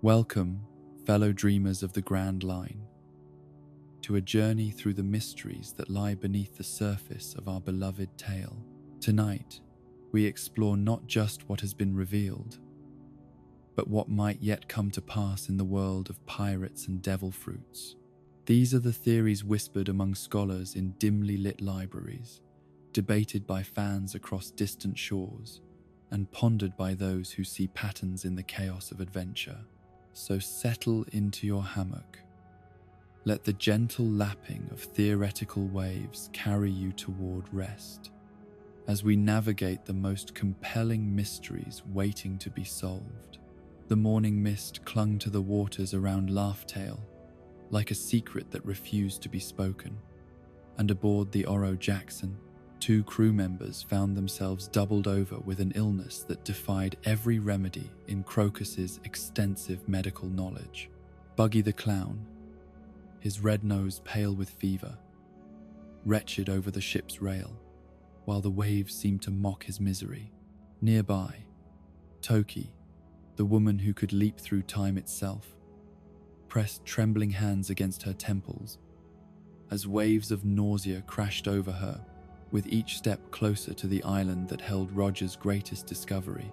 Welcome, fellow dreamers of the Grand Line, to a journey through the mysteries that lie beneath the surface of our beloved tale. Tonight, we explore not just what has been revealed, but what might yet come to pass in the world of pirates and devil fruits. These are the theories whispered among scholars in dimly lit libraries, debated by fans across distant shores, and pondered by those who see patterns in the chaos of adventure. So settle into your hammock. Let the gentle lapping of theoretical waves carry you toward rest, as we navigate the most compelling mysteries waiting to be solved. The morning mist clung to the waters around Laughtale, like a secret that refused to be spoken, and aboard the Oro Jackson, 2 crew members found themselves doubled over with an illness that defied every remedy in Crocus's extensive medical knowledge. Buggy the Clown, his red nose pale with fever, wretched over the ship's rail, while the waves seemed to mock his misery. Nearby, Toki, the woman who could leap through time itself, pressed trembling hands against her temples as waves of nausea crashed over her with each step closer to the island that held Roger's greatest discovery.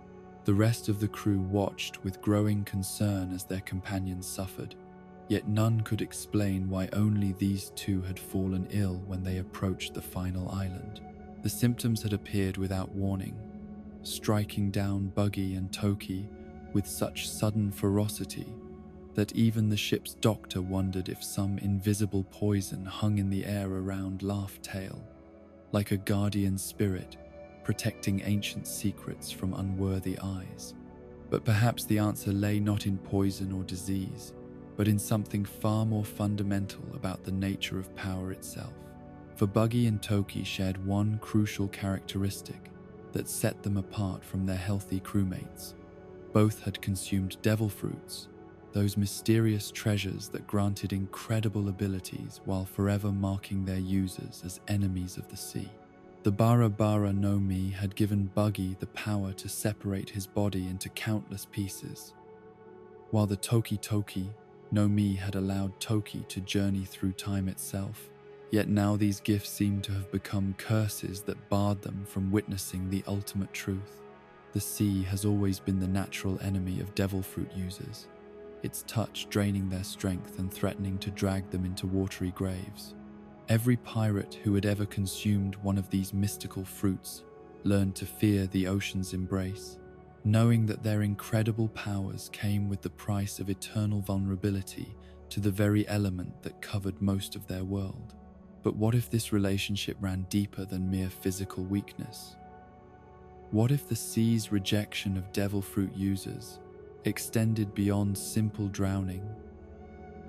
The rest of the crew watched with growing concern as their companions suffered, yet none could explain why only these 2 had fallen ill when they approached the final island. The symptoms had appeared without warning, striking down Buggy and Toki with such sudden ferocity that even the ship's doctor wondered if some invisible poison hung in the air around Laughtale, like a guardian spirit protecting ancient secrets from unworthy eyes. But perhaps the answer lay not in poison or disease, but in something far more fundamental about the nature of power itself. For Buggy and Toki shared one crucial characteristic that set them apart from their healthy crewmates. Both had consumed devil fruits, those mysterious treasures that granted incredible abilities while forever marking their users as enemies of the sea. The Bara Bara no Mi had given Buggy the power to separate his body into countless pieces, while the Toki Toki no Mi had allowed Toki to journey through time itself. Yet now these gifts seemed to have become curses that barred them from witnessing the ultimate truth. The sea has always been the natural enemy of devil fruit users, its touch draining their strength and threatening to drag them into watery graves. Every pirate who had ever consumed one of these mystical fruits learned to fear the ocean's embrace, knowing that their incredible powers came with the price of eternal vulnerability to the very element that covered most of their world. But what if this relationship ran deeper than mere physical weakness? What if the sea's rejection of devil fruit users extended beyond simple drowning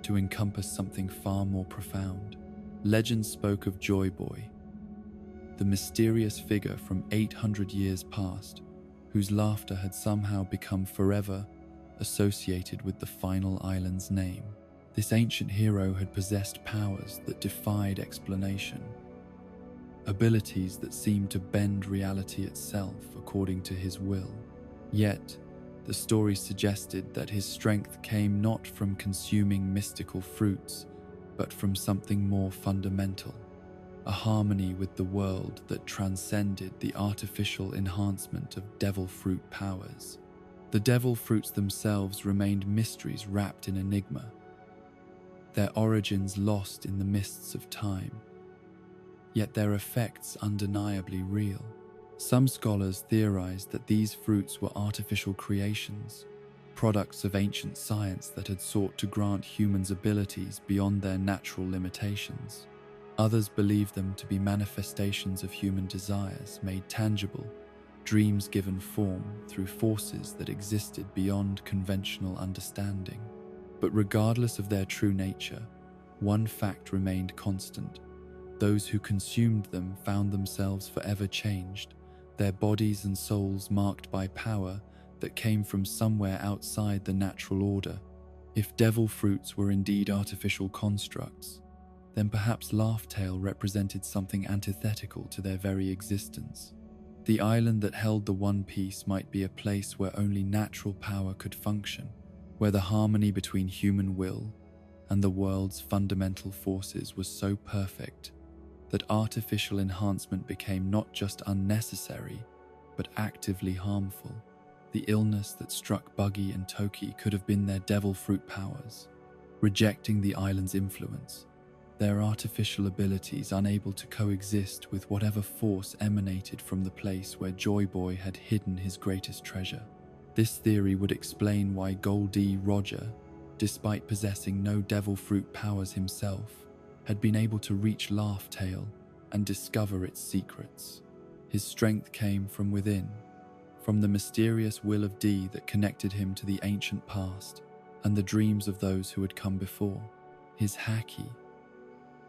to encompass something far more profound? Legend spoke of Joy Boy, the mysterious figure from 800 years past, whose laughter had somehow become forever associated with the final island's name. This ancient hero had possessed powers that defied explanation, abilities that seemed to bend reality itself according to his will. Yet, the story suggested that his strength came not from consuming mystical fruits, but from something more fundamental, a harmony with the world that transcended the artificial enhancement of devil fruit powers. The devil fruits themselves remained mysteries wrapped in enigma, their origins lost in the mists of time, yet their effects undeniably real. Some scholars theorized that these fruits were artificial creations, products of ancient science that had sought to grant humans abilities beyond their natural limitations. Others believed them to be manifestations of human desires made tangible, dreams given form through forces that existed beyond conventional understanding. But regardless of their true nature, one fact remained constant. Those who consumed them found themselves forever changed, their bodies and souls marked by power that came from somewhere outside the natural order. If devil fruits were indeed artificial constructs, then perhaps Laughtale represented something antithetical to their very existence. The island that held the One Piece might be a place where only natural power could function, where the harmony between human will and the world's fundamental forces was so perfect that artificial enhancement became not just unnecessary, but actively harmful. The illness that struck Buggy and Toki could have been their devil fruit powers. Rejecting the island's influence, their artificial abilities unable to coexist with whatever force emanated from the place where Joy Boy had hidden his greatest treasure. This theory would explain why Goldie Roger, despite possessing no devil fruit powers himself, had been able to reach Laugh Tale and discover its secrets. His strength came from within, from the mysterious will of D that connected him to the ancient past and the dreams of those who had come before. His Haki,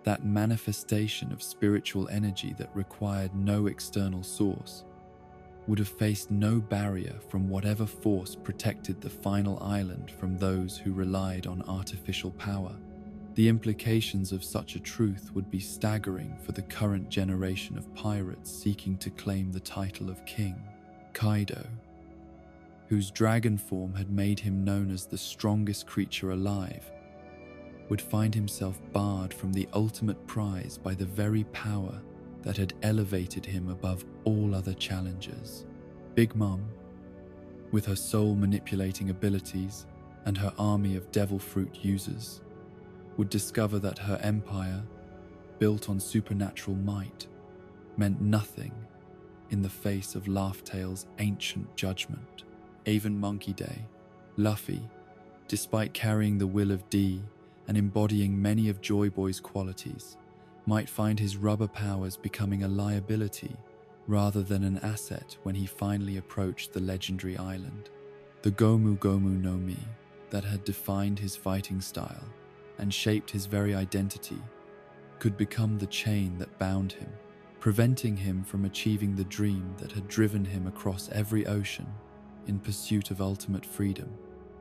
that manifestation of spiritual energy that required no external source, would have faced no barrier from whatever force protected the final island from those who relied on artificial power. The implications of such a truth would be staggering for the current generation of pirates seeking to claim the title of king. Kaido, whose dragon form had made him known as the strongest creature alive, would find himself barred from the ultimate prize by the very power that had elevated him above all other challengers. Big Mom, with her soul-manipulating abilities and her army of devil fruit users, would discover that her empire, built on supernatural might, meant nothing in the face of Laugh Tale's ancient judgment. Even Monkey Day, Luffy, despite carrying the will of D and embodying many of Joy Boy's qualities, might find his rubber powers becoming a liability rather than an asset when he finally approached the legendary island. The Gomu Gomu no Mi that had defined his fighting style and shaped his very identity could become the chain that bound him, preventing him from achieving the dream that had driven him across every ocean in pursuit of ultimate freedom.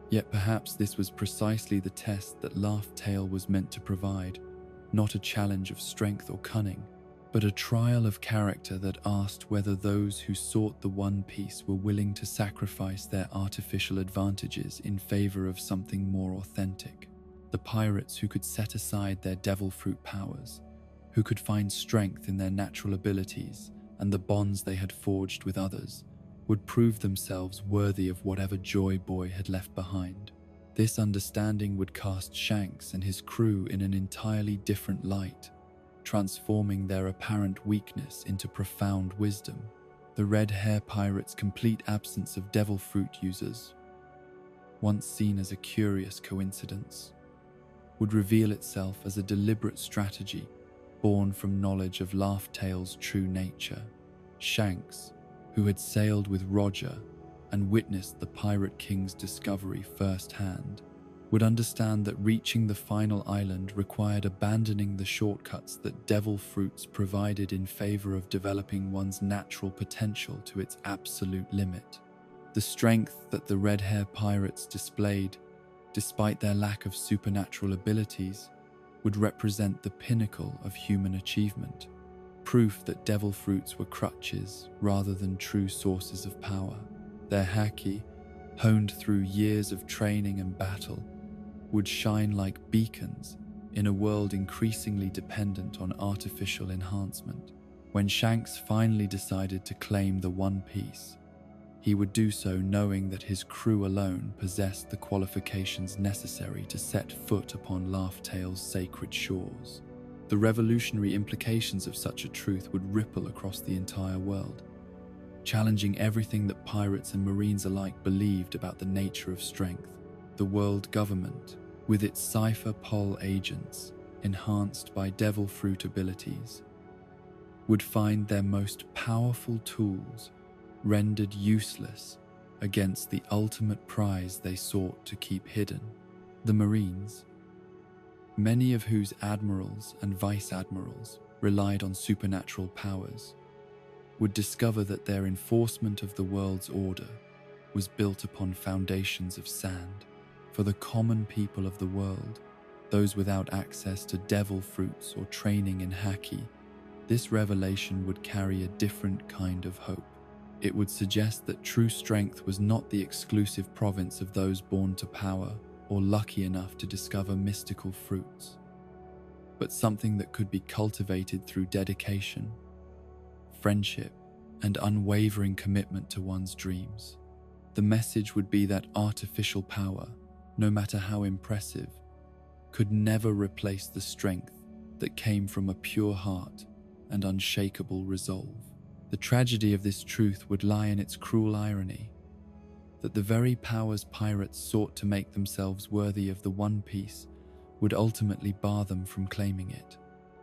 Yet perhaps this was precisely the test that Laugh Tale was meant to provide, not a challenge of strength or cunning, but a trial of character that asked whether those who sought the One Piece were willing to sacrifice their artificial advantages in favor of something more authentic. The pirates who could set aside their devil fruit powers, who could find strength in their natural abilities and the bonds they had forged with others, would prove themselves worthy of whatever Joy Boy had left behind. This understanding would cast Shanks and his crew in an entirely different light, transforming their apparent weakness into profound wisdom. The Red Hair Pirates' complete absence of devil fruit users, once seen as a curious coincidence, would reveal itself as a deliberate strategy born from knowledge of Laugh Tale's true nature. Shanks, who had sailed with Roger and witnessed the Pirate King's discovery firsthand, would understand that reaching the final island required abandoning the shortcuts that devil fruits provided in favor of developing one's natural potential to its absolute limit. The strength that the Red Hair Pirates displayed, despite their lack of supernatural abilities, would represent the pinnacle of human achievement, proof that devil fruits were crutches rather than true sources of power. Their Haki, honed through years of training and battle, would shine like beacons in a world increasingly dependent on artificial enhancement. When Shanks finally decided to claim the One Piece, he would do so knowing that his crew alone possessed the qualifications necessary to set foot upon Laugh Tale's sacred shores. The revolutionary implications of such a truth would ripple across the entire world, challenging everything that pirates and marines alike believed about the nature of strength. The world government, with its Cypher Pol agents, enhanced by devil fruit abilities, would find their most powerful tools rendered useless against the ultimate prize they sought to keep hidden. The Marines, many of whose admirals and vice-admirals relied on supernatural powers, would discover that their enforcement of the world's order was built upon foundations of sand. For the common people of the world, those without access to devil fruits or training in Haki, this revelation would carry a different kind of hope. it would suggest that true strength was not the exclusive province of those born to power or lucky enough to discover mystical fruits, but something that could be cultivated through dedication, friendship, and unwavering commitment to one's dreams. The message would be that artificial power, no matter how impressive, could never replace the strength that came from a pure heart and unshakable resolve. The tragedy of this truth would lie in its cruel irony, that the very powers pirates sought to make themselves worthy of the One Piece would ultimately bar them from claiming it.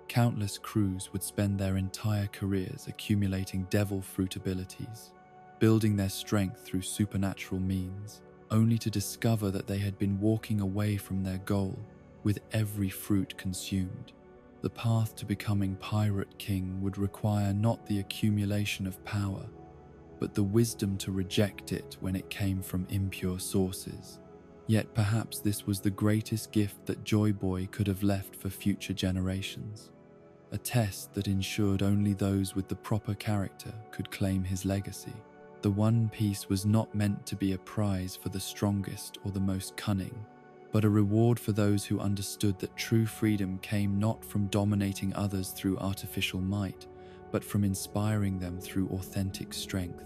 Countless crews would spend their entire careers accumulating devil fruit abilities, building their strength through supernatural means, only to discover that they had been walking away from their goal with every fruit consumed. The path to becoming Pirate King would require not the accumulation of power, but the wisdom to reject it when it came from impure sources. Yet perhaps this was the greatest gift that Joy Boy could have left for future generations, a test that ensured only those with the proper character could claim his legacy. The One Piece was not meant to be a prize for the strongest or the most cunning, but a reward for those who understood that true freedom came not from dominating others through artificial might, but from inspiring them through authentic strength.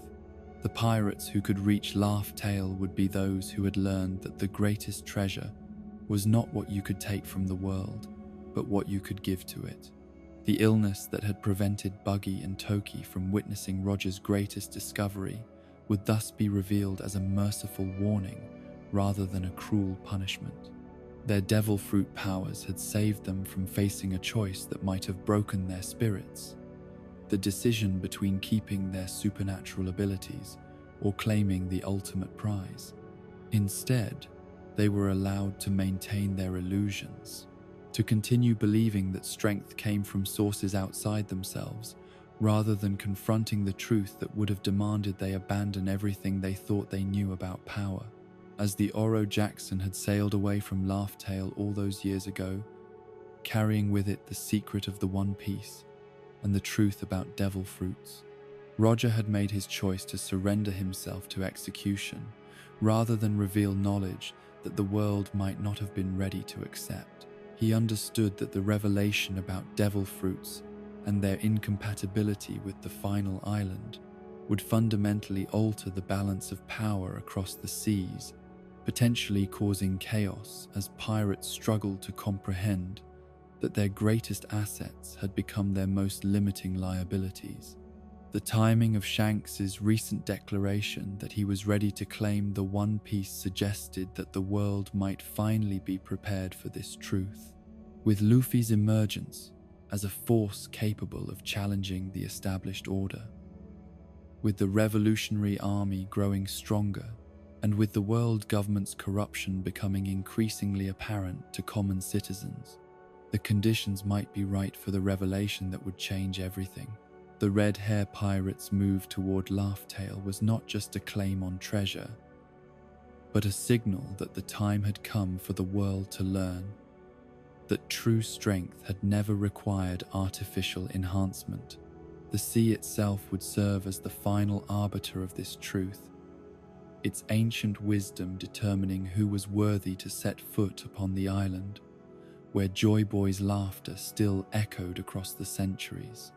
The pirates who could reach Laugh Tale would be those who had learned that the greatest treasure was not what you could take from the world, but what you could give to it. The illness that had prevented Buggy and Toki from witnessing Roger's greatest discovery would thus be revealed as a merciful warning rather than a cruel punishment. Their devil fruit powers had saved them from facing a choice that might have broken their spirits, the decision between keeping their supernatural abilities or claiming the ultimate prize. Instead, they were allowed to maintain their illusions, to continue believing that strength came from sources outside themselves, rather than confronting the truth that would have demanded they abandon everything they thought they knew about power. As the Oro Jackson had sailed away from Laugh Tale all those years ago, carrying with it the secret of the One Piece and the truth about devil fruits, Roger had made his choice to surrender himself to execution rather than reveal knowledge that the world might not have been ready to accept. He understood that the revelation about devil fruits and their incompatibility with the final island would fundamentally alter the balance of power across the seas, potentially causing chaos as pirates struggled to comprehend that their greatest assets had become their most limiting liabilities. The timing of Shanks's recent declaration that he was ready to claim the One Piece suggested that the world might finally be prepared for this truth. With Luffy's emergence as a force capable of challenging the established order, with the Revolutionary Army growing stronger, and with the world government's corruption becoming increasingly apparent to common citizens, the conditions might be right for the revelation that would change everything. The Red Hair Pirates' move toward Laugh Tale was not just a claim on treasure, but a signal that the time had come for the world to learn that true strength had never required artificial enhancement. The sea itself would serve as the final arbiter of this truth, its ancient wisdom determining who was worthy to set foot upon the island, where Joy Boy's laughter still echoed across the centuries.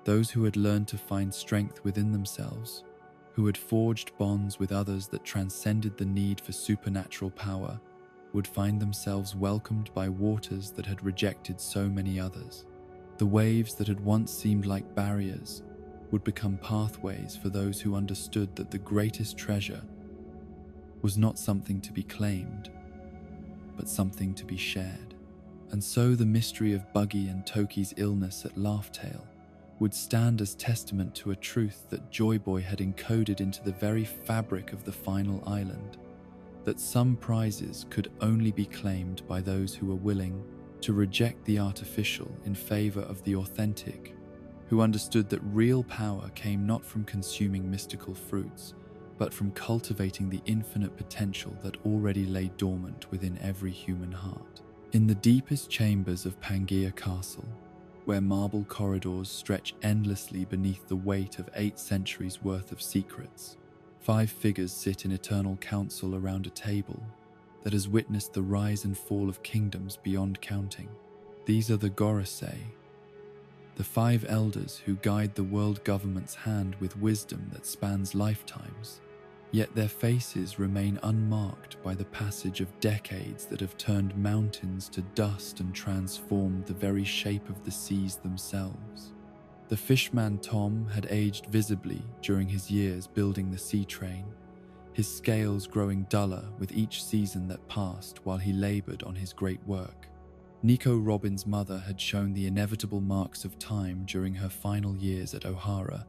Those who had learned to find strength within themselves, who had forged bonds with others that transcended the need for supernatural power, would find themselves welcomed by waters that had rejected so many others. The waves that had once seemed like barriers would become pathways for those who understood that the greatest treasure was not something to be claimed, but something to be shared. And so the mystery of Buggy and Toki's illness at Laugh Tale would stand as testament to a truth that Joy Boy had encoded into the very fabric of the final island, that some prizes could only be claimed by those who were willing to reject the artificial in favor of the authentic, who understood that real power came not from consuming mystical fruits, but from cultivating the infinite potential that already lay dormant within every human heart. In the deepest chambers of Pangaea Castle, where marble corridors stretch endlessly beneath the weight of 8 centuries worth of secrets. 5 figures sit in eternal council around a table that has witnessed the rise and fall of kingdoms beyond counting. These are the Gorosei, the 5 elders who guide the world government's hand with wisdom that spans lifetimes. Yet their faces remain unmarked by the passage of decades that have turned mountains to dust and transformed the very shape of the seas themselves. The fishman Tom had aged visibly during his years building the sea train, his scales growing duller with each season that passed while he labored on his great work. Nico Robin's mother had shown the inevitable marks of time during her final years at O'Hara,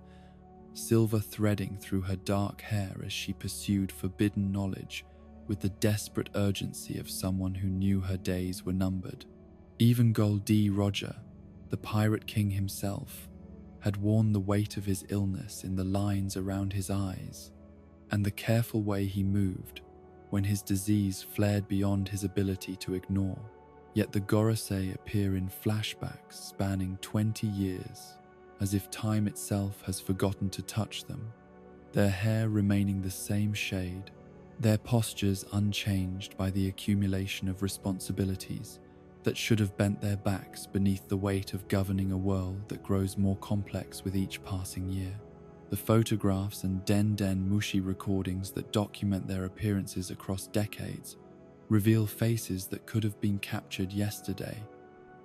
silver threading through her dark hair as she pursued forbidden knowledge with the desperate urgency of someone who knew her days were numbered. Even Gul D. Roger, the Pirate King himself, had worn the weight of his illness in the lines around his eyes and the careful way he moved when his disease flared beyond his ability to ignore. Yet the Gorosei appear in flashbacks spanning 20 years, as if time itself has forgotten to touch them, their hair remaining the same shade, their postures unchanged by the accumulation of responsibilities that should have bent their backs beneath the weight of governing a world that grows more complex with each passing year. The photographs and Den Mushi recordings that document their appearances across decades reveal faces that could have been captured yesterday,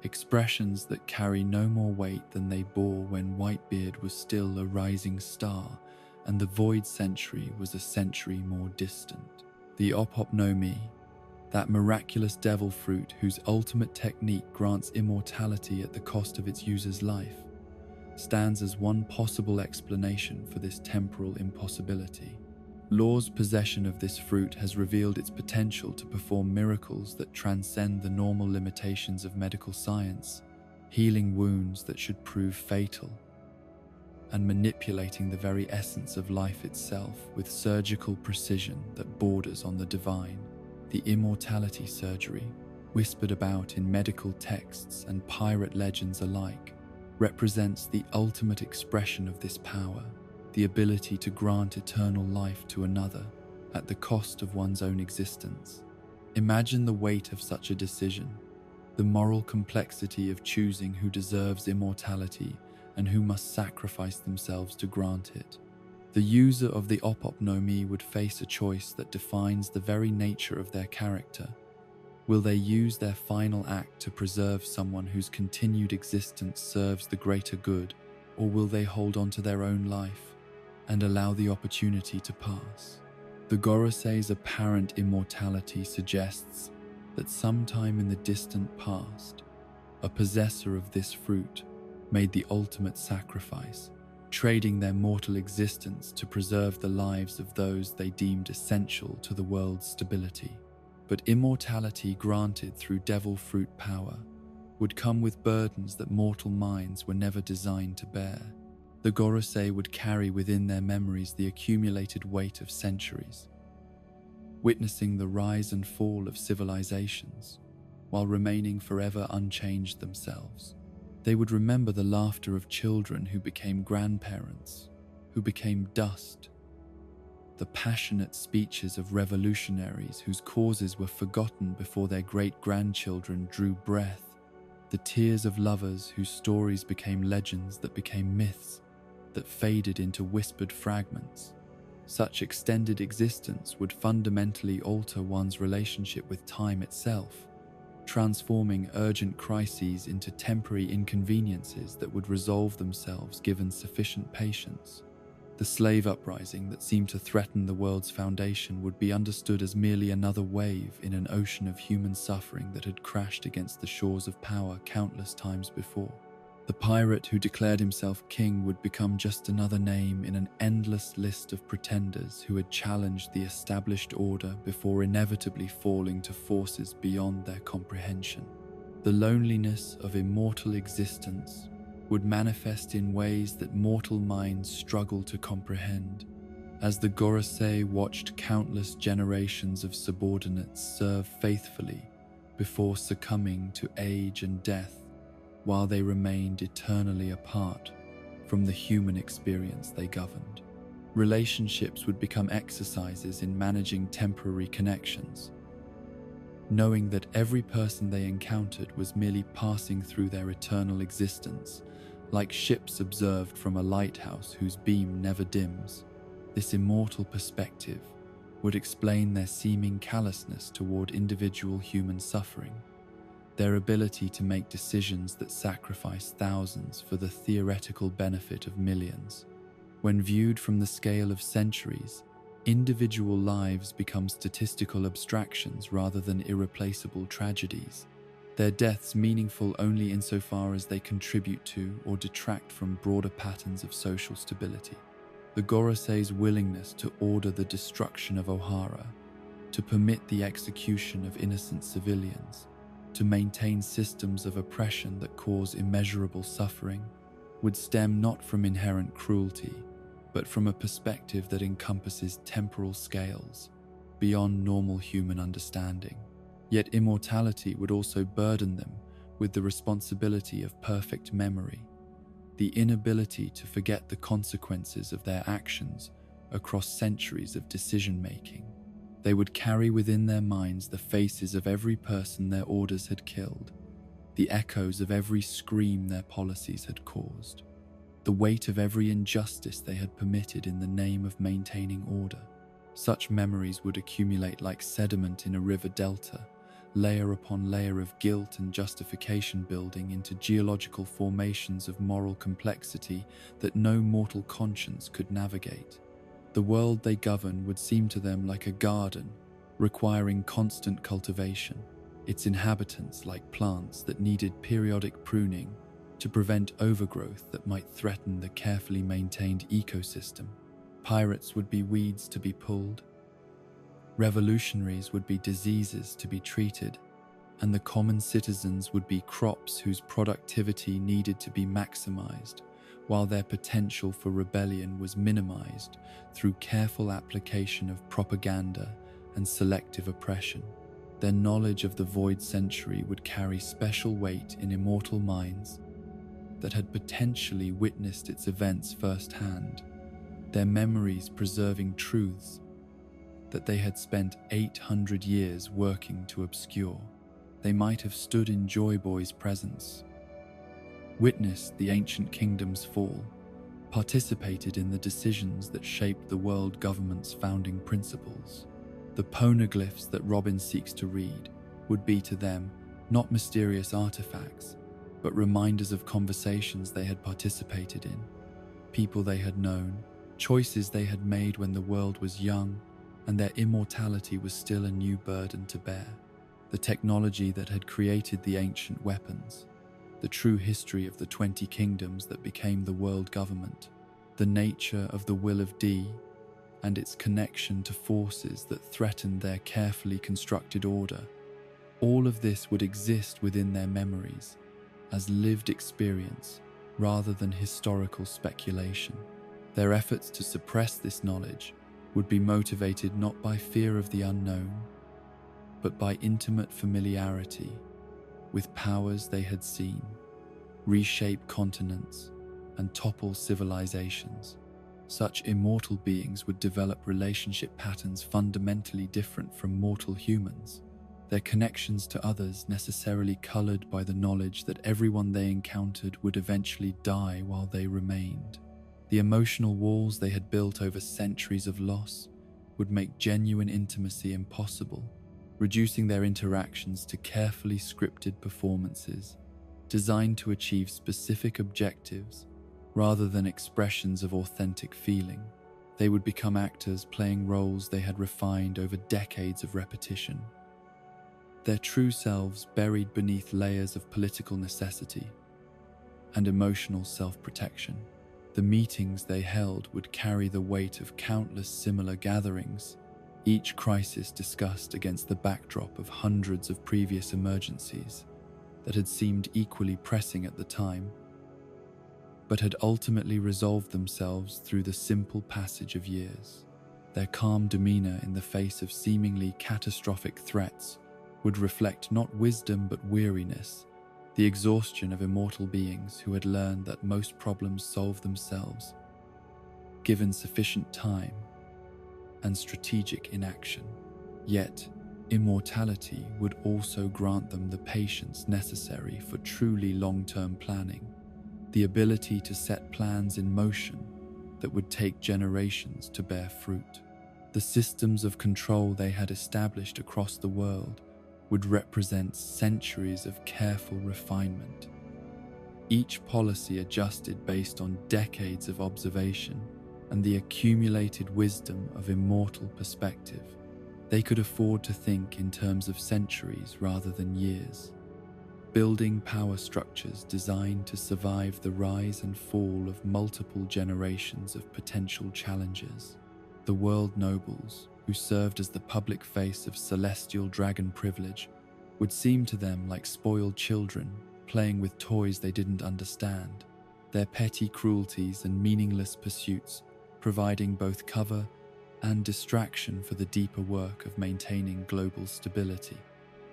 expressions that carry no more weight than they bore when Whitebeard was still a rising star and the Void Century was a century more distant. The Opop no Mi, that miraculous devil fruit whose ultimate technique grants immortality at the cost of its user's life, stands as one possible explanation for this temporal impossibility. Law's possession of this fruit has revealed its potential to perform miracles that transcend the normal limitations of medical science, healing wounds that should prove fatal, and manipulating the very essence of life itself with surgical precision that borders on the divine. The immortality surgery, whispered about in medical texts and pirate legends alike, represents the ultimate expression of this power, the ability to grant eternal life to another at the cost of one's own existence. Imagine the weight of such a decision, the moral complexity of choosing who deserves immortality and who must sacrifice themselves to grant it. The user of the Opop no Mi would face a choice that defines the very nature of their character. Will they use their final act to preserve someone whose continued existence serves the greater good, or will they hold on to their own life and allow the opportunity to pass? The Gorosei's apparent immortality suggests that sometime in the distant past, a possessor of this fruit made the ultimate sacrifice, trading their mortal existence to preserve the lives of those they deemed essential to the world's stability. But immortality granted through devil fruit power would come with burdens that mortal minds were never designed to bear. The Gorosei would carry within their memories the accumulated weight of centuries, witnessing the rise and fall of civilizations while remaining forever unchanged themselves. They would remember the laughter of children who became grandparents, who became dust, the passionate speeches of revolutionaries whose causes were forgotten before their great-grandchildren drew breath, the tears of lovers whose stories became legends that became myths, that faded into whispered fragments. Such extended existence would fundamentally alter one's relationship with time itself, transforming urgent crises into temporary inconveniences that would resolve themselves given sufficient patience. The slave uprising that seemed to threaten the world's foundation would be understood as merely another wave in an ocean of human suffering that had crashed against the shores of power countless times before. The pirate who declared himself king would become just another name in an endless list of pretenders who had challenged the established order before inevitably falling to forces beyond their comprehension. The loneliness of immortal existence would manifest in ways that mortal minds struggle to comprehend, as the Gorosei watched countless generations of subordinates serve faithfully before succumbing to age and death. while they remained eternally apart from the human experience they governed. Relationships would become exercises in managing temporary connections, knowing that every person they encountered was merely passing through their eternal existence, like ships observed from a lighthouse whose beam never dims. This immortal perspective would explain their seeming callousness toward individual human suffering, their ability to make decisions that sacrifice thousands for the theoretical benefit of millions. When viewed from the scale of centuries, individual lives become statistical abstractions rather than irreplaceable tragedies, their deaths meaningful only insofar as they contribute to or detract from broader patterns of social stability. The Gorosei's willingness to order the destruction of Ohara, to permit the execution of innocent civilians, to maintain systems of oppression that cause immeasurable suffering, would stem not from inherent cruelty, but from a perspective that encompasses temporal scales beyond normal human understanding. Yet immortality would also burden them with the responsibility of perfect memory, the inability to forget the consequences of their actions across centuries of decision-making. They would carry within their minds the faces of every person their orders had killed, the echoes of every scream their policies had caused, the weight of every injustice they had permitted in the name of maintaining order. Such memories would accumulate like sediment in a river delta, layer upon layer of guilt and justification building into geological formations of moral complexity that no mortal conscience could navigate. The world they govern would seem to them like a garden, requiring constant cultivation, its inhabitants like plants that needed periodic pruning to prevent overgrowth that might threaten the carefully maintained ecosystem. Pirates would be weeds to be pulled, revolutionaries would be diseases to be treated, and the common citizens would be crops whose productivity needed to be maximized, while their potential for rebellion was minimized through careful application of propaganda and selective oppression. Their knowledge of the Void Century would carry special weight in immortal minds that had potentially witnessed its events firsthand, their memories preserving truths that they had spent 800 years working to obscure. They might have stood in Joy Boy's presence, witnessed the ancient kingdom's fall, participated in the decisions that shaped the world government's founding principles. The poneglyphs that Robin seeks to read would be to them not mysterious artifacts, but reminders of conversations they had participated in, people they had known, choices they had made when the world was young and their immortality was still a new burden to bear. The technology that had created the ancient weapons, the true history of the 20 kingdoms that became the world government, the nature of the will of D, and its connection to forces that threatened their carefully constructed order. All of this would exist within their memories as lived experience rather than historical speculation. Their efforts to suppress this knowledge would be motivated not by fear of the unknown, but by intimate familiarity with powers they had seen reshape continents and topple civilizations. Such immortal beings would develop relationship patterns fundamentally different from mortal humans, their connections to others necessarily colored by the knowledge that everyone they encountered would eventually die while they remained. The emotional walls they had built over centuries of loss would make genuine intimacy impossible, reducing their interactions to carefully scripted performances designed to achieve specific objectives rather than expressions of authentic feeling. They would become actors playing roles they had refined over decades of repetition, their true selves buried beneath layers of political necessity and emotional self-protection. The meetings they held would carry the weight of countless similar gatherings, each crisis discussed against the backdrop of hundreds of previous emergencies that had seemed equally pressing at the time, but had ultimately resolved themselves through the simple passage of years. Their calm demeanor in the face of seemingly catastrophic threats would reflect not wisdom but weariness, the exhaustion of immortal beings who had learned that most problems solve themselves, given sufficient time and strategic inaction. Yet, immortality would also grant them the patience necessary for truly long-term planning, the ability to set plans in motion that would take generations to bear fruit. The systems of control they had established across the world would represent centuries of careful refinement, each policy adjusted based on decades of observation and the accumulated wisdom of immortal perspective. They could afford to think in terms of centuries rather than years, building power structures designed to survive the rise and fall of multiple generations of potential challengers. The world nobles, who served as the public face of celestial dragon privilege, would seem to them like spoiled children playing with toys they didn't understand, their petty cruelties and meaningless pursuits providing both cover and distraction for the deeper work of maintaining global stability.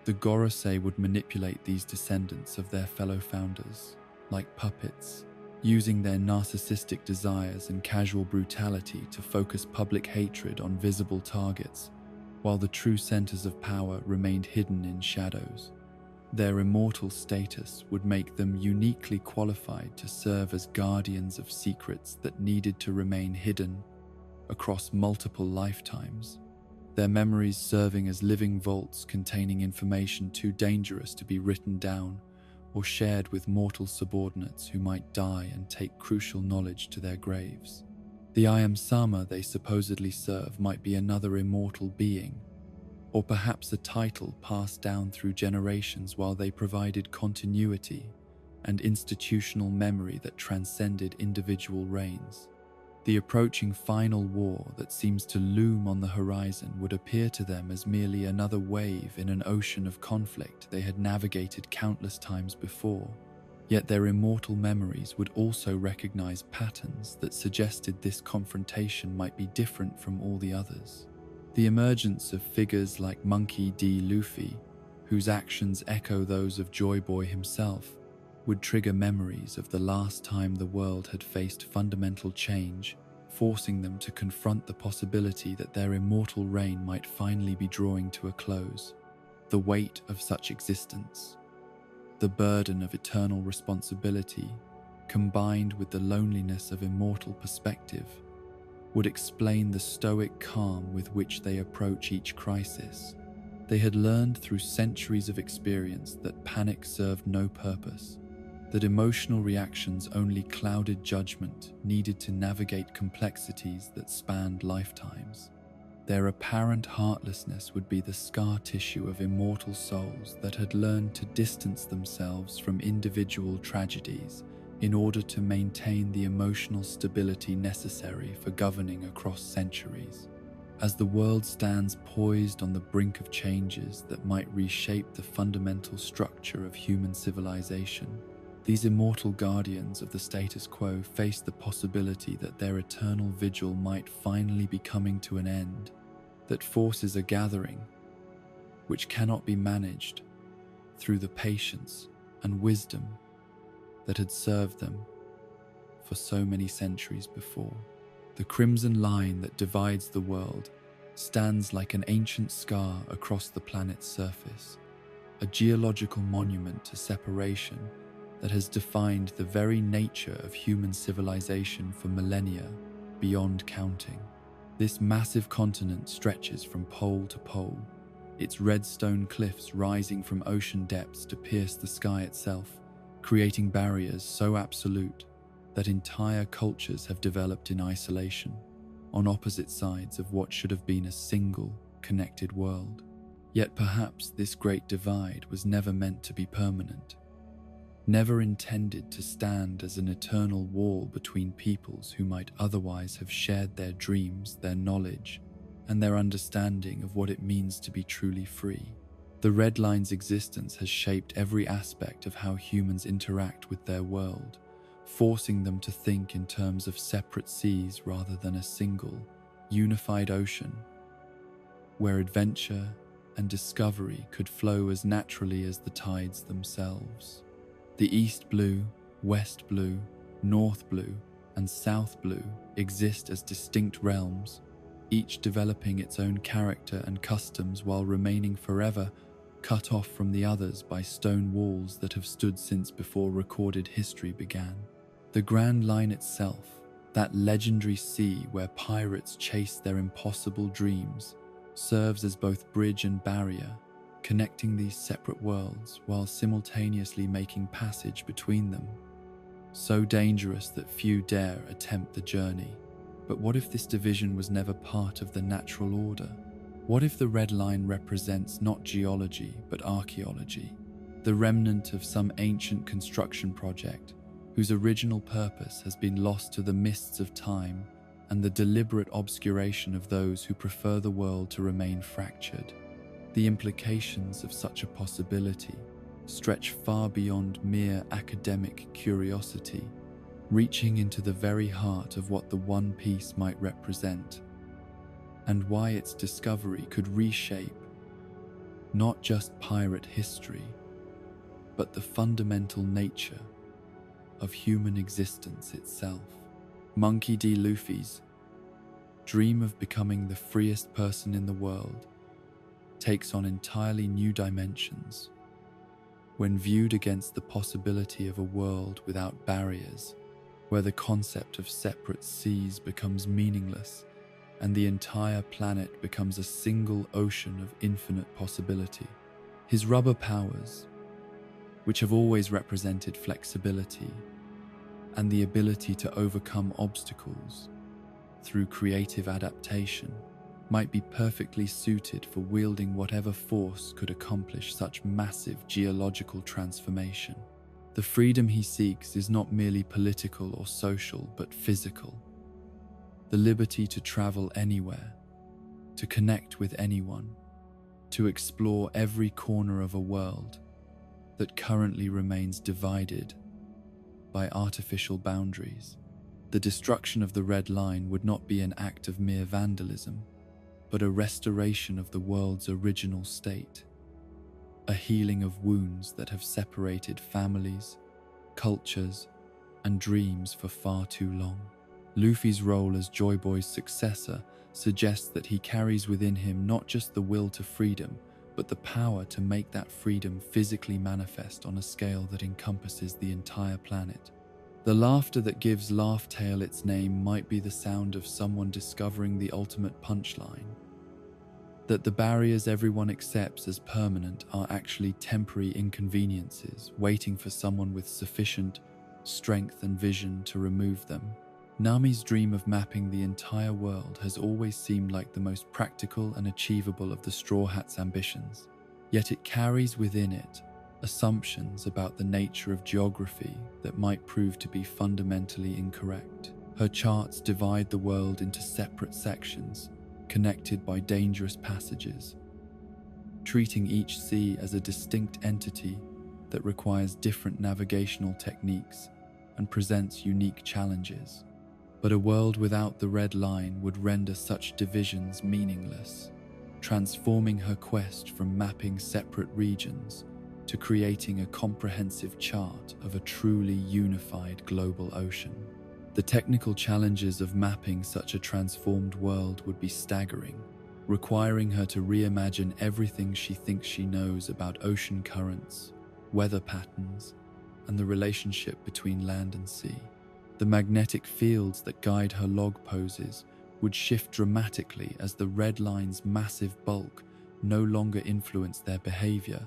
The Gorosei would manipulate these descendants of their fellow founders like puppets, using their narcissistic desires and casual brutality to focus public hatred on visible targets, while the true centers of power remained hidden in shadows. Their immortal status would make them uniquely qualified to serve as guardians of secrets that needed to remain hidden across multiple lifetimes, their memories serving as living vaults containing information too dangerous to be written down or shared with mortal subordinates who might die and take crucial knowledge to their graves. The I Am Sama they supposedly serve might be another immortal being, or perhaps a title passed down through generations while they provided continuity and institutional memory that transcended individual reigns. The approaching final war that seems to loom on the horizon would appear to them as merely another wave in an ocean of conflict they had navigated countless times before. Yet their immortal memories would also recognize patterns that suggested this confrontation might be different from all the others. The emergence of figures like Monkey D. Luffy, whose actions echo those of Joy Boy himself, would trigger memories of the last time the world had faced fundamental change, forcing them to confront the possibility that their immortal reign might finally be drawing to a close. The weight of such existence, the burden of eternal responsibility, combined with the loneliness of immortal perspective, would explain the stoic calm with which they approach each crisis. They had learned through centuries of experience that panic served no purpose, that emotional reactions only clouded judgment needed to navigate complexities that spanned lifetimes. Their apparent heartlessness would be the scar tissue of immortal souls that had learned to distance themselves from individual tragedies in order to maintain the emotional stability necessary for governing across centuries. As the world stands poised on the brink of changes that might reshape the fundamental structure of human civilization, these immortal guardians of the status quo face the possibility that their eternal vigil might finally be coming to an end, that forces are gathering, which cannot be managed through the patience and wisdom that had served them for so many centuries before. The crimson line that divides the world stands like an ancient scar across the planet's surface, a geological monument to separation that has defined the very nature of human civilization for millennia beyond counting. This massive continent stretches from pole to pole, its red stone cliffs rising from ocean depths to pierce the sky itself, creating barriers so absolute that entire cultures have developed in isolation, on opposite sides of what should have been a single, connected world. Yet perhaps this great divide was never meant to be permanent, never intended to stand as an eternal wall between peoples who might otherwise have shared their dreams, their knowledge, and their understanding of what it means to be truly free. The Red Line's existence has shaped every aspect of how humans interact with their world, forcing them to think in terms of separate seas rather than a single, unified ocean, where adventure and discovery could flow as naturally as the tides themselves. The East Blue, West Blue, North Blue, and South Blue exist as distinct realms, each developing its own character and customs while remaining forever cut off from the others by stone walls that have stood since before recorded history began. The Grand Line itself, that legendary sea where pirates chase their impossible dreams, serves as both bridge and barrier, connecting these separate worlds while simultaneously making passage between them. So dangerous that few dare attempt the journey. But what if this division was never part of the natural order? What if the Red Line represents not geology but archaeology, the remnant of some ancient construction project whose original purpose has been lost to the mists of time and the deliberate obscuration of those who prefer the world to remain fractured? The implications of such a possibility stretch far beyond mere academic curiosity, reaching into the very heart of what the One Piece might represent, and why its discovery could reshape not just pirate history, but the fundamental nature of human existence itself. Monkey D. Luffy's dream of becoming the freest person in the world takes on entirely new dimensions when viewed against the possibility of a world without barriers, where the concept of separate seas becomes meaningless and the entire planet becomes a single ocean of infinite possibility. His rubber powers, which have always represented flexibility and the ability to overcome obstacles through creative adaptation, might be perfectly suited for wielding whatever force could accomplish such massive geological transformation. The freedom he seeks is not merely political or social, but physical. The liberty to travel anywhere, to connect with anyone, to explore every corner of a world that currently remains divided by artificial boundaries. The destruction of the Red Line would not be an act of mere vandalism, but a restoration of the world's original state, a healing of wounds that have separated families, cultures, and dreams for far too long. Luffy's role as Joy Boy's successor suggests that he carries within him not just the will to freedom, but the power to make that freedom physically manifest on a scale that encompasses the entire planet. The laughter that gives Laugh Tale its name might be the sound of someone discovering the ultimate punchline, that the barriers everyone accepts as permanent are actually temporary inconveniences waiting for someone with sufficient strength and vision to remove them. Nami's dream of mapping the entire world has always seemed like the most practical and achievable of the Straw Hat's ambitions, yet it carries within it assumptions about the nature of geography that might prove to be fundamentally incorrect. Her charts divide the world into separate sections, connected by dangerous passages, treating each sea as a distinct entity that requires different navigational techniques and presents unique challenges. But a world without the Red Line would render such divisions meaningless, transforming her quest from mapping separate regions to creating a comprehensive chart of a truly unified global ocean. The technical challenges of mapping such a transformed world would be staggering, requiring her to reimagine everything she thinks she knows about ocean currents, weather patterns, and the relationship between land and sea. The magnetic fields that guide her log poses would shift dramatically as the Red Line's massive bulk no longer influenced their behavior,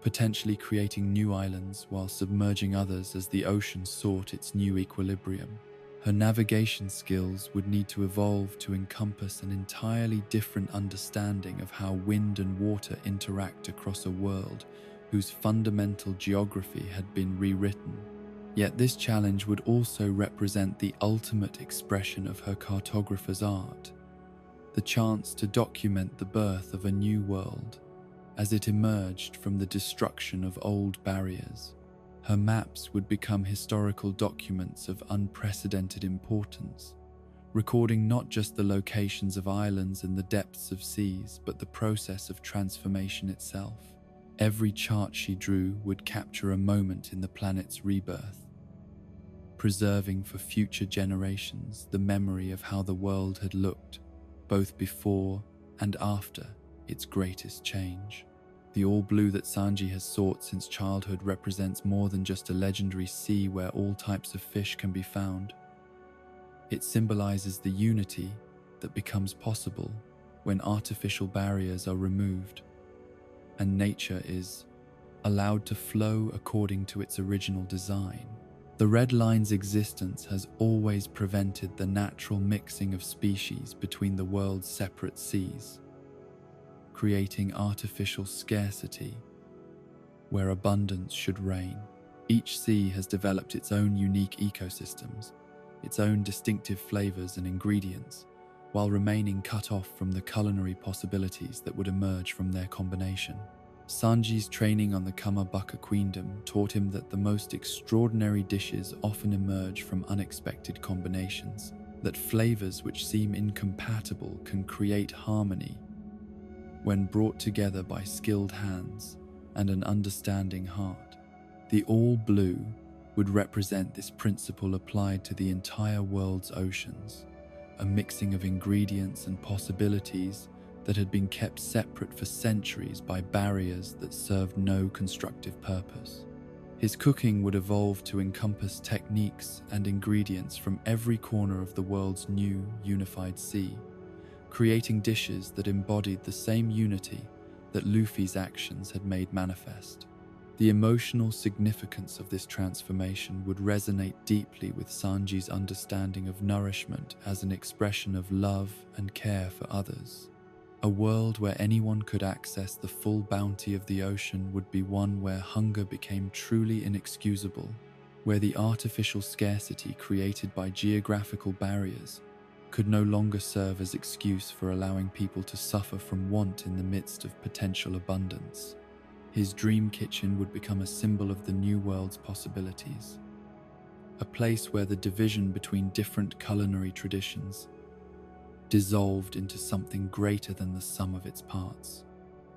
potentially creating new islands while submerging others as the ocean sought its new equilibrium. Her navigation skills would need to evolve to encompass an entirely different understanding of how wind and water interact across a world whose fundamental geography had been rewritten. Yet this challenge would also represent the ultimate expression of her cartographer's art, the chance to document the birth of a new world as it emerged from the destruction of old barriers. Her maps would become historical documents of unprecedented importance, recording not just the locations of islands and the depths of seas, but the process of transformation itself. Every chart she drew would capture a moment in the planet's rebirth, preserving for future generations the memory of how the world had looked, both before and after its greatest change. The all-blue that Sanji has sought since childhood represents more than just a legendary sea where all types of fish can be found. It symbolizes the unity that becomes possible when artificial barriers are removed and nature is allowed to flow according to its original design. The Red Line's existence has always prevented the natural mixing of species between the world's separate seas, creating artificial scarcity where abundance should reign. Each sea has developed its own unique ecosystems, its own distinctive flavors and ingredients, while remaining cut off from the culinary possibilities that would emerge from their combination. Sanji's training on the Kamabaka Queendom taught him that the most extraordinary dishes often emerge from unexpected combinations, that flavors which seem incompatible can create harmony when brought together by skilled hands and an understanding heart. The all-blue would represent this principle applied to the entire world's oceans, a mixing of ingredients and possibilities that had been kept separate for centuries by barriers that served no constructive purpose. His cooking would evolve to encompass techniques and ingredients from every corner of the world's new unified sea, creating dishes that embodied the same unity that Luffy's actions had made manifest. The emotional significance of this transformation would resonate deeply with Sanji's understanding of nourishment as an expression of love and care for others. A world where anyone could access the full bounty of the ocean would be one where hunger became truly inexcusable, where the artificial scarcity created by geographical barriers could no longer serve as excuse for allowing people to suffer from want in the midst of potential abundance. His dream kitchen would become a symbol of the new world's possibilities, a place where the division between different culinary traditions dissolved into something greater than the sum of its parts.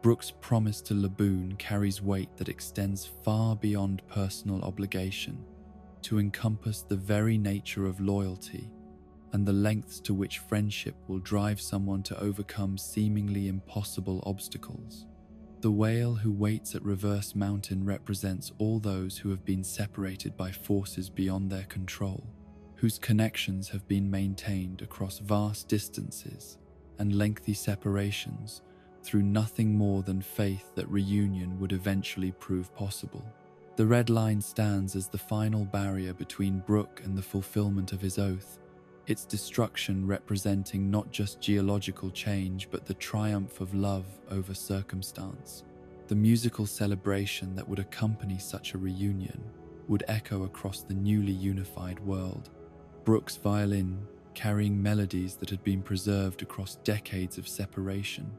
Brook's promise to Laboon carries weight that extends far beyond personal obligation to encompass the very nature of loyalty and the lengths to which friendship will drive someone to overcome seemingly impossible obstacles. The whale who waits at Reverse Mountain represents all those who have been separated by forces beyond their control, whose connections have been maintained across vast distances and lengthy separations through nothing more than faith that reunion would eventually prove possible. The Red Line stands as the final barrier between Brook and the fulfillment of his oath, its destruction representing not just geological change but the triumph of love over circumstance. The musical celebration that would accompany such a reunion would echo across the newly unified world. Brook's violin carrying melodies that had been preserved across decades of separation,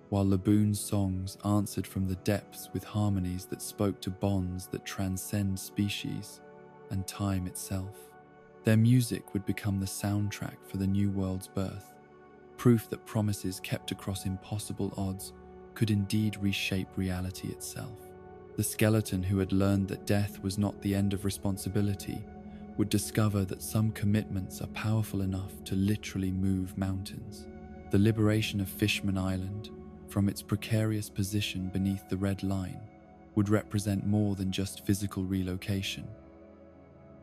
while Laboon's songs answered from the depths with harmonies that spoke to bonds that transcend species and time itself. Their music would become the soundtrack for the new world's birth, proof that promises kept across impossible odds could indeed reshape reality itself. The skeleton who had learned that death was not the end of responsibility would discover that some commitments are powerful enough to literally move mountains. The liberation of Fishman Island, from its precarious position beneath the Red Line, would represent more than just physical relocation.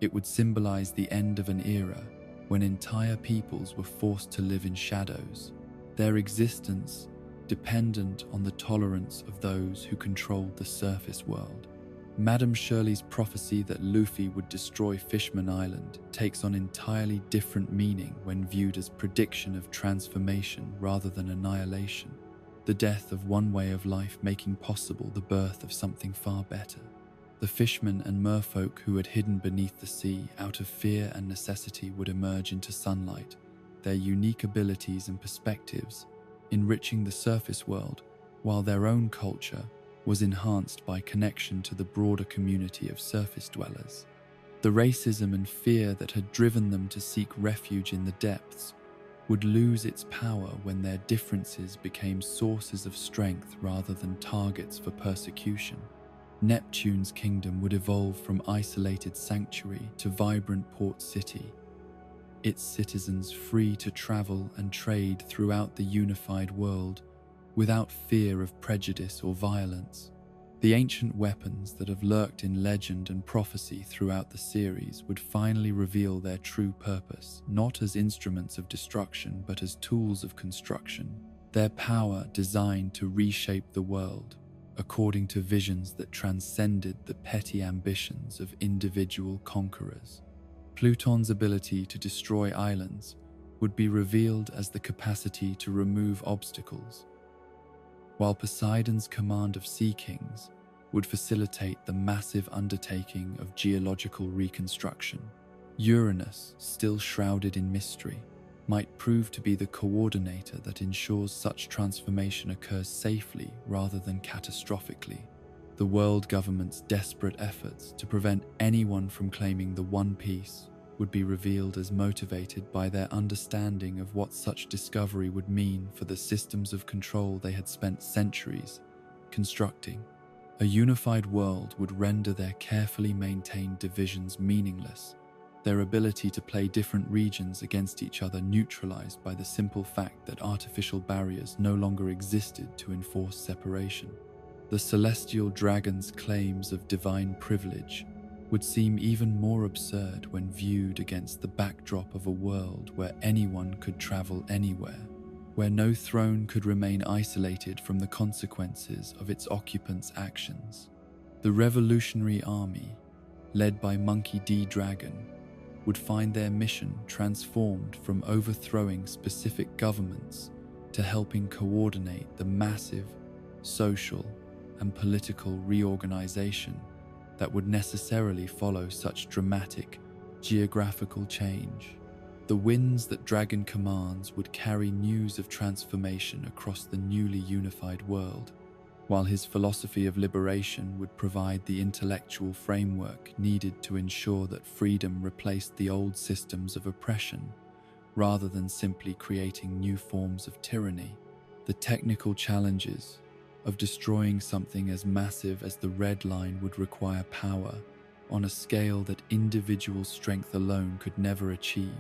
It would symbolize the end of an era when entire peoples were forced to live in shadows, their existence dependent on the tolerance of those who controlled the surface world. Madame Shirley's prophecy that Luffy would destroy Fishman Island takes on entirely different meaning when viewed as prediction of transformation rather than annihilation, the death of one way of life making possible the birth of something far better. The fishmen and merfolk who had hidden beneath the sea out of fear and necessity would emerge into sunlight, their unique abilities and perspectives enriching the surface world, while their own culture was enhanced by connection to the broader community of surface dwellers. The racism and fear that had driven them to seek refuge in the depths would lose its power when their differences became sources of strength rather than targets for persecution. Neptune's kingdom would evolve from isolated sanctuary to vibrant port city, its citizens free to travel and trade throughout the unified world without fear of prejudice or violence. The ancient weapons that have lurked in legend and prophecy throughout the series would finally reveal their true purpose, not as instruments of destruction but as tools of construction, their power designed to reshape the world according to visions that transcended the petty ambitions of individual conquerors. Pluton's ability to destroy islands would be revealed as the capacity to remove obstacles, while Poseidon's command of sea kings would facilitate the massive undertaking of geological reconstruction. Uranus, still shrouded in mystery, might prove to be the coordinator that ensures such transformation occurs safely rather than catastrophically. The world government's desperate efforts to prevent anyone from claiming the One Piece would be revealed as motivated by their understanding of what such discovery would mean for the systems of control they had spent centuries constructing. A unified world would render their carefully maintained divisions meaningless, their ability to play different regions against each other neutralized by the simple fact that artificial barriers no longer existed to enforce separation. The celestial dragon's claims of divine privilege would seem even more absurd when viewed against the backdrop of a world where anyone could travel anywhere, where no throne could remain isolated from the consequences of its occupants' actions. The Revolutionary Army, led by Monkey D. Dragon, would find their mission transformed from overthrowing specific governments to helping coordinate the massive social and political reorganization that would necessarily follow such dramatic geographical change. The winds that Dragon commands would carry news of transformation across the newly unified world, while his philosophy of liberation would provide the intellectual framework needed to ensure that freedom replaced the old systems of oppression, rather than simply creating new forms of tyranny. The technical challenges of destroying something as massive as the Red Line would require power on a scale that individual strength alone could never achieve.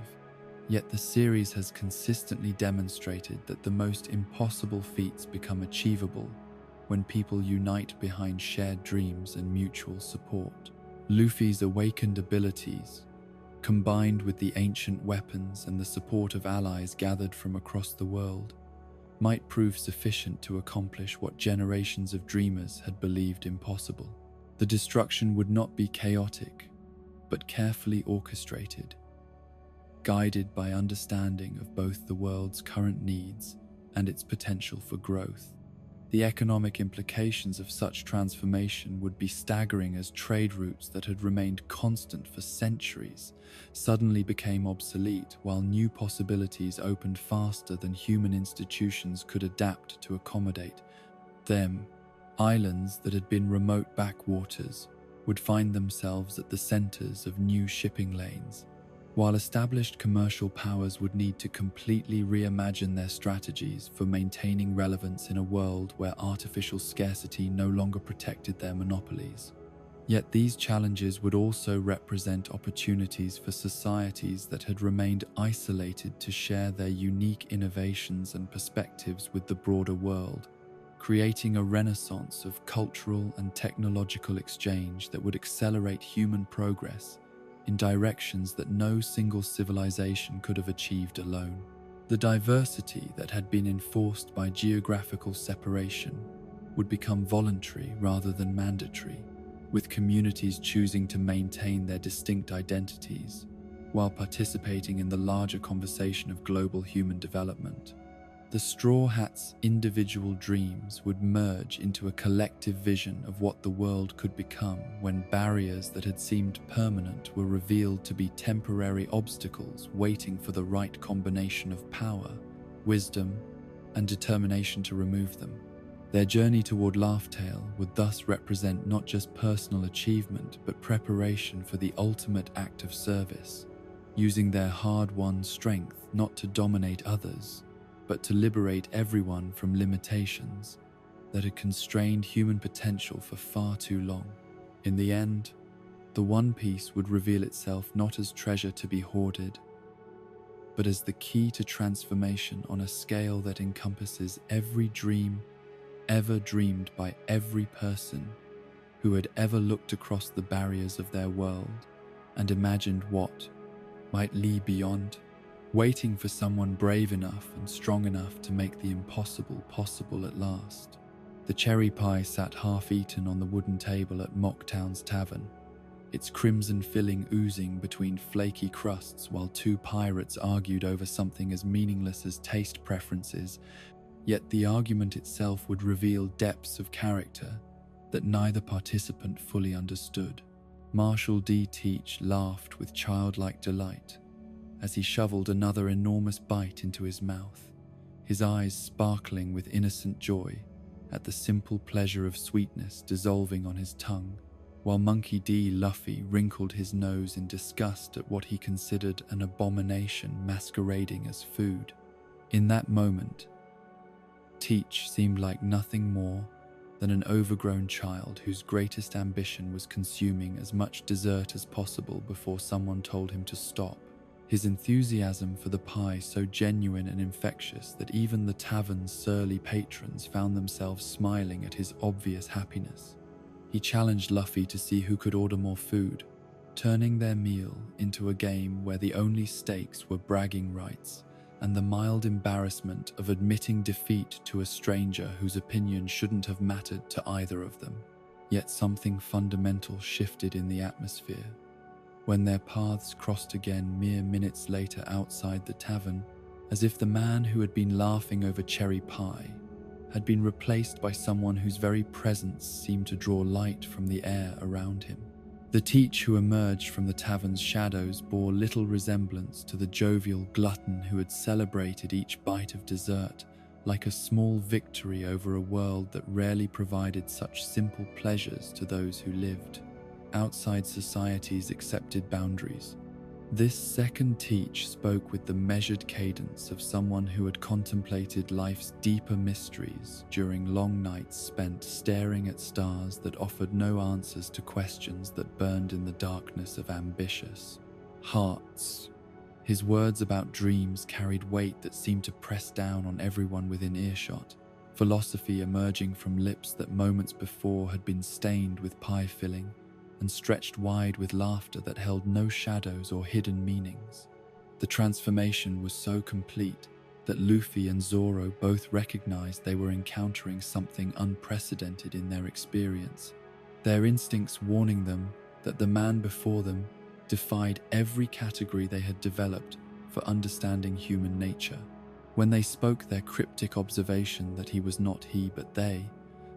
Yet the series has consistently demonstrated that the most impossible feats become achievable when people unite behind shared dreams and mutual support. Luffy's awakened abilities, combined with the ancient weapons and the support of allies gathered from across the world, might prove sufficient to accomplish what generations of dreamers had believed impossible. The destruction would not be chaotic, but carefully orchestrated, guided by understanding of both the world's current needs and its potential for growth. The economic implications of such transformation would be staggering, as trade routes that had remained constant for centuries suddenly became obsolete, while new possibilities opened faster than human institutions could adapt to accommodate them. Islands that had been remote backwaters would find themselves at the centers of new shipping lanes, while established commercial powers would need to completely reimagine their strategies for maintaining relevance in a world where artificial scarcity no longer protected their monopolies. Yet these challenges would also represent opportunities for societies that had remained isolated to share their unique innovations and perspectives with the broader world, creating a renaissance of cultural and technological exchange that would accelerate human progress in directions that no single civilization could have achieved alone. The diversity that had been enforced by geographical separation would become voluntary rather than mandatory, with communities choosing to maintain their distinct identities while participating in the larger conversation of global human development. The Straw Hats' individual dreams would merge into a collective vision of what the world could become when barriers that had seemed permanent were revealed to be temporary obstacles waiting for the right combination of power, wisdom, and determination to remove them. Their journey toward Laugh-Tale would thus represent not just personal achievement but preparation for the ultimate act of service, using their hard-won strength not to dominate others, but to liberate everyone from limitations that had constrained human potential for far too long. In the end, the One Piece would reveal itself not as treasure to be hoarded, but as the key to transformation on a scale that encompasses every dream ever dreamed by every person who had ever looked across the barriers of their world and imagined what might lie beyond, waiting for someone brave enough and strong enough to make the impossible possible at last. The cherry pie sat half-eaten on the wooden table at Mocktown's tavern, its crimson filling oozing between flaky crusts while two pirates argued over something as meaningless as taste preferences, yet the argument itself would reveal depths of character that neither participant fully understood. Marshall D. Teach laughed with childlike delight as he shoveled another enormous bite into his mouth, his eyes sparkling with innocent joy at the simple pleasure of sweetness dissolving on his tongue, while Monkey D. Luffy wrinkled his nose in disgust at what he considered an abomination masquerading as food. In that moment, Teach seemed like nothing more than an overgrown child whose greatest ambition was consuming as much dessert as possible before someone told him to stop. His enthusiasm for the pie so genuine and infectious that even the tavern's surly patrons found themselves smiling at his obvious happiness. He challenged Luffy to see who could order more food, turning their meal into a game where the only stakes were bragging rights and the mild embarrassment of admitting defeat to a stranger whose opinion shouldn't have mattered to either of them. Yet something fundamental shifted in the atmosphere. When their paths crossed again mere minutes later outside the tavern, as if the man who had been laughing over cherry pie had been replaced by someone whose very presence seemed to draw light from the air around him. The Teach who emerged from the tavern's shadows bore little resemblance to the jovial glutton who had celebrated each bite of dessert like a small victory over a world that rarely provided such simple pleasures to those who lived outside society's accepted boundaries. This second Teach spoke with the measured cadence of someone who had contemplated life's deeper mysteries during long nights spent staring at stars that offered no answers to questions that burned in the darkness of ambitious hearts. His words about dreams carried weight that seemed to press down on everyone within earshot, philosophy emerging from lips that moments before had been stained with pie filling and stretched wide with laughter that held no shadows or hidden meanings. The transformation was so complete that Luffy and Zoro both recognized they were encountering something unprecedented in their experience, their instincts warning them that the man before them defied every category they had developed for understanding human nature. When they spoke their cryptic observation that he was not he but they,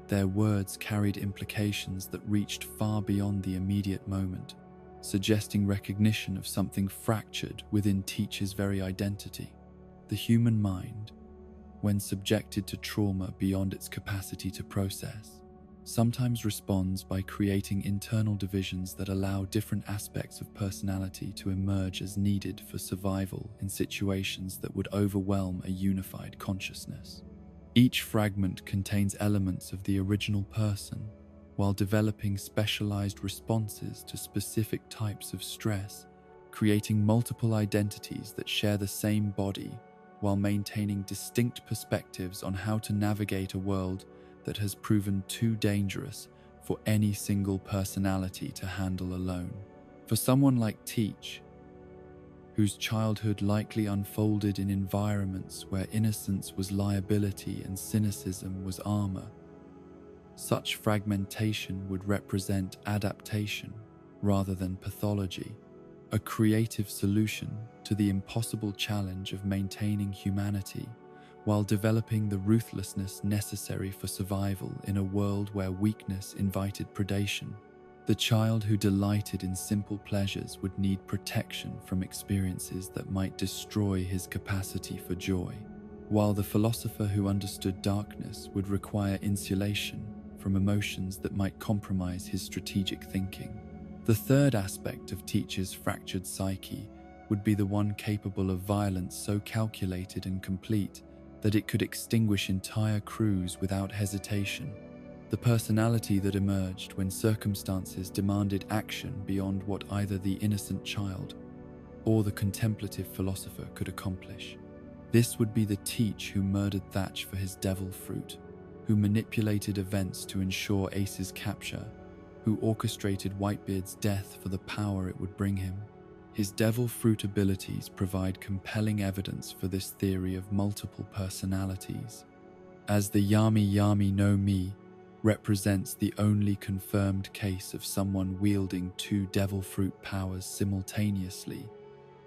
their words carried implications that reached far beyond the immediate moment, suggesting recognition of something fractured within Teach's very identity. The human mind, when subjected to trauma beyond its capacity to process, sometimes responds by creating internal divisions that allow different aspects of personality to emerge as needed for survival in situations that would overwhelm a unified consciousness. Each fragment contains elements of the original person, while developing specialized responses to specific types of stress, creating multiple identities that share the same body, while maintaining distinct perspectives on how to navigate a world that has proven too dangerous for any single personality to handle alone. For someone like Teach, whose childhood likely unfolded in environments where innocence was liability and cynicism was armor, such fragmentation would represent adaptation rather than pathology, a creative solution to the impossible challenge of maintaining humanity while developing the ruthlessness necessary for survival in a world where weakness invited predation. The child who delighted in simple pleasures would need protection from experiences that might destroy his capacity for joy, while the philosopher who understood darkness would require insulation from emotions that might compromise his strategic thinking. The third aspect of Teach's fractured psyche would be the one capable of violence so calculated and complete that it could extinguish entire crews without hesitation. The personality that emerged when circumstances demanded action beyond what either the innocent child or the contemplative philosopher could accomplish. This would be the Teach who murdered Thatch for his devil fruit, who manipulated events to ensure Ace's capture, who orchestrated Whitebeard's death for the power it would bring him. His devil fruit abilities provide compelling evidence for this theory of multiple personalities, as the Yami Yami no Mi represents the only confirmed case of someone wielding two devil fruit powers simultaneously,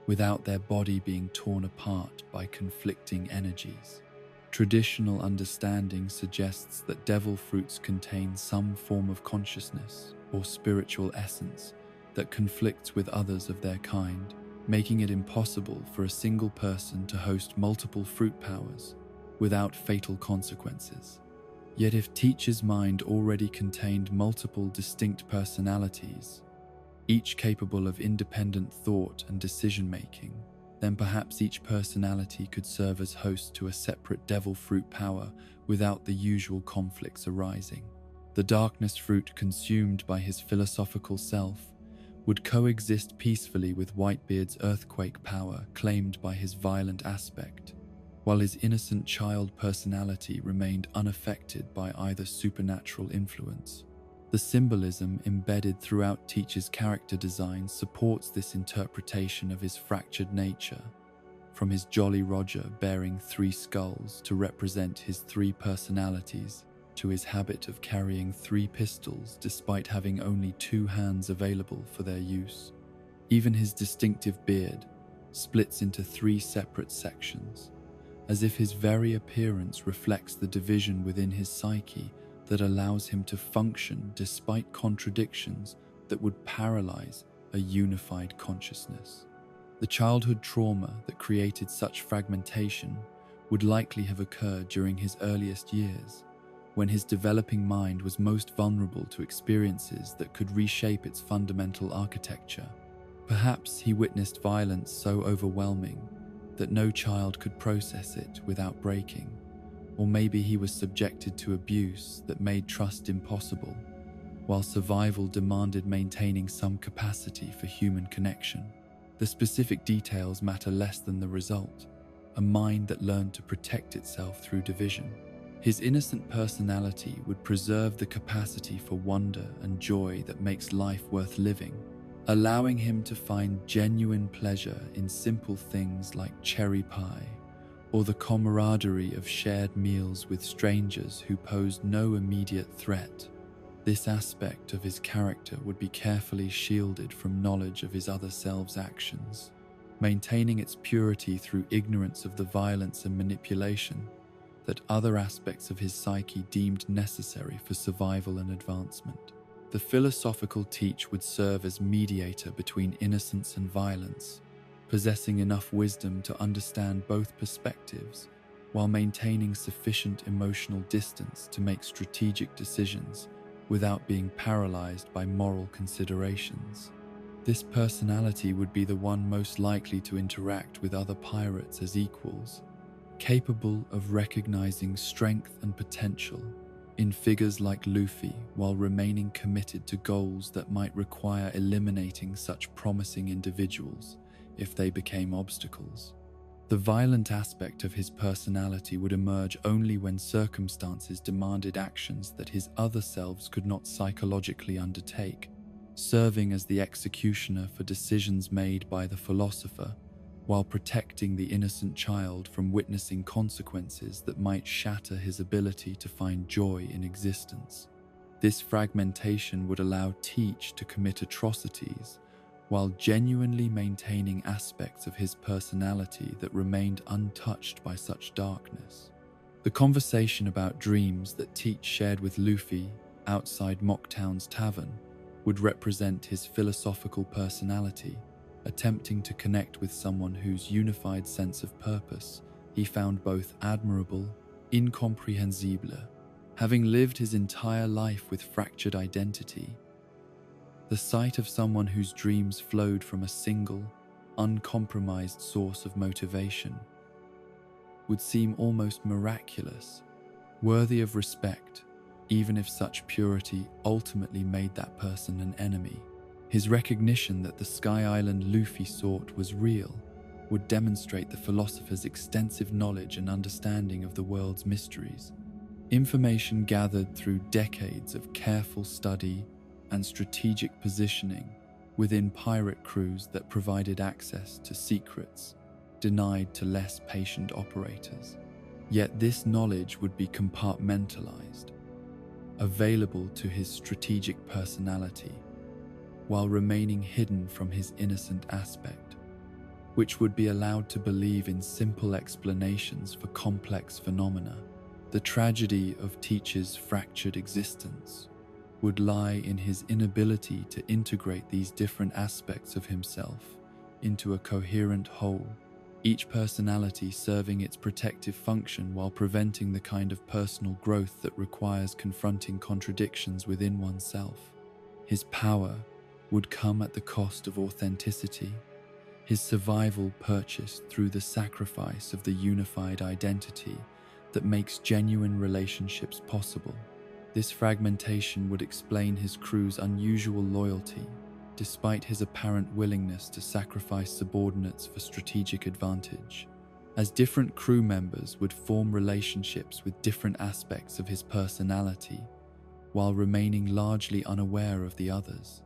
without their body being torn apart by conflicting energies. Traditional understanding suggests that devil fruits contain some form of consciousness or spiritual essence that conflicts with others of their kind, making it impossible for a single person to host multiple fruit powers without fatal consequences. Yet if Teach's mind already contained multiple distinct personalities, each capable of independent thought and decision-making, then perhaps each personality could serve as host to a separate devil fruit power without the usual conflicts arising. The darkness fruit consumed by his philosophical self would coexist peacefully with Whitebeard's earthquake power claimed by his violent aspect, while his innocent child personality remained unaffected by either supernatural influence. The symbolism embedded throughout Teach's character design supports this interpretation of his fractured nature, from his Jolly Roger bearing 3 skulls to represent his 3 personalities, to his habit of carrying 3 pistols despite having only 2 hands available for their use. Even his distinctive beard splits into 3 separate sections, as if his very appearance reflects the division within his psyche that allows him to function despite contradictions that would paralyze a unified consciousness. The childhood trauma that created such fragmentation would likely have occurred during his earliest years, when his developing mind was most vulnerable to experiences that could reshape its fundamental architecture. Perhaps he witnessed violence so overwhelming that no child could process it without breaking. Or maybe he was subjected to abuse that made trust impossible, while survival demanded maintaining some capacity for human connection. The specific details matter less than the result, a mind that learned to protect itself through division. His innocent personality would preserve the capacity for wonder and joy that makes life worth living, allowing him to find genuine pleasure in simple things like cherry pie, or the camaraderie of shared meals with strangers who posed no immediate threat. This aspect of his character would be carefully shielded from knowledge of his other self's actions, maintaining its purity through ignorance of the violence and manipulation that other aspects of his psyche deemed necessary for survival and advancement. The philosophical Teach would serve as mediator between innocence and violence, possessing enough wisdom to understand both perspectives while maintaining sufficient emotional distance to make strategic decisions without being paralyzed by moral considerations. This personality would be the one most likely to interact with other pirates as equals, capable of recognizing strength and potential in figures like Luffy while remaining committed to goals that might require eliminating such promising individuals if they became obstacles. The violent aspect of his personality would emerge only when circumstances demanded actions that his other selves could not psychologically undertake, serving as the executioner for decisions made by the philosopher, while protecting the innocent child from witnessing consequences that might shatter his ability to find joy in existence. This fragmentation would allow Teach to commit atrocities while genuinely maintaining aspects of his personality that remained untouched by such darkness. The conversation about dreams that Teach shared with Luffy outside Mocktown's tavern would represent his philosophical personality, attempting to connect with someone whose unified sense of purpose he found both admirable, incomprehensible. Having lived his entire life with fractured identity, the sight of someone whose dreams flowed from a single, uncompromised source of motivation would seem almost miraculous, worthy of respect, even if such purity ultimately made that person an enemy. His recognition that the Sky Island Luffy sought was real would demonstrate the philosopher's extensive knowledge and understanding of the world's mysteries. Information gathered through decades of careful study and strategic positioning within pirate crews that provided access to secrets denied to less patient operators. Yet this knowledge would be compartmentalized, available to his strategic personality, while remaining hidden from his innocent aspect, which would be allowed to believe in simple explanations for complex phenomena. The tragedy of Teach's fractured existence would lie in his inability to integrate these different aspects of himself into a coherent whole, each personality serving its protective function while preventing the kind of personal growth that requires confronting contradictions within oneself. His power would come at the cost of authenticity, his survival purchased through the sacrifice of the unified identity that makes genuine relationships possible. This fragmentation would explain his crew's unusual loyalty, despite his apparent willingness to sacrifice subordinates for strategic advantage, as different crew members would form relationships with different aspects of his personality, while remaining largely unaware of the others.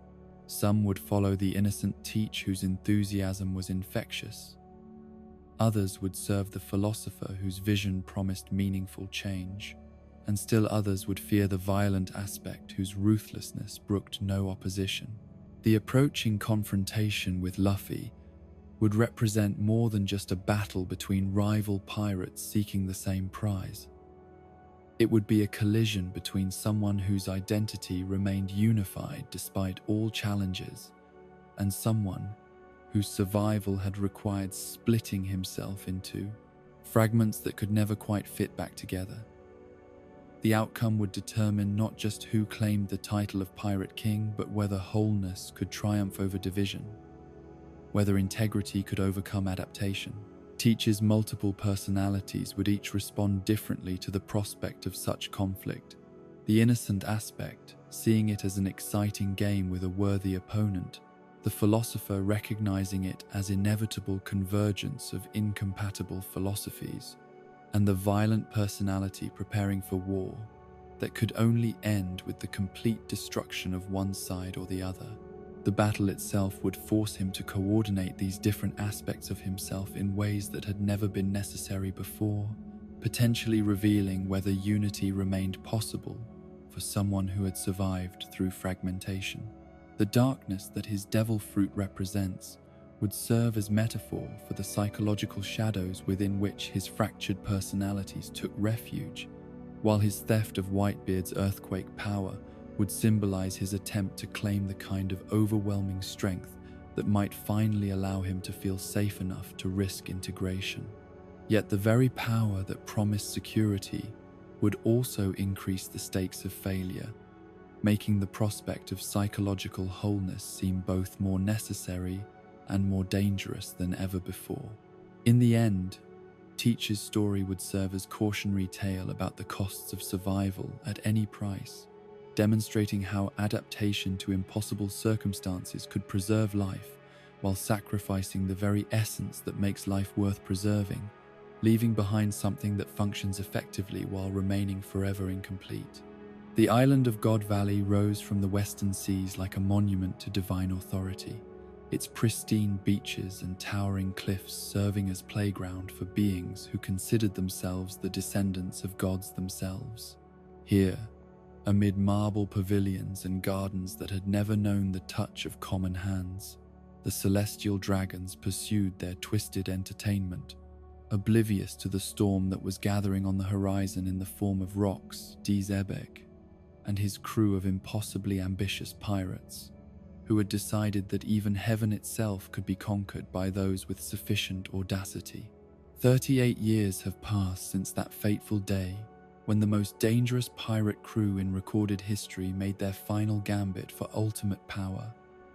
Some would follow the innocent Teach whose enthusiasm was infectious. Others would serve the philosopher whose vision promised meaningful change, and still others would fear the violent aspect whose ruthlessness brooked no opposition. The approaching confrontation with Luffy would represent more than just a battle between rival pirates seeking the same prize. It would be a collision between someone whose identity remained unified despite all challenges, and someone whose survival had required splitting himself into fragments that could never quite fit back together. The outcome would determine not just who claimed the title of Pirate King, but whether wholeness could triumph over division, whether integrity could overcome adaptation. Teach's multiple personalities would each respond differently to the prospect of such conflict. The innocent aspect, seeing it as an exciting game with a worthy opponent, the philosopher recognizing it as inevitable convergence of incompatible philosophies, and the violent personality preparing for war that could only end with the complete destruction of one side or the other. The battle itself would force him to coordinate these different aspects of himself in ways that had never been necessary before, potentially revealing whether unity remained possible for someone who had survived through fragmentation. The darkness that his devil fruit represents would serve as metaphor for the psychological shadows within which his fractured personalities took refuge, while his theft of Whitebeard's earthquake power would symbolize his attempt to claim the kind of overwhelming strength that might finally allow him to feel safe enough to risk integration. Yet the very power that promised security would also increase the stakes of failure, making the prospect of psychological wholeness seem both more necessary and more dangerous than ever before. In the end, Teach's story would serve as cautionary tale about the costs of survival at any price, demonstrating how adaptation to impossible circumstances could preserve life while sacrificing the very essence that makes life worth preserving, leaving behind something that functions effectively while remaining forever incomplete. The island of God Valley rose from the western seas like a monument to divine authority, its pristine beaches and towering cliffs serving as playground for beings who considered themselves the descendants of gods themselves. Here, amid marble pavilions and gardens that had never known the touch of common hands, the celestial dragons pursued their twisted entertainment, oblivious to the storm that was gathering on the horizon in the form of Rox, Dizebek, and his crew of impossibly ambitious pirates, who had decided that even heaven itself could be conquered by those with sufficient audacity. 38 years have passed since that fateful day when the most dangerous pirate crew in recorded history made their final gambit for ultimate power.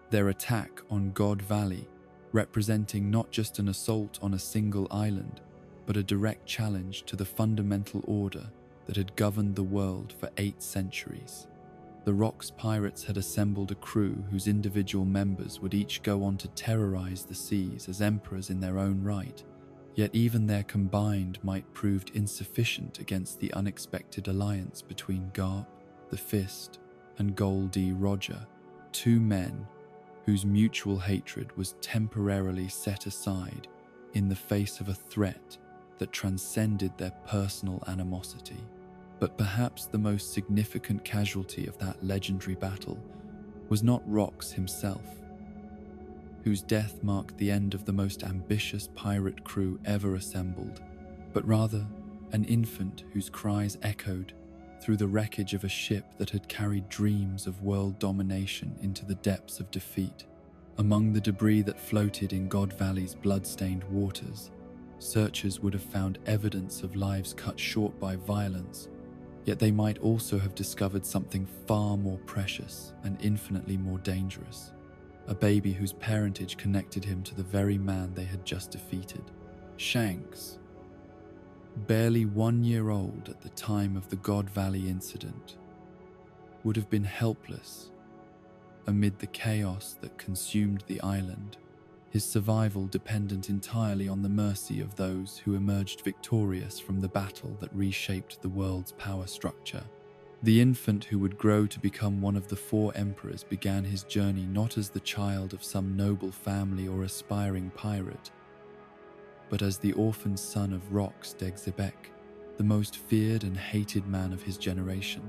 Their attack on God Valley representing not just an assault on a single island, but a direct challenge to the fundamental order that had governed the world for 8 centuries. The Rocks pirates had assembled a crew whose individual members would each go on to terrorize the seas as emperors in their own right, yet even their combined might proved insufficient against the unexpected alliance between Garp, the Fist, and Gol D. Roger, 2 men whose mutual hatred was temporarily set aside in the face of a threat that transcended their personal animosity. But perhaps the most significant casualty of that legendary battle was not Rocks himself, whose death marked the end of the most ambitious pirate crew ever assembled, but rather an infant whose cries echoed through the wreckage of a ship that had carried dreams of world domination into the depths of defeat. Among the debris that floated in God Valley's blood-stained waters, searchers would have found evidence of lives cut short by violence, yet they might also have discovered something far more precious and infinitely more dangerous. A baby whose parentage connected him to the very man they had just defeated. Shanks, barely 1 year old at the time of the God Valley incident, would have been helpless amid the chaos that consumed the island, his survival dependent entirely on the mercy of those who emerged victorious from the battle that reshaped the world's power structure. The infant who would grow to become one of the 4 emperors began his journey not as the child of some noble family or aspiring pirate, but as the orphan son of Rocks de Xebec, the most feared and hated man of his generation.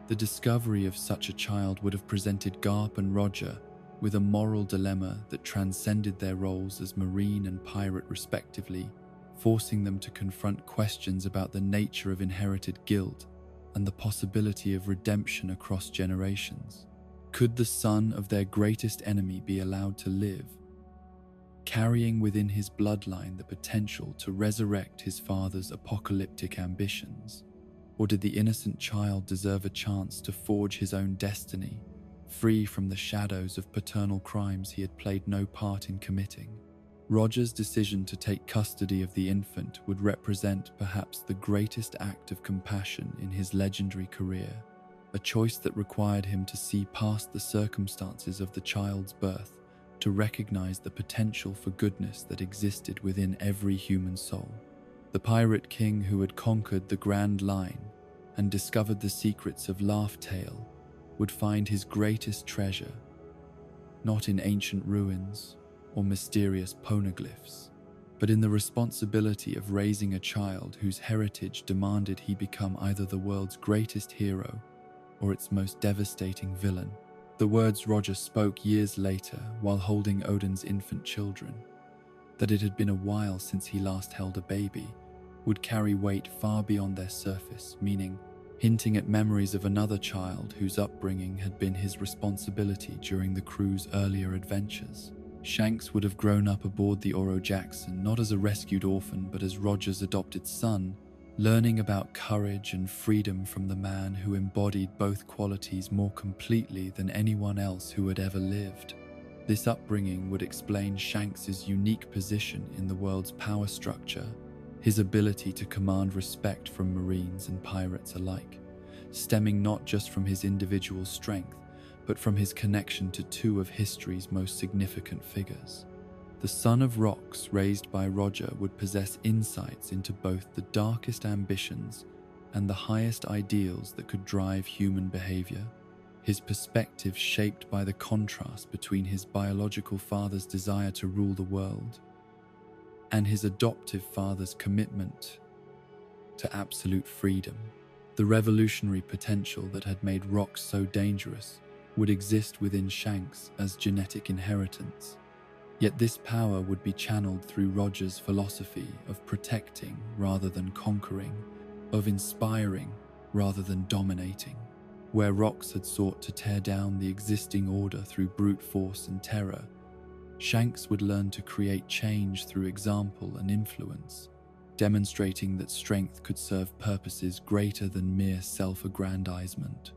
The discovery of such a child would have presented Garp and Roger with a moral dilemma that transcended their roles as marine and pirate respectively, forcing them to confront questions about the nature of inherited guilt and the possibility of redemption across generations. Could the son of their greatest enemy be allowed to live, carrying within his bloodline the potential to resurrect his father's apocalyptic ambitions? Or did the innocent child deserve a chance to forge his own destiny, free from the shadows of paternal crimes he had played no part in committing? Roger's decision to take custody of the infant would represent perhaps the greatest act of compassion in his legendary career, a choice that required him to see past the circumstances of the child's birth to recognize the potential for goodness that existed within every human soul. The pirate king who had conquered the Grand Line and discovered the secrets of Laugh Tale would find his greatest treasure not in ancient ruins or mysterious poneglyphs, but in the responsibility of raising a child whose heritage demanded he become either the world's greatest hero or its most devastating villain. The words Roger spoke years later while holding Odin's infant children, that it had been a while since he last held a baby, would carry weight far beyond their surface, meaning hinting at memories of another child whose upbringing had been his responsibility during the crew's earlier adventures. Shanks would have grown up aboard the Oro Jackson not as a rescued orphan but as Roger's adopted son, learning about courage and freedom from the man who embodied both qualities more completely than anyone else who had ever lived. This upbringing would explain Shanks's unique position in the world's power structure, his ability to command respect from Marines and pirates alike, stemming not just from his individual strength, but from his connection to 2 of history's most significant figures. The son of Rocks raised by Roger would possess insights into both the darkest ambitions and the highest ideals that could drive human behavior, his perspective shaped by the contrast between his biological father's desire to rule the world and his adoptive father's commitment to absolute freedom. The revolutionary potential that had made Rocks so dangerous would exist within Shanks as genetic inheritance. Yet this power would be channeled through Roger's philosophy of protecting rather than conquering, of inspiring rather than dominating. Where Rocks had sought to tear down the existing order through brute force and terror, Shanks would learn to create change through example and influence, demonstrating that strength could serve purposes greater than mere self-aggrandizement.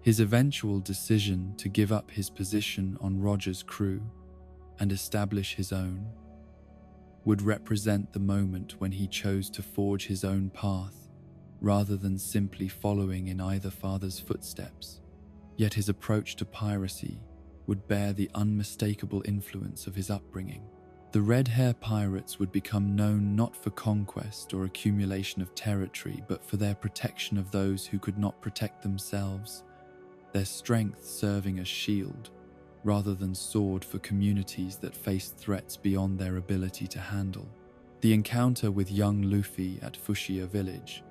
His eventual decision to give up his position on Roger's crew and establish his own, would represent the moment when he chose to forge his own path rather than simply following in either father's footsteps. Yet his approach to piracy would bear the unmistakable influence of his upbringing. The Red Hair Pirates would become known not for conquest or accumulation of territory, but for their protection of those who could not protect themselves, their strength serving as shield rather than sword for communities that faced threats beyond their ability to handle. The encounter with young Luffy at Fushia Village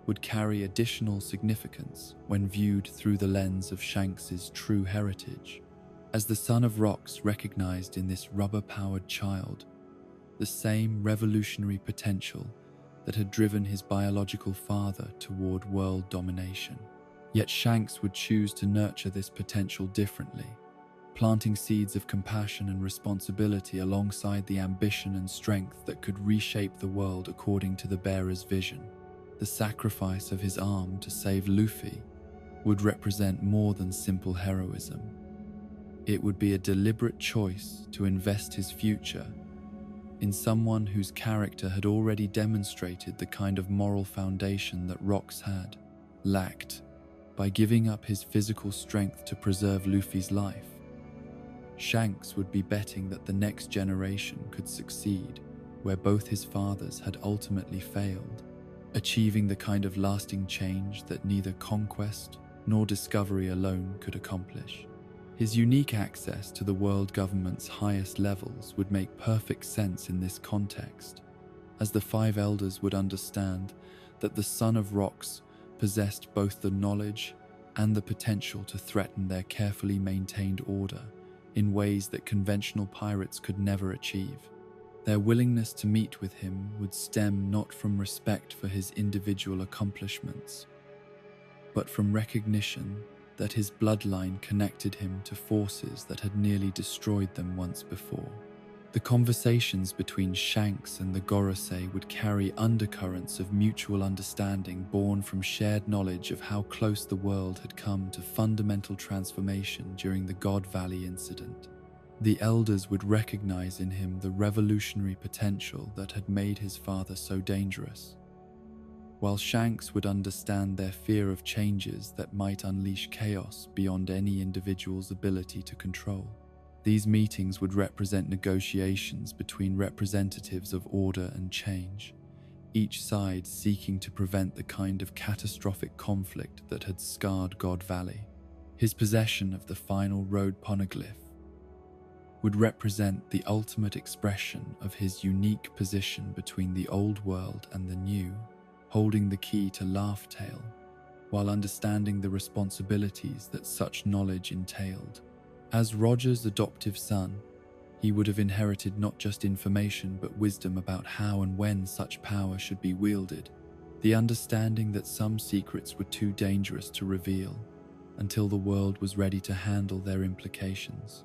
would carry additional significance when viewed through the lens of Shanks's true heritage. As the Son of Rocks recognized in this rubber-powered child the same revolutionary potential that had driven his biological father toward world domination. Yet Shanks would choose to nurture this potential differently, planting seeds of compassion and responsibility alongside the ambition and strength that could reshape the world according to the bearer's vision. The sacrifice of his arm to save Luffy would represent more than simple heroism. It would be a deliberate choice to invest his future in someone whose character had already demonstrated the kind of moral foundation that Rocks had lacked. By giving up his physical strength to preserve Luffy's life, Shanks would be betting that the next generation could succeed where both his fathers had ultimately failed, achieving the kind of lasting change that neither conquest nor discovery alone could accomplish. His unique access to the world government's highest levels would make perfect sense in this context, as the Five Elders would understand that the Son of Rocks possessed both the knowledge and the potential to threaten their carefully maintained order in ways that conventional pirates could never achieve. Their willingness to meet with him would stem not from respect for his individual accomplishments, but from recognition that his bloodline connected him to forces that had nearly destroyed them once before. The conversations between Shanks and the Gorosei would carry undercurrents of mutual understanding born from shared knowledge of how close the world had come to fundamental transformation during the God Valley incident. The elders would recognize in him the revolutionary potential that had made his father so dangerous, while Shanks would understand their fear of changes that might unleash chaos beyond any individual's ability to control. These meetings would represent negotiations between representatives of order and change, each side seeking to prevent the kind of catastrophic conflict that had scarred God Valley. His possession of the final road poneglyph would represent the ultimate expression of his unique position between the old world and the new, holding the key to Laugh Tale, while understanding the responsibilities that such knowledge entailed. As Roger's adoptive son, he would have inherited not just information but wisdom about how and when such power should be wielded, the understanding that some secrets were too dangerous to reveal until the world was ready to handle their implications.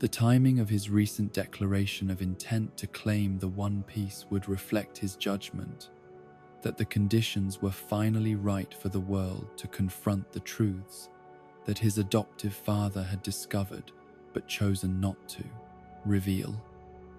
The timing of his recent declaration of intent to claim the One Piece would reflect his judgment that the conditions were finally right for the world to confront the truths that his adoptive father had discovered but chosen not to reveal.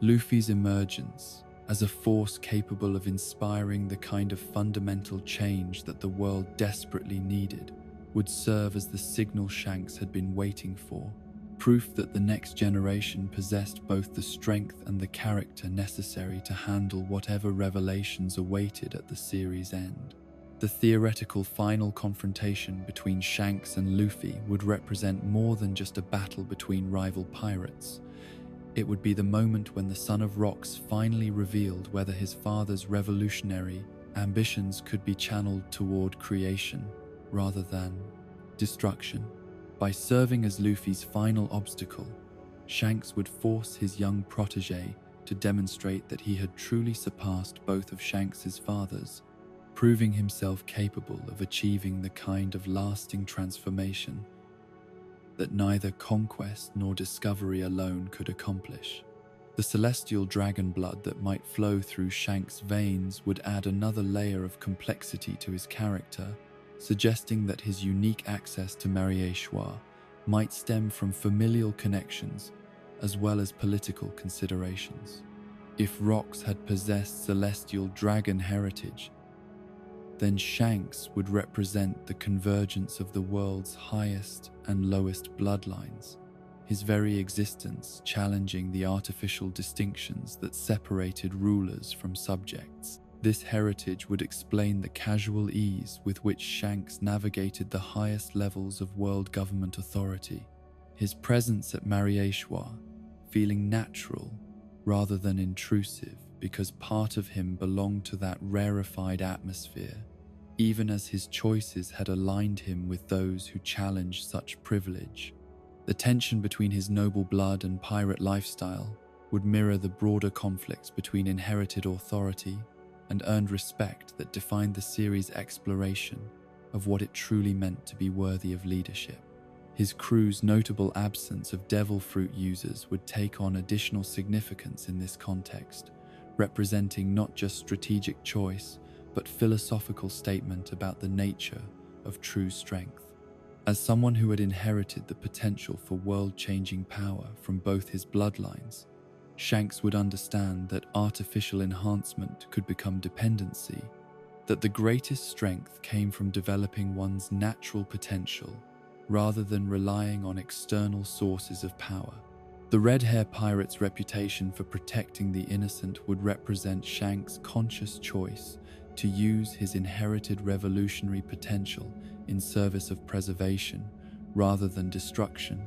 Luffy's emergence as a force capable of inspiring the kind of fundamental change that the world desperately needed would serve as the signal Shanks had been waiting for, proof that the next generation possessed both the strength and the character necessary to handle whatever revelations awaited at the series' end. The theoretical final confrontation between Shanks and Luffy would represent more than just a battle between rival pirates. It would be the moment when the Son of Rocks finally revealed whether his father's revolutionary ambitions could be channeled toward creation rather than destruction. By serving as Luffy's final obstacle, Shanks would force his young protege to demonstrate that he had truly surpassed both of Shanks's fathers, proving himself capable of achieving the kind of lasting transformation that neither conquest nor discovery alone could accomplish. The celestial dragon blood that might flow through Shanks' veins would add another layer of complexity to his character, suggesting that his unique access to Marieshwa might stem from familial connections as well as political considerations. If Rox had possessed celestial dragon heritage, then Shanks would represent the convergence of the world's highest and lowest bloodlines, his very existence challenging the artificial distinctions that separated rulers from subjects. This heritage would explain the casual ease with which Shanks navigated the highest levels of world government authority, his presence at Marieshwar feeling natural rather than intrusive because part of him belonged to that rarefied atmosphere, even as his choices had aligned him with those who challenged such privilege. The tension between his noble blood and pirate lifestyle would mirror the broader conflicts between inherited authority and earned respect that defined the series' exploration of what it truly meant to be worthy of leadership. His crew's notable absence of devil fruit users would take on additional significance in this context, representing not just strategic choice, but philosophical statement about the nature of true strength. As someone who had inherited the potential for world-changing power from both his bloodlines, Shanks would understand that artificial enhancement could become dependency, that the greatest strength came from developing one's natural potential rather than relying on external sources of power. The Red Hair Pirate's reputation for protecting the innocent would represent Shanks' conscious choice to use his inherited revolutionary potential in service of preservation rather than destruction,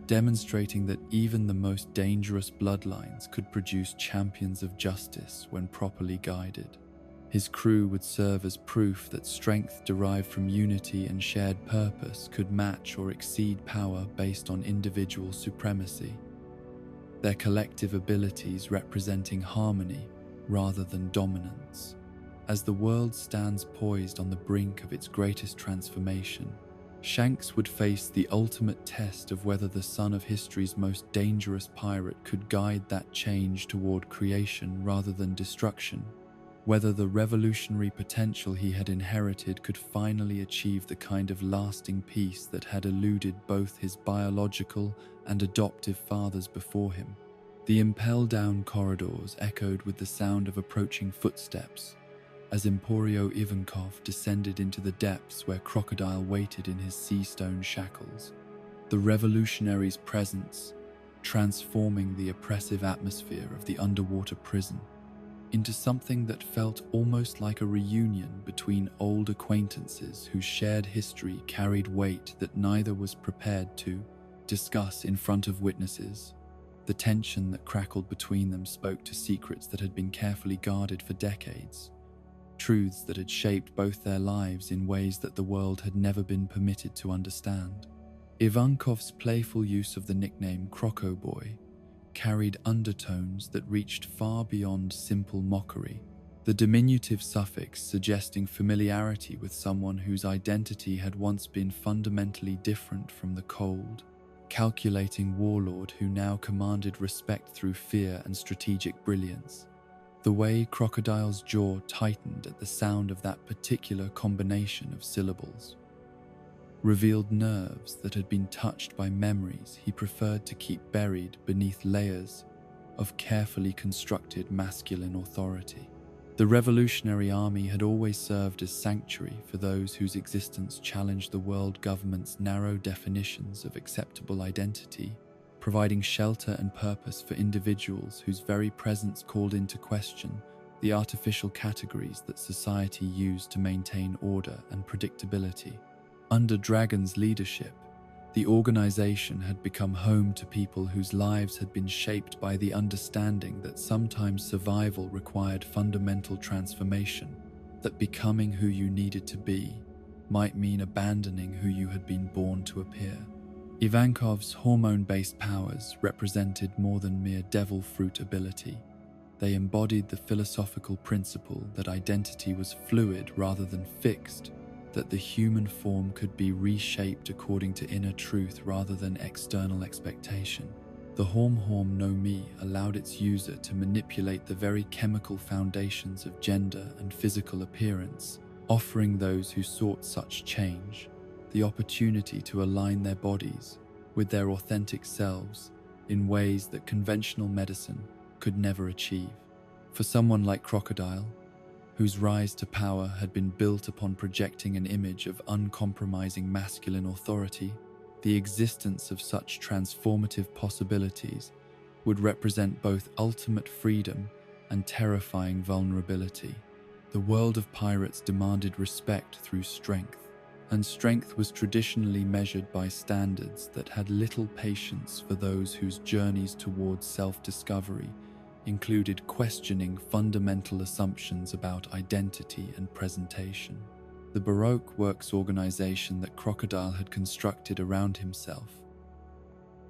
demonstrating that even the most dangerous bloodlines could produce champions of justice when properly guided. His crew would serve as proof that strength derived from unity and shared purpose could match or exceed power based on individual supremacy, their collective abilities representing harmony rather than dominance. As the world stands poised on the brink of its greatest transformation, Shanks would face the ultimate test of whether the son of history's most dangerous pirate could guide that change toward creation rather than destruction, whether the revolutionary potential he had inherited could finally achieve the kind of lasting peace that had eluded both his biological and adoptive fathers before him. The impel-down corridors echoed with the sound of approaching footsteps, as Emporio Ivankov descended into the depths where Crocodile waited in his sea-stone shackles, the revolutionary's presence transforming the oppressive atmosphere of the underwater prison into something that felt almost like a reunion between old acquaintances whose shared history carried weight that neither was prepared to discuss in front of witnesses. The tension that crackled between them spoke to secrets that had been carefully guarded for decades, truths that had shaped both their lives in ways that the world had never been permitted to understand. Ivankov's playful use of the nickname Croco Boy carried undertones that reached far beyond simple mockery, the diminutive suffix suggesting familiarity with someone whose identity had once been fundamentally different from the cold, calculating warlord who now commanded respect through fear and strategic brilliance. The way Crocodile's jaw tightened at the sound of that particular combination of syllables revealed nerves that had been touched by memories he preferred to keep buried beneath layers of carefully constructed masculine authority. The Revolutionary Army had always served as sanctuary for those whose existence challenged the world government's narrow definitions of acceptable identity, providing shelter and purpose for individuals whose very presence called into question the artificial categories that society used to maintain order and predictability. Under Dragon's leadership, the organization had become home to people whose lives had been shaped by the understanding that sometimes survival required fundamental transformation, that becoming who you needed to be might mean abandoning who you had been born to appear. Ivankov's hormone-based powers represented more than mere devil fruit ability. They embodied the philosophical principle that identity was fluid rather than fixed, that the human form could be reshaped according to inner truth rather than external expectation. The Horm no Mi allowed its user to manipulate the very chemical foundations of gender and physical appearance, offering those who sought such change the opportunity to align their bodies with their authentic selves in ways that conventional medicine could never achieve. For someone like Crocodile, whose rise to power had been built upon projecting an image of uncompromising masculine authority, the existence of such transformative possibilities would represent both ultimate freedom and terrifying vulnerability. The world of pirates demanded respect through strength, and strength was traditionally measured by standards that had little patience for those whose journeys towards self-discovery included questioning fundamental assumptions about identity and presentation. The Baroque works organization that Crocodile had constructed around himself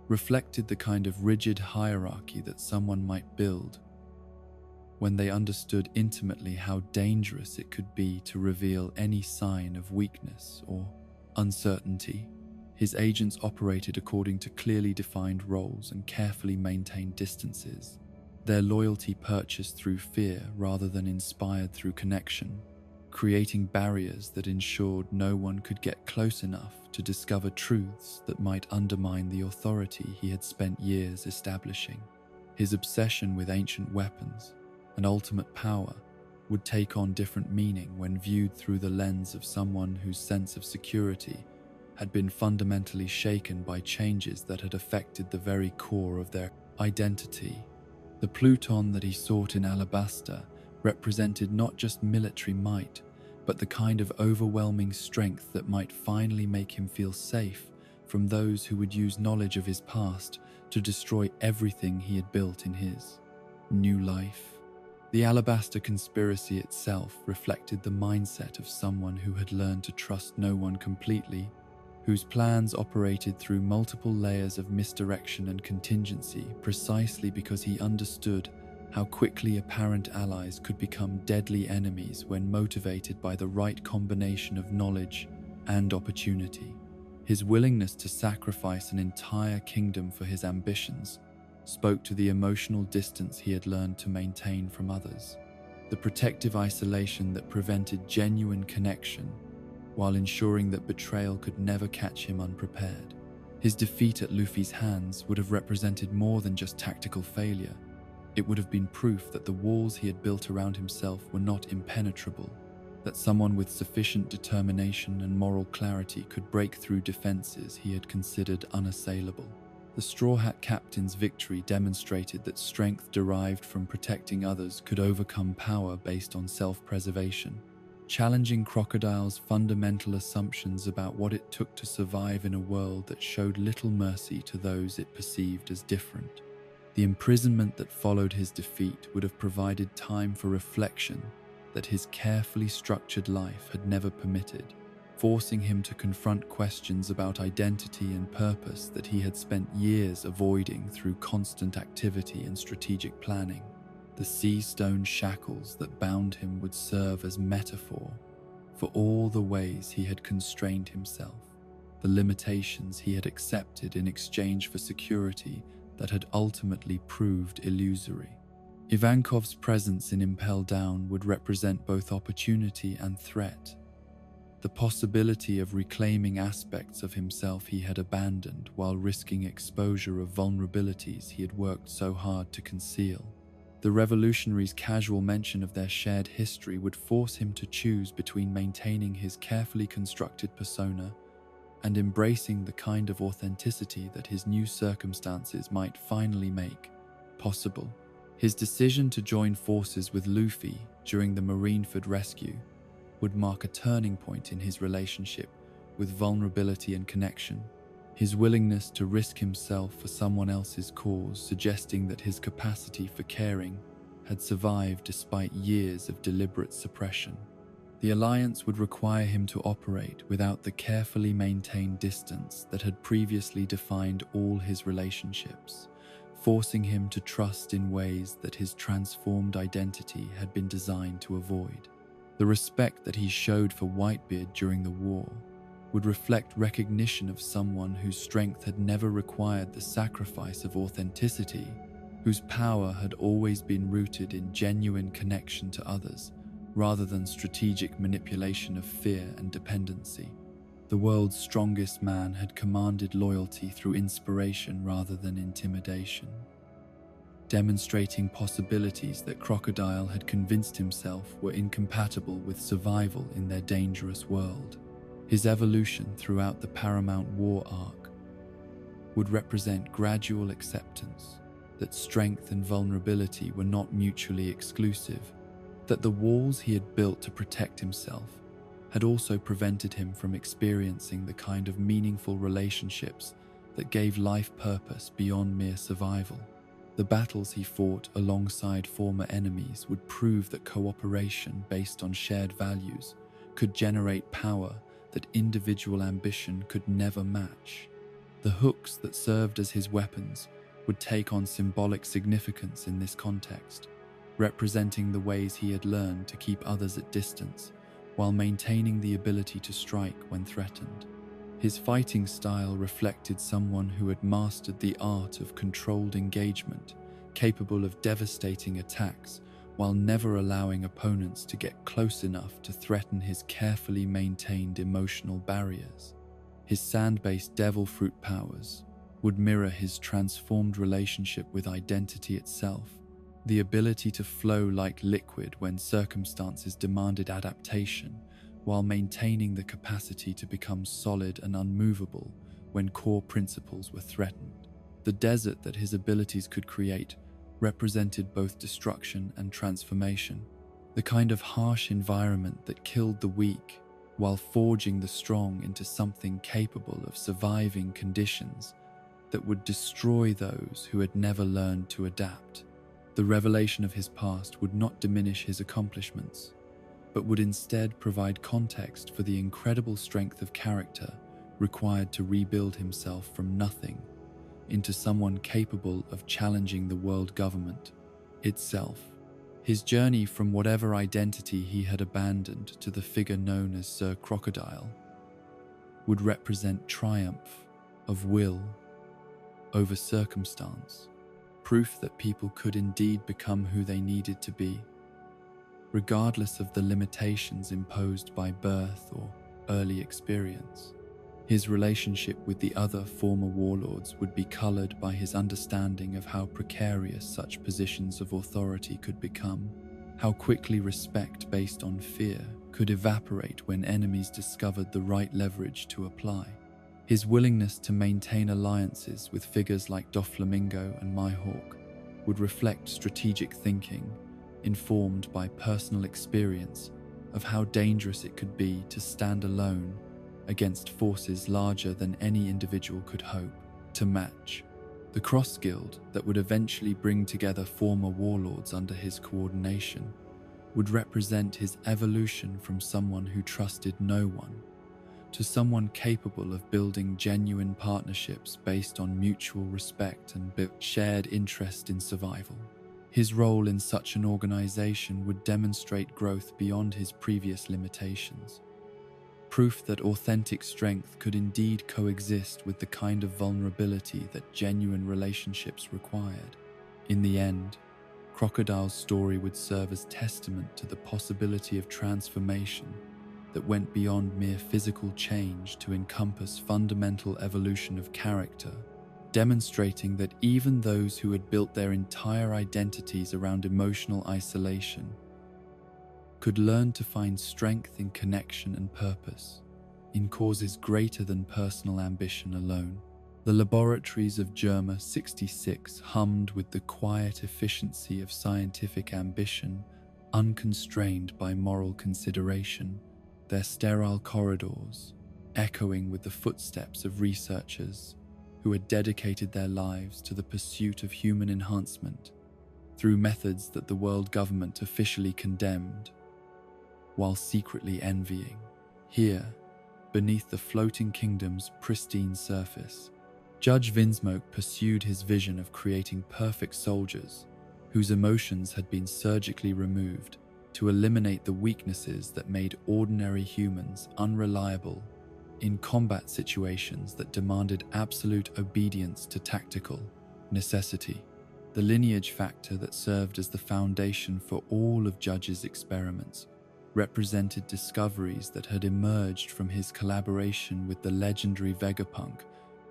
reflected the kind of rigid hierarchy that someone might build when they understood intimately how dangerous it could be to reveal any sign of weakness or uncertainty. His agents operated according to clearly defined roles and carefully maintained distances, their loyalty purchased through fear rather than inspired through connection, creating barriers that ensured no one could get close enough to discover truths that might undermine the authority he had spent years establishing. His obsession with ancient weapons and ultimate power would take on different meaning when viewed through the lens of someone whose sense of security had been fundamentally shaken by changes that had affected the very core of their identity. The Pluton that he sought in Alabaster represented not just military might, but the kind of overwhelming strength that might finally make him feel safe from those who would use knowledge of his past to destroy everything he had built in his new life. The Alabaster conspiracy itself reflected the mindset of someone who had learned to trust no one completely, whose plans operated through multiple layers of misdirection and contingency precisely because he understood how quickly apparent allies could become deadly enemies when motivated by the right combination of knowledge and opportunity. His willingness to sacrifice an entire kingdom for his ambitions spoke to the emotional distance he had learned to maintain from others, the protective isolation that prevented genuine connection while ensuring that betrayal could never catch him unprepared. His defeat at Luffy's hands would have represented more than just tactical failure. It would have been proof that the walls he had built around himself were not impenetrable, that someone with sufficient determination and moral clarity could break through defenses he had considered unassailable. The Straw Hat Captain's victory demonstrated that strength derived from protecting others could overcome power based on self-preservation, challenging Crocodile's fundamental assumptions about what it took to survive in a world that showed little mercy to those it perceived as different. The imprisonment that followed his defeat would have provided time for reflection that his carefully structured life had never permitted, forcing him to confront questions about identity and purpose that he had spent years avoiding through constant activity and strategic planning. The sea stone shackles that bound him would serve as metaphor for all the ways he had constrained himself, the limitations he had accepted in exchange for security that had ultimately proved illusory. Ivankov's presence in Impel Down would represent both opportunity and threat, the possibility of reclaiming aspects of himself he had abandoned while risking exposure of vulnerabilities he had worked so hard to conceal. The revolutionaries' casual mention of their shared history would force him to choose between maintaining his carefully constructed persona and embracing the kind of authenticity that his new circumstances might finally make possible. His decision to join forces with Luffy during the Marineford rescue would mark a turning point in his relationship with vulnerability and connection. His willingness to risk himself for someone else's cause, suggesting that his capacity for caring had survived despite years of deliberate suppression. The alliance would require him to operate without the carefully maintained distance that had previously defined all his relationships, forcing him to trust in ways that his transformed identity had been designed to avoid. The respect that he showed for Whitebeard during the war would reflect recognition of someone whose strength had never required the sacrifice of authenticity, whose power had always been rooted in genuine connection to others, rather than strategic manipulation of fear and dependency. The world's strongest man had commanded loyalty through inspiration rather than intimidation, demonstrating possibilities that Crocodile had convinced himself were incompatible with survival in their dangerous world. His evolution throughout the Paramount War arc would represent gradual acceptance that strength and vulnerability were not mutually exclusive, that the walls he had built to protect himself had also prevented him from experiencing the kind of meaningful relationships that gave life purpose beyond mere survival. The battles he fought alongside former enemies would prove that cooperation based on shared values could generate power that individual ambition could never match. The hooks that served as his weapons would take on symbolic significance in this context, representing the ways he had learned to keep others at distance while maintaining the ability to strike when threatened. His fighting style reflected someone who had mastered the art of controlled engagement, capable of devastating attacks while never allowing opponents to get close enough to threaten his carefully maintained emotional barriers. His sand-based devil fruit powers would mirror his transformed relationship with identity itself, the ability to flow like liquid when circumstances demanded adaptation, while maintaining the capacity to become solid and unmovable when core principles were threatened. The desert that his abilities could create represented both destruction and transformation, the kind of harsh environment that killed the weak while forging the strong into something capable of surviving conditions that would destroy those who had never learned to adapt. The revelation of his past would not diminish his accomplishments, but would instead provide context for the incredible strength of character required to rebuild himself from nothing into someone capable of challenging the world government itself. His journey from whatever identity he had abandoned to the figure known as Sir Crocodile would represent triumph of will over circumstance, proof that people could indeed become who they needed to be, regardless of the limitations imposed by birth or early experience. His relationship with the other former warlords would be colored by his understanding of how precarious such positions of authority could become, how quickly respect based on fear could evaporate when enemies discovered the right leverage to apply. His willingness to maintain alliances with figures like Doflamingo and Mihawk would reflect strategic thinking, informed by personal experience of how dangerous it could be to stand alone against forces larger than any individual could hope to match. The Cross Guild that would eventually bring together former warlords under his coordination would represent his evolution from someone who trusted no one to someone capable of building genuine partnerships based on mutual respect and shared interest in survival. His role in such an organization would demonstrate growth beyond his previous limitations, proof that authentic strength could indeed coexist with the kind of vulnerability that genuine relationships required. In the end, Crocodile's story would serve as testament to the possibility of transformation that went beyond mere physical change to encompass fundamental evolution of character, demonstrating that even those who had built their entire identities around emotional isolation could learn to find strength in connection and purpose, in causes greater than personal ambition alone. The laboratories of Germa 66 hummed with the quiet efficiency of scientific ambition, unconstrained by moral consideration, their sterile corridors echoing with the footsteps of researchers who had dedicated their lives to the pursuit of human enhancement through methods that the world government officially condemned, while secretly envying. Here, beneath the floating kingdom's pristine surface, Judge Vinsmoke pursued his vision of creating perfect soldiers whose emotions had been surgically removed to eliminate the weaknesses that made ordinary humans unreliable in combat situations that demanded absolute obedience to tactical necessity. The lineage factor that served as the foundation for all of Judge's experiments represented discoveries that had emerged from his collaboration with the legendary Vegapunk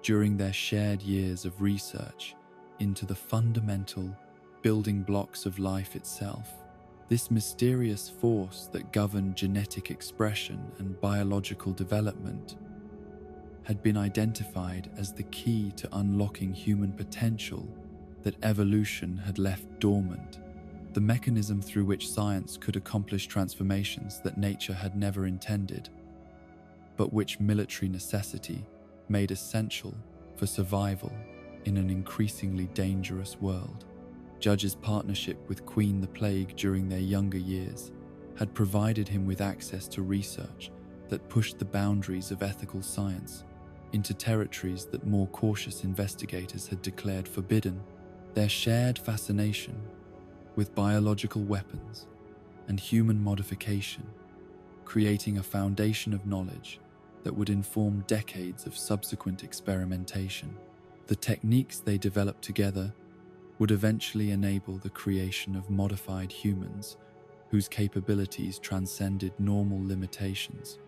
during their shared years of research into the fundamental building blocks of life itself. This mysterious force that governed genetic expression and biological development had been identified as the key to unlocking human potential that evolution had left dormant, the mechanism through which science could accomplish transformations that nature had never intended, but which military necessity made essential for survival in an increasingly dangerous world. Judge's partnership with Queen the Plague during their younger years had provided him with access to research that pushed the boundaries of ethical science into territories that more cautious investigators had declared forbidden. Their shared fascination with biological weapons and human modification, creating a foundation of knowledge that would inform decades of subsequent experimentation. The techniques they developed together would eventually enable the creation of modified humans whose capabilities transcended normal limitations,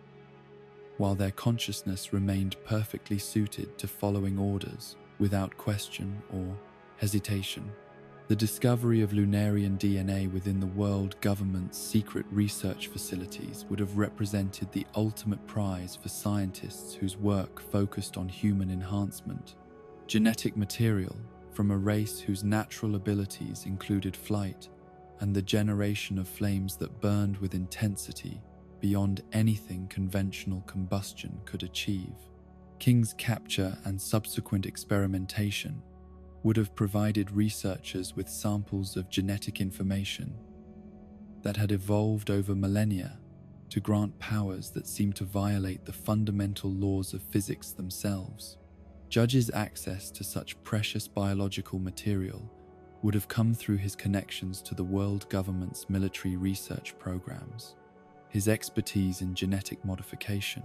while their consciousness remained perfectly suited to following orders without question or hesitation. The discovery of Lunarian DNA within the world government's secret research facilities would have represented the ultimate prize for scientists whose work focused on human enhancement. Genetic material from a race whose natural abilities included flight and the generation of flames that burned with intensity beyond anything conventional combustion could achieve. King's capture and subsequent experimentation would have provided researchers with samples of genetic information that had evolved over millennia to grant powers that seemed to violate the fundamental laws of physics themselves. Judge's access to such precious biological material would have come through his connections to the world government's military research programs, his expertise in genetic modification,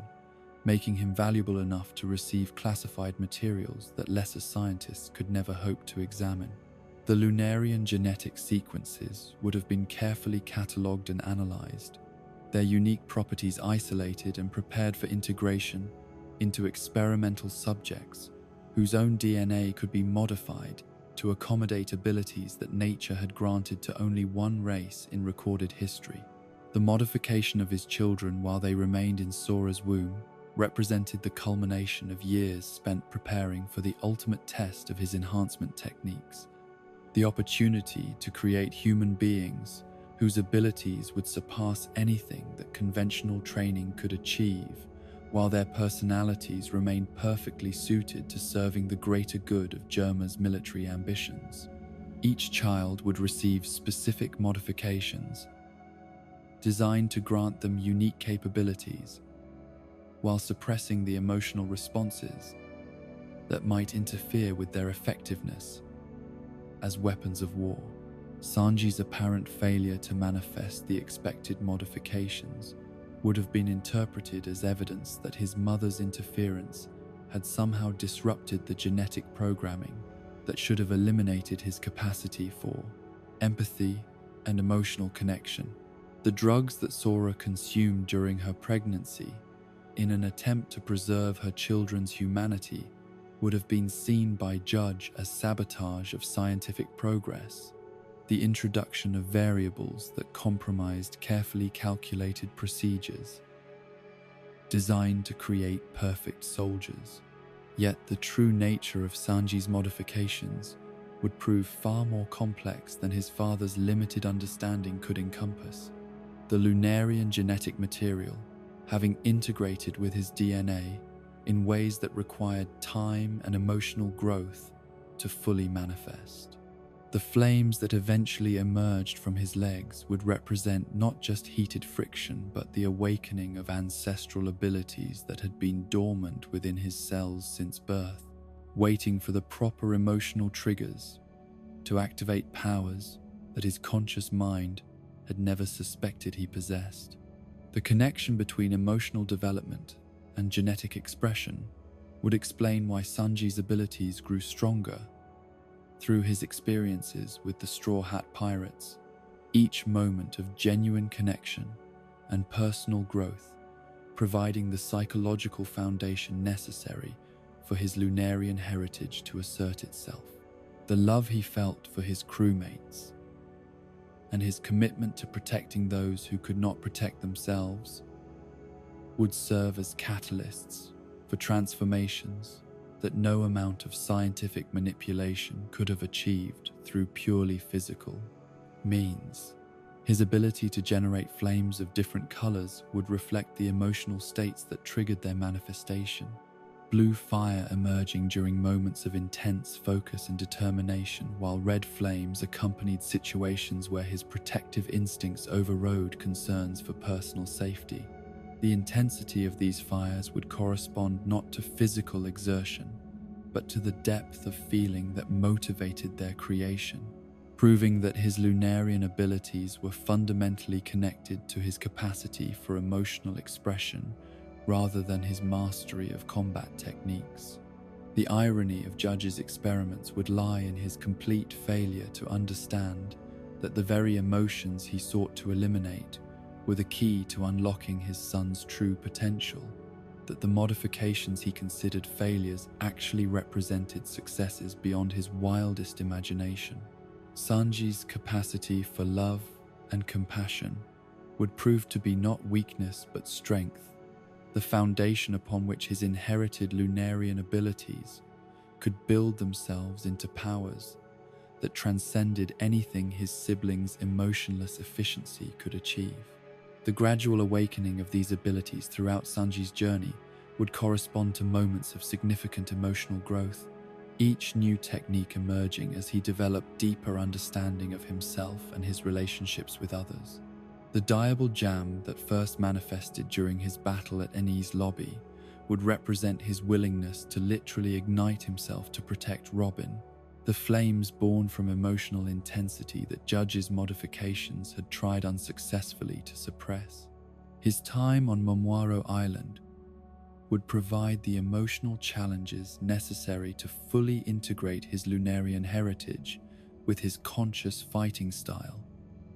making him valuable enough to receive classified materials that lesser scientists could never hope to examine. The Lunarian genetic sequences would have been carefully catalogued and analyzed, their unique properties isolated and prepared for integration into experimental subjects whose own DNA could be modified to accommodate abilities that nature had granted to only one race in recorded history. The modification of his children while they remained in Sora's womb represented the culmination of years spent preparing for the ultimate test of his enhancement techniques, the opportunity to create human beings whose abilities would surpass anything that conventional training could achieve, while their personalities remained perfectly suited to serving the greater good of Germa's military ambitions. Each child would receive specific modifications designed to grant them unique capabilities, while suppressing the emotional responses that might interfere with their effectiveness as weapons of war. Sanji's apparent failure to manifest the expected modifications would have been interpreted as evidence that his mother's interference had somehow disrupted the genetic programming that should have eliminated his capacity for empathy and emotional connection. The drugs that Sora consumed during her pregnancy in an attempt to preserve her children's humanity would have been seen by Judge as sabotage of scientific progress, the introduction of variables that compromised carefully calculated procedures designed to create perfect soldiers. Yet the true nature of Sanji's modifications would prove far more complex than his father's limited understanding could encompass. The Lunarian genetic material, having integrated with his DNA in ways that required time and emotional growth to fully manifest. The flames that eventually emerged from his legs would represent not just heated friction, but the awakening of ancestral abilities that had been dormant within his cells since birth, waiting for the proper emotional triggers to activate powers that his conscious mind had never suspected he possessed. The connection between emotional development and genetic expression would explain why Sanji's abilities grew stronger through his experiences with the Straw Hat Pirates. Each moment of genuine connection and personal growth, providing the psychological foundation necessary for his Lunarian heritage to assert itself. The love he felt for his crewmates and his commitment to protecting those who could not protect themselves would serve as catalysts for transformations that no amount of scientific manipulation could have achieved through purely physical means. His ability to generate flames of different colors would reflect the emotional states that triggered their manifestation. Blue fire emerging during moments of intense focus and determination, while red flames accompanied situations where his protective instincts overrode concerns for personal safety. The intensity of these fires would correspond not to physical exertion, but to the depth of feeling that motivated their creation, proving that his Lunarian abilities were fundamentally connected to his capacity for emotional expression rather than his mastery of combat techniques. The irony of Judge's experiments would lie in his complete failure to understand that the very emotions he sought to eliminate were the key to unlocking his son's true potential, that the modifications he considered failures actually represented successes beyond his wildest imagination. Sanji's capacity for love and compassion would prove to be not weakness but strength, the foundation upon which his inherited Lunarian abilities could build themselves into powers that transcended anything his siblings' emotionless efficiency could achieve. The gradual awakening of these abilities throughout Sanji's journey would correspond to moments of significant emotional growth, each new technique emerging as he developed deeper understanding of himself and his relationships with others. The Diable Jam that first manifested during his battle at Enies Lobby would represent his willingness to literally ignite himself to protect Robin, the flames born from emotional intensity that Judge's modifications had tried unsuccessfully to suppress. His time on Momoiro Island would provide the emotional challenges necessary to fully integrate his Lunarian heritage with his conscious fighting style.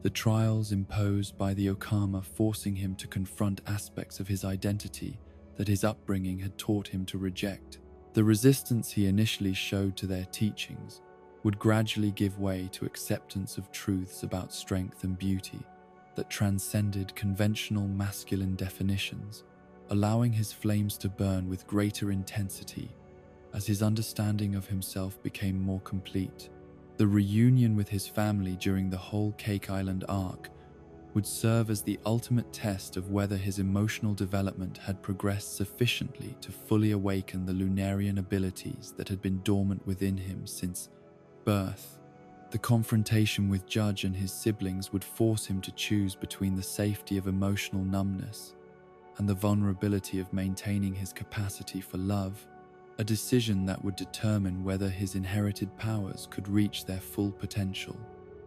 The trials imposed by the Okama forcing him to confront aspects of his identity that his upbringing had taught him to reject. The resistance he initially showed to their teachings would gradually give way to acceptance of truths about strength and beauty that transcended conventional masculine definitions, allowing his flames to burn with greater intensity as his understanding of himself became more complete. The reunion with his family during the whole Cake Island arc would serve as the ultimate test of whether his emotional development had progressed sufficiently to fully awaken the Lunarian abilities that had been dormant within him since birth. The confrontation with Judge and his siblings would force him to choose between the safety of emotional numbness and the vulnerability of maintaining his capacity for love, a decision that would determine whether his inherited powers could reach their full potential.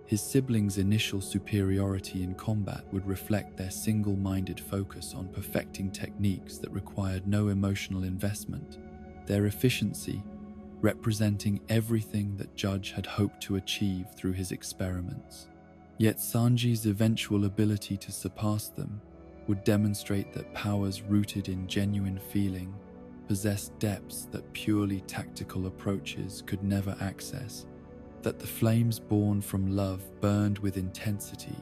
His siblings' initial superiority in combat would reflect their single-minded focus on perfecting techniques that required no emotional investment, their efficiency representing everything that Judge had hoped to achieve through his experiments. Yet Sanji's eventual ability to surpass them would demonstrate that powers rooted in genuine feeling possessed depths that purely tactical approaches could never access, that the flames born from love burned with intensity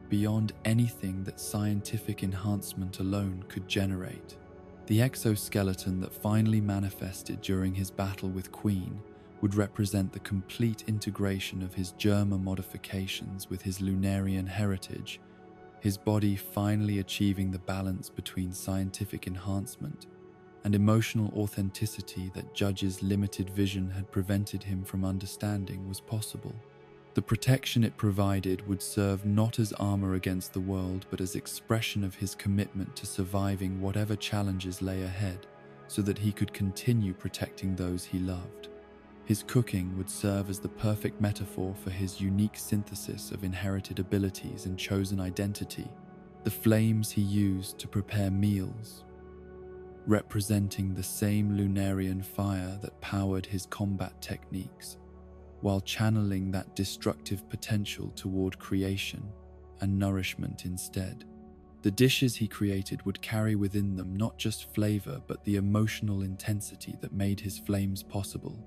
beyond anything that scientific enhancement alone could generate. The exoskeleton that finally manifested during his battle with Queen would represent the complete integration of his Germa modifications with his Lunarian heritage, his body finally achieving the balance between scientific enhancement and emotional authenticity that Judge's limited vision had prevented him from understanding was possible. The protection it provided would serve not as armor against the world, but as expression of his commitment to surviving whatever challenges lay ahead, so that he could continue protecting those he loved. His cooking would serve as the perfect metaphor for his unique synthesis of inherited abilities and chosen identity, the flames he used to prepare meals, representing the same Lunarian fire that powered his combat techniques, while channeling that destructive potential toward creation and nourishment instead. The dishes he created would carry within them not just flavor but the emotional intensity that made his flames possible,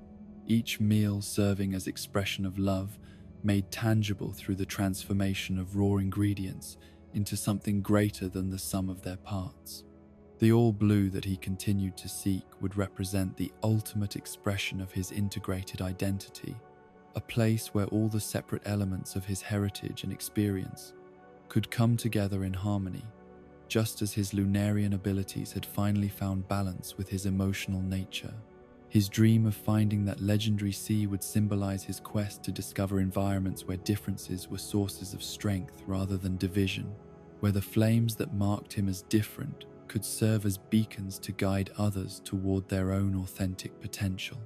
each meal serving as expression of love, made tangible through the transformation of raw ingredients into something greater than the sum of their parts. The all blue that he continued to seek would represent the ultimate expression of his integrated identity, a place where all the separate elements of his heritage and experience could come together in harmony, just as his Lunarian abilities had finally found balance with his emotional nature. His dream of finding that legendary sea would symbolize his quest to discover environments where differences were sources of strength rather than division, where the flames that marked him as different could serve as beacons to guide others toward their own authentic potential.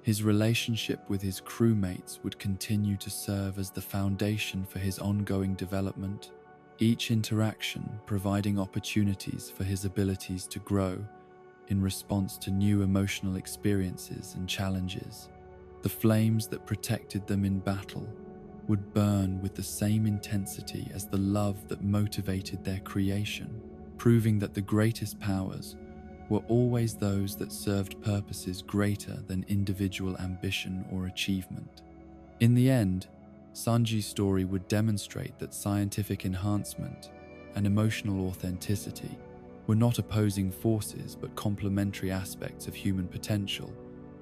His relationship with his crewmates would continue to serve as the foundation for his ongoing development, each interaction providing opportunities for his abilities to grow in response to new emotional experiences and challenges. The flames that protected them in battle would burn with the same intensity as the love that motivated their creation, proving that the greatest powers were always those that served purposes greater than individual ambition or achievement. In the end, Sanji's story would demonstrate that scientific enhancement and emotional authenticity were not opposing forces but complementary aspects of human potential,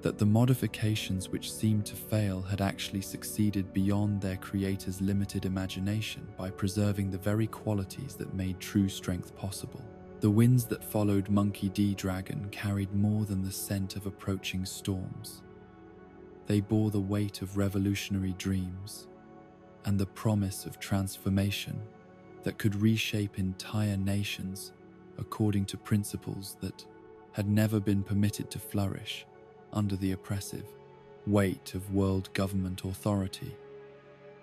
that the modifications which seemed to fail had actually succeeded beyond their creator's limited imagination by preserving the very qualities that made true strength possible. The winds that followed Monkey D. Dragon carried more than the scent of approaching storms. They bore the weight of revolutionary dreams and the promise of transformation that could reshape entire nations according to principles that had never been permitted to flourish under the oppressive weight of world government authority.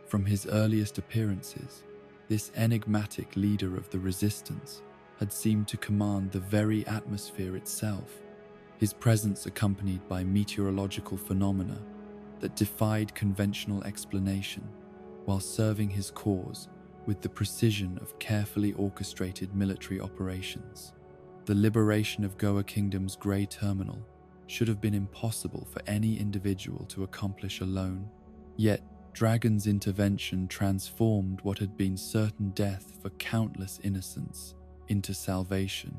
From his earliest appearances, this enigmatic leader of the resistance had seemed to command the very atmosphere itself, his presence accompanied by meteorological phenomena that defied conventional explanation, while serving his cause with the precision of carefully orchestrated military operations. The liberation of Goa Kingdom's Grey Terminal should have been impossible for any individual to accomplish alone, yet Dragon's intervention transformed what had been certain death for countless innocents into salvation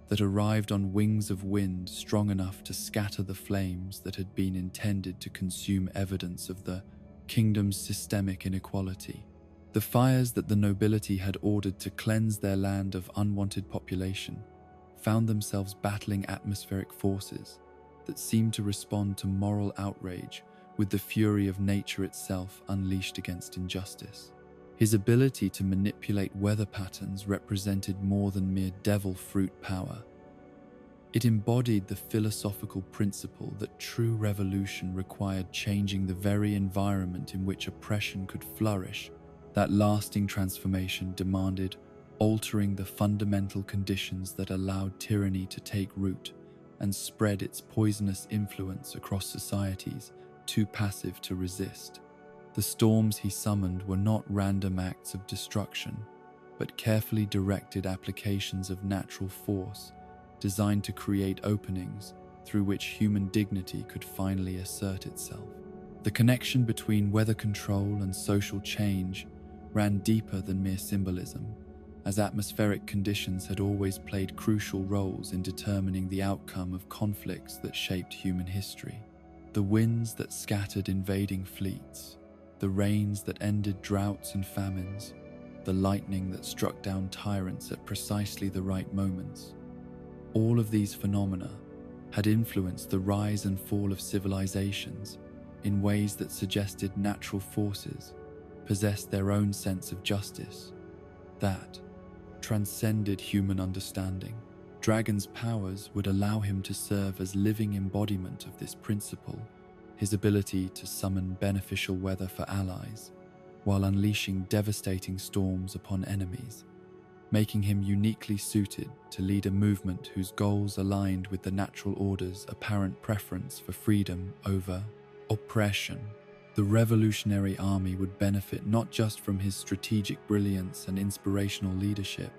that arrived on wings of wind strong enough to scatter the flames that had been intended to consume evidence of the kingdom's systemic inequality. The fires that the nobility had ordered to cleanse their land of unwanted population found themselves battling atmospheric forces that seemed to respond to moral outrage with the fury of nature itself unleashed against injustice. His ability to manipulate weather patterns represented more than mere devil fruit power. It embodied the philosophical principle that true revolution required changing the very environment in which oppression could flourish. That lasting transformation demanded altering the fundamental conditions that allowed tyranny to take root and spread its poisonous influence across societies too passive to resist. The storms he summoned were not random acts of destruction, but carefully directed applications of natural force designed to create openings through which human dignity could finally assert itself. The connection between weather control and social change ran deeper than mere symbolism, as atmospheric conditions had always played crucial roles in determining the outcome of conflicts that shaped human history. The winds that scattered invading fleets, the rains that ended droughts and famines, the lightning that struck down tyrants at precisely the right moments. All of these phenomena had influenced the rise and fall of civilizations in ways that suggested natural forces possessed their own sense of justice that transcended human understanding. Dragon's powers would allow him to serve as living embodiment of this principle, his ability to summon beneficial weather for allies while unleashing devastating storms upon enemies, making him uniquely suited to lead a movement whose goals aligned with the natural order's apparent preference for freedom over oppression. The Revolutionary Army would benefit not just from his strategic brilliance and inspirational leadership,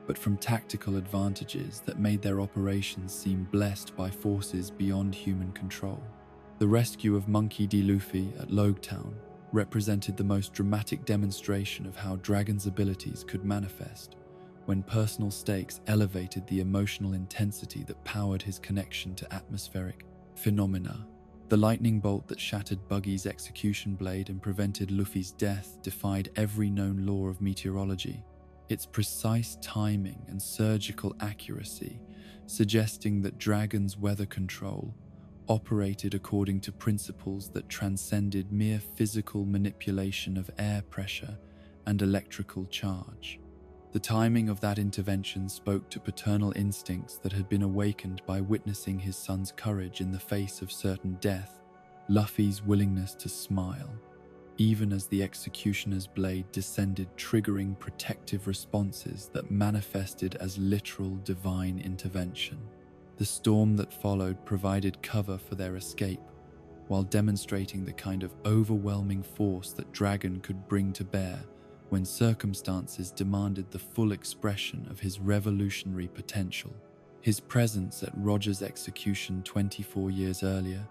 but from tactical advantages that made their operations seem blessed by forces beyond human control. The rescue of Monkey D. Luffy at Logtown represented the most dramatic demonstration of how Dragon's abilities could manifest when personal stakes elevated the emotional intensity that powered his connection to atmospheric phenomena. The lightning bolt that shattered Buggy's execution blade and prevented Luffy's death defied every known law of meteorology, its precise timing and surgical accuracy suggesting that Dragon's weather control operated according to principles that transcended mere physical manipulation of air pressure and electrical charge. The timing of that intervention spoke to paternal instincts that had been awakened by witnessing his son's courage in the face of certain death, Luffy's willingness to smile, even as the executioner's blade descended, triggering protective responses that manifested as literal divine intervention. The storm that followed provided cover for their escape, while demonstrating the kind of overwhelming force that Dragon could bring to bear when circumstances demanded the full expression of his revolutionary potential. His presence at Roger's execution 24 years earlier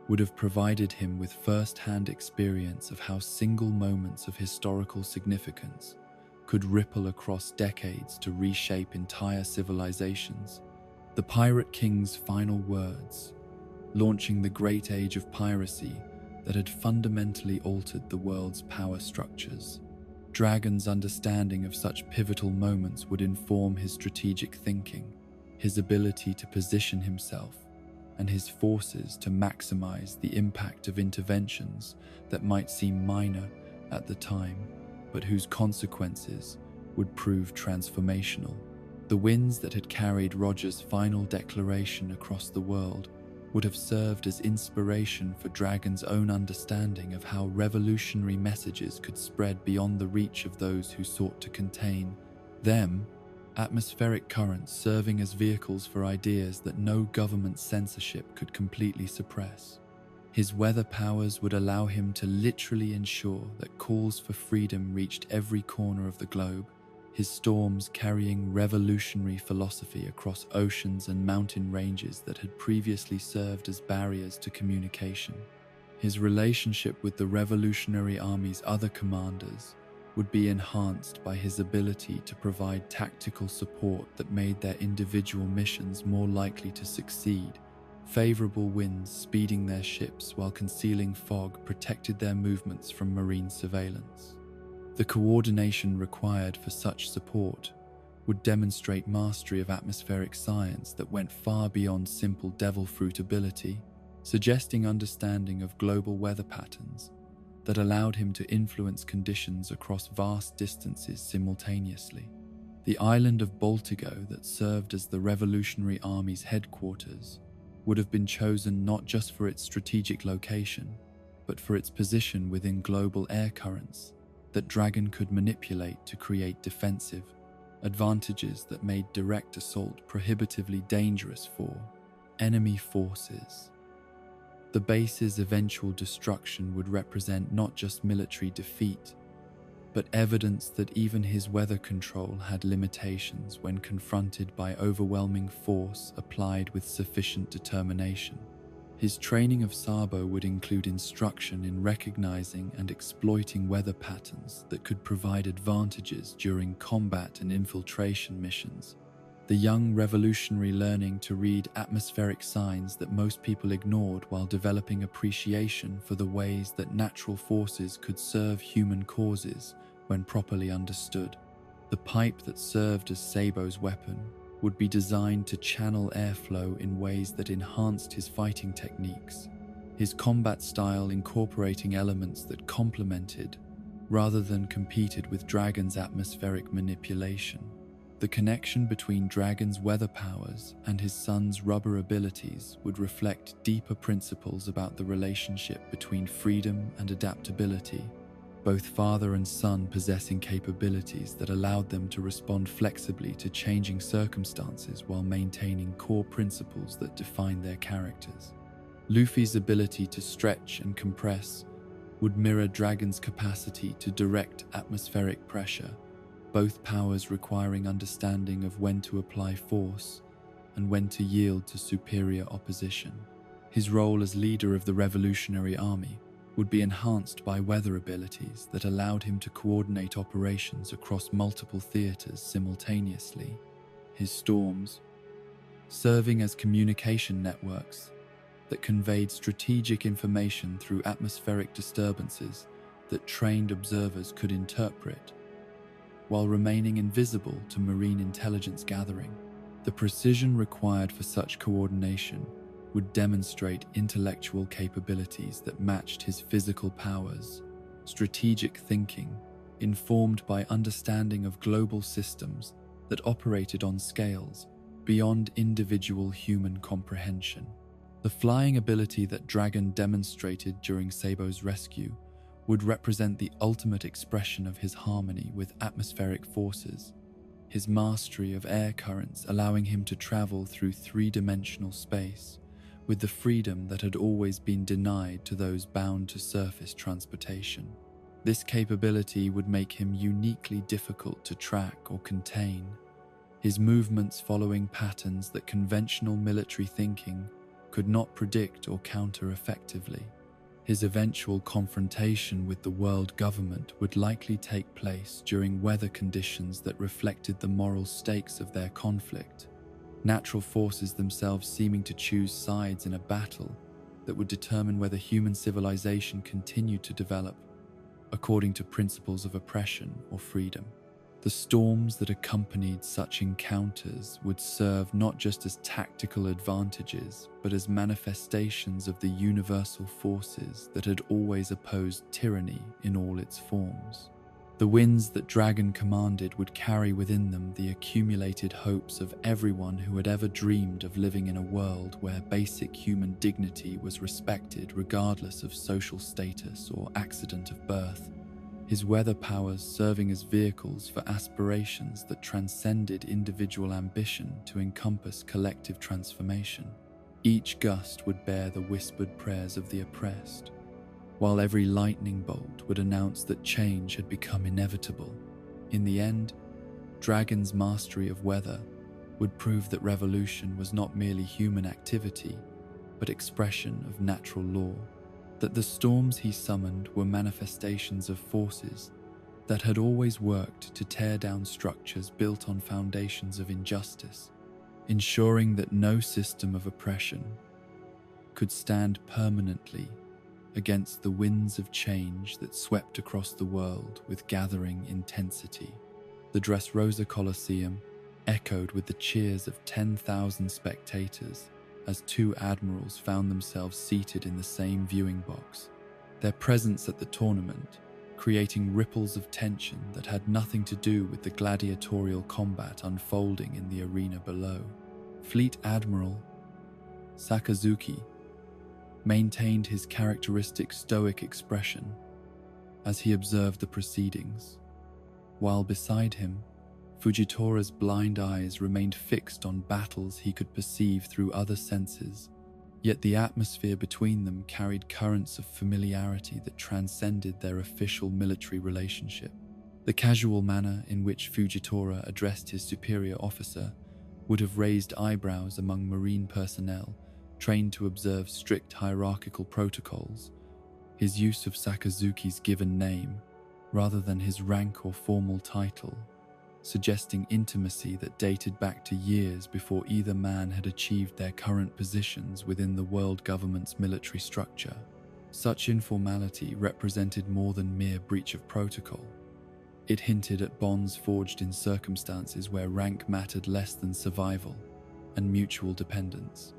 would have provided him with first-hand experience of how single moments of historical significance could ripple across decades to reshape entire civilizations. The Pirate King's final words, launching the great age of piracy that had fundamentally altered the world's power structures. Dragon's understanding of such pivotal moments would inform his strategic thinking, his ability to position himself, and his forces to maximize the impact of interventions that might seem minor at the time, but whose consequences would prove transformational. The winds that had carried Roger's final declaration across the world would have served as inspiration for Dragon's own understanding of how revolutionary messages could spread beyond the reach of those who sought to contain them, atmospheric currents serving as vehicles for ideas that no government censorship could completely suppress. His weather powers would allow him to literally ensure that calls for freedom reached every corner of the globe, his storms carrying revolutionary philosophy across oceans and mountain ranges that had previously served as barriers to communication. His relationship with the Revolutionary Army's other commanders would be enhanced by his ability to provide tactical support that made their individual missions more likely to succeed. Favorable winds speeding their ships while concealing fog protected their movements from marine surveillance. The coordination required for such support would demonstrate mastery of atmospheric science that went far beyond simple devil fruit ability, suggesting understanding of global weather patterns that allowed him to influence conditions across vast distances simultaneously. The island of Baltigo that served as the Revolutionary Army's headquarters would have been chosen not just for its strategic location, but for its position within global air currents that Dragon could manipulate to create defensive advantages that made direct assault prohibitively dangerous for enemy forces. The base's eventual destruction would represent not just military defeat, but evidence that even his weather control had limitations when confronted by overwhelming force applied with sufficient determination. His training of Sabo would include instruction in recognizing and exploiting weather patterns that could provide advantages during combat and infiltration missions. The young revolutionary learning to read atmospheric signs that most people ignored while developing appreciation for the ways that natural forces could serve human causes when properly understood. The pipe that served as Sabo's weapon would be designed to channel airflow in ways that enhanced his fighting techniques, his combat style incorporating elements that complemented rather than competed with Dragon's atmospheric manipulation. The connection between Dragon's weather powers and his son's rubber abilities would reflect deeper principles about the relationship between freedom and adaptability, both father and son possessing capabilities that allowed them to respond flexibly to changing circumstances while maintaining core principles that define their characters. Luffy's ability to stretch and compress would mirror Dragon's capacity to direct atmospheric pressure, both powers requiring understanding of when to apply force and when to yield to superior opposition. His role as leader of the Revolutionary Army would be enhanced by weather abilities that allowed him to coordinate operations across multiple theaters simultaneously. His storms, serving as communication networks that conveyed strategic information through atmospheric disturbances that trained observers could interpret, while remaining invisible to marine intelligence gathering. The precision required for such coordination would demonstrate intellectual capabilities that matched his physical powers, strategic thinking, informed by understanding of global systems that operated on scales beyond individual human comprehension. The flying ability that Dragon demonstrated during Sabo's rescue would represent the ultimate expression of his harmony with atmospheric forces, his mastery of air currents allowing him to travel through three-dimensional space with the freedom that had always been denied to those bound to surface transportation. This capability would make him uniquely difficult to track or contain, his movements following patterns that conventional military thinking could not predict or counter effectively. His eventual confrontation with the world government would likely take place during weather conditions that reflected the moral stakes of their conflict, natural forces themselves seeming to choose sides in a battle that would determine whether human civilization continued to develop according to principles of oppression or freedom. The storms that accompanied such encounters would serve not just as tactical advantages, but as manifestations of the universal forces that had always opposed tyranny in all its forms. The winds that Dragon commanded would carry within them the accumulated hopes of everyone who had ever dreamed of living in a world where basic human dignity was respected regardless of social status or accident of birth. His weather powers serving as vehicles for aspirations that transcended individual ambition to encompass collective transformation. Each gust would bear the whispered prayers of the oppressed, while every lightning bolt would announce that change had become inevitable. In the end, Dragon's mastery of weather would prove that revolution was not merely human activity, but expression of natural law, that the storms he summoned were manifestations of forces that had always worked to tear down structures built on foundations of injustice, ensuring that no system of oppression could stand permanently against the winds of change that swept across the world with gathering intensity. The Dressrosa Colosseum echoed with the cheers of 10,000 spectators as two admirals found themselves seated in the same viewing box, their presence at the tournament creating ripples of tension that had nothing to do with the gladiatorial combat unfolding in the arena below. Fleet Admiral Sakazuki maintained his characteristic stoic expression as he observed the proceedings, while beside him, Fujitora's blind eyes remained fixed on battles he could perceive through other senses, yet the atmosphere between them carried currents of familiarity that transcended their official military relationship. The casual manner in which Fujitora addressed his superior officer would have raised eyebrows among marine personnel trained to observe strict hierarchical protocols. His use of Sakazuki's given name, rather than his rank or formal title, suggesting intimacy that dated back to years before either man had achieved their current positions within the world government's military structure. Such informality represented more than mere breach of protocol. It hinted at bonds forged in circumstances where rank mattered less than survival and mutual dependence.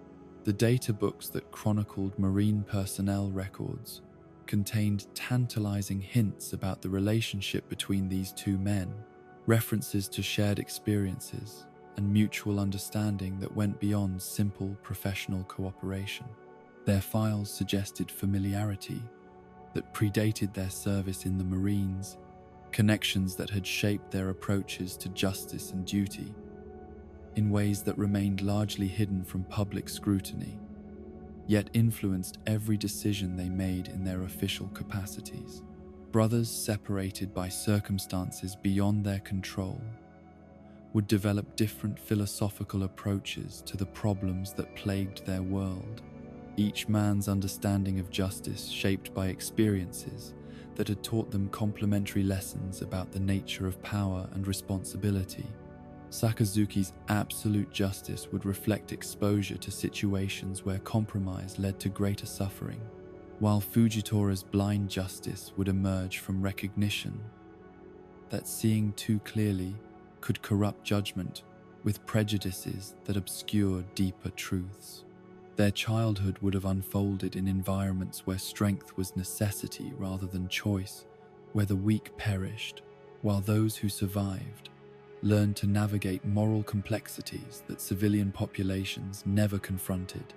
The data books that chronicled marine personnel records contained tantalizing hints about the relationship between these two men, references to shared experiences and mutual understanding that went beyond simple professional cooperation. Their files suggested familiarity that predated their service in the Marines, connections that had shaped their approaches to justice and duty in ways that remained largely hidden from public scrutiny, yet influenced every decision they made in their official capacities. Brothers separated by circumstances beyond their control would develop different philosophical approaches to the problems that plagued their world, each man's understanding of justice shaped by experiences that had taught them complementary lessons about the nature of power and responsibility. Sakazuki's absolute justice would reflect exposure to situations where compromise led to greater suffering, while Fujitora's blind justice would emerge from recognition that seeing too clearly could corrupt judgment with prejudices that obscure deeper truths. Their childhood would have unfolded in environments where strength was necessity rather than choice, where the weak perished, while those who survived learned to navigate moral complexities that civilian populations never confronted.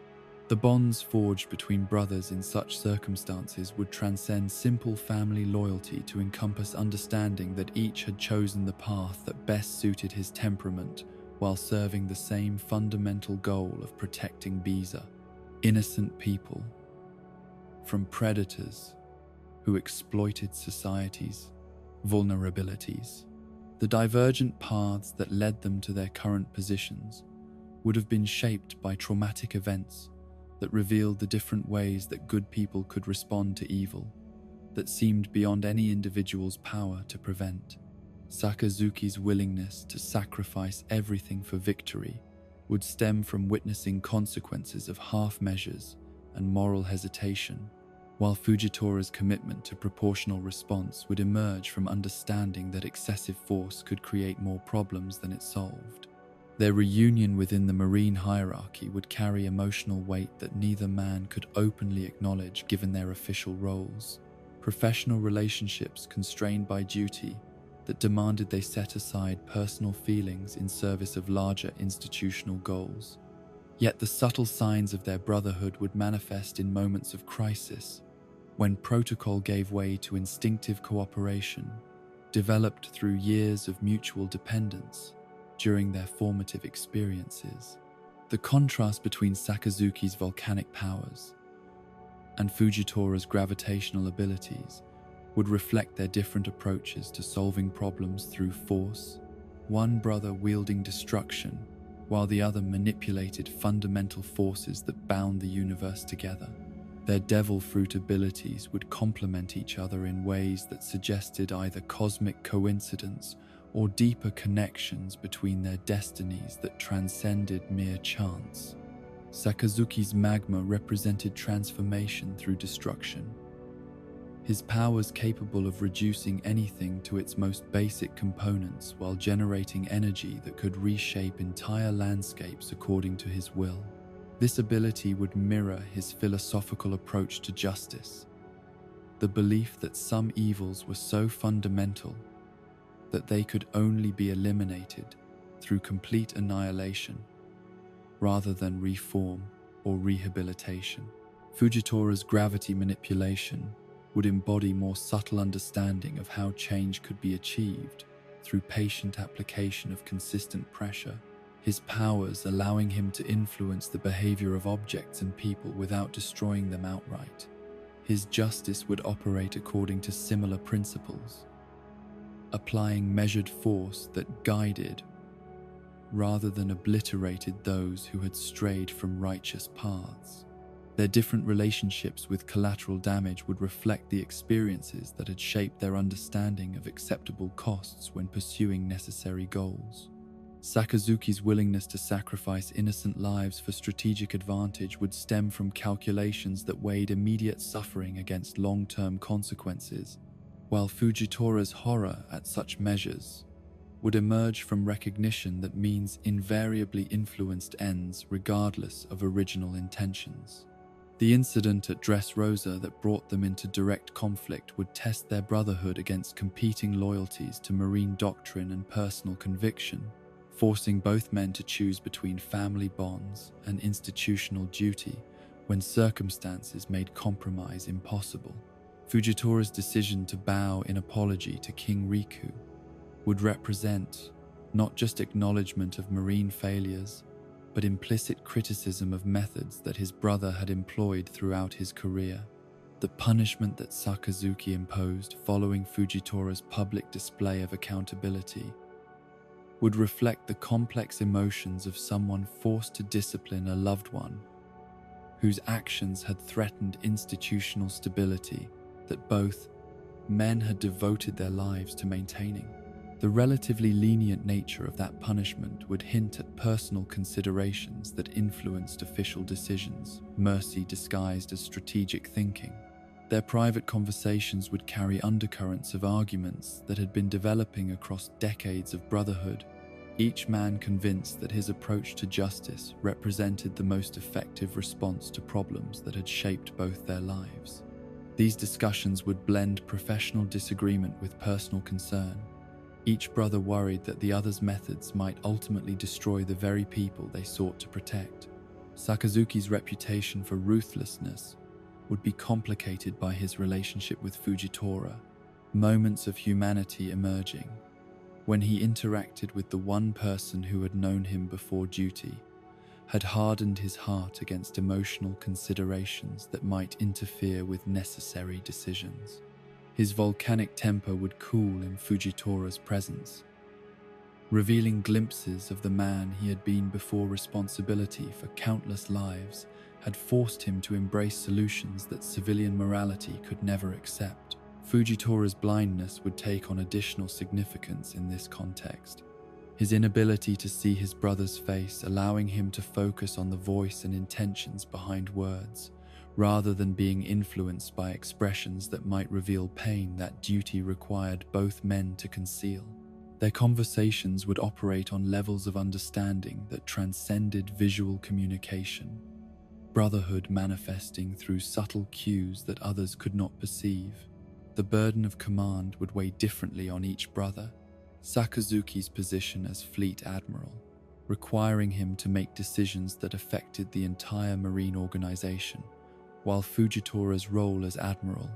The bonds forged between brothers in such circumstances would transcend simple family loyalty to encompass understanding that each had chosen the path that best suited his temperament while serving the same fundamental goal of protecting Biza, innocent people, from predators who exploited society's vulnerabilities. The divergent paths that led them to their current positions would have been shaped by traumatic events that revealed the different ways that good people could respond to evil that seemed beyond any individual's power to prevent. Sakazuki's willingness to sacrifice everything for victory would stem from witnessing consequences of half measures and moral hesitation, while Fujitora's commitment to proportional response would emerge from understanding that excessive force could create more problems than it solved. Their reunion within the marine hierarchy would carry emotional weight that neither man could openly acknowledge given their official roles. Professional relationships constrained by duty that demanded they set aside personal feelings in service of larger institutional goals. Yet the subtle signs of their brotherhood would manifest in moments of crisis, when protocol gave way to instinctive cooperation, developed through years of mutual dependence during their formative experiences. The contrast between Sakazuki's volcanic powers and Fujitora's gravitational abilities would reflect their different approaches to solving problems through force, one brother wielding destruction, while the other manipulated fundamental forces that bound the universe together. Their devil fruit abilities would complement each other in ways that suggested either cosmic coincidence or deeper connections between their destinies that transcended mere chance. Sakazuki's magma represented transformation through destruction, his powers capable of reducing anything to its most basic components while generating energy that could reshape entire landscapes according to his will. This ability would mirror his philosophical approach to justice, the belief that some evils were so fundamental that they could only be eliminated through complete annihilation rather than reform or rehabilitation. Fujitora's gravity manipulation would embody more subtle understanding of how change could be achieved through patient application of consistent pressure, his powers allowing him to influence the behavior of objects and people without destroying them outright. His justice would operate according to similar principles, applying measured force that guided rather than obliterated those who had strayed from righteous paths. Their different relationships with collateral damage would reflect the experiences that had shaped their understanding of acceptable costs when pursuing necessary goals. Sakazuki's willingness to sacrifice innocent lives for strategic advantage would stem from calculations that weighed immediate suffering against long-term consequences, while Fujitora's horror at such measures would emerge from recognition that means invariably influenced ends regardless of original intentions. The incident at Dressrosa that brought them into direct conflict would test their brotherhood against competing loyalties to marine doctrine and personal conviction, forcing both men to choose between family bonds and institutional duty when circumstances made compromise impossible. Fujitora's decision to bow in apology to King Riku would represent not just acknowledgement of marine failures, but implicit criticism of methods that his brother had employed throughout his career. The punishment that Sakazuki imposed following Fujitora's public display of accountability would reflect the complex emotions of someone forced to discipline a loved one whose actions had threatened institutional stability that both men had devoted their lives to maintaining. The relatively lenient nature of that punishment would hint at personal considerations that influenced official decisions, mercy disguised as strategic thinking. Their private conversations would carry undercurrents of arguments that had been developing across decades of brotherhood, each man convinced that his approach to justice represented the most effective response to problems that had shaped both their lives. These discussions would blend professional disagreement with personal concern, each brother worried that the other's methods might ultimately destroy the very people they sought to protect. Sakazuki's reputation for ruthlessness would be complicated by his relationship with Fujitora, moments of humanity emerging when he interacted with the one person who had known him before duty, had hardened his heart against emotional considerations that might interfere with necessary decisions. His volcanic temper would cool in Fujitora's presence, revealing glimpses of the man he had been before responsibility for countless lives had forced him to embrace solutions that civilian morality could never accept. Fujitora's blindness would take on additional significance in this context, his inability to see his brother's face allowing him to focus on the voice and intentions behind words, rather than being influenced by expressions that might reveal pain that duty required both men to conceal. Their conversations would operate on levels of understanding that transcended visual communication, brotherhood manifesting through subtle cues that others could not perceive. The burden of command would weigh differently on each brother. Sakazuki's position as Fleet Admiral, requiring him to make decisions that affected the entire Marine organization, while Fujitora's role as Admiral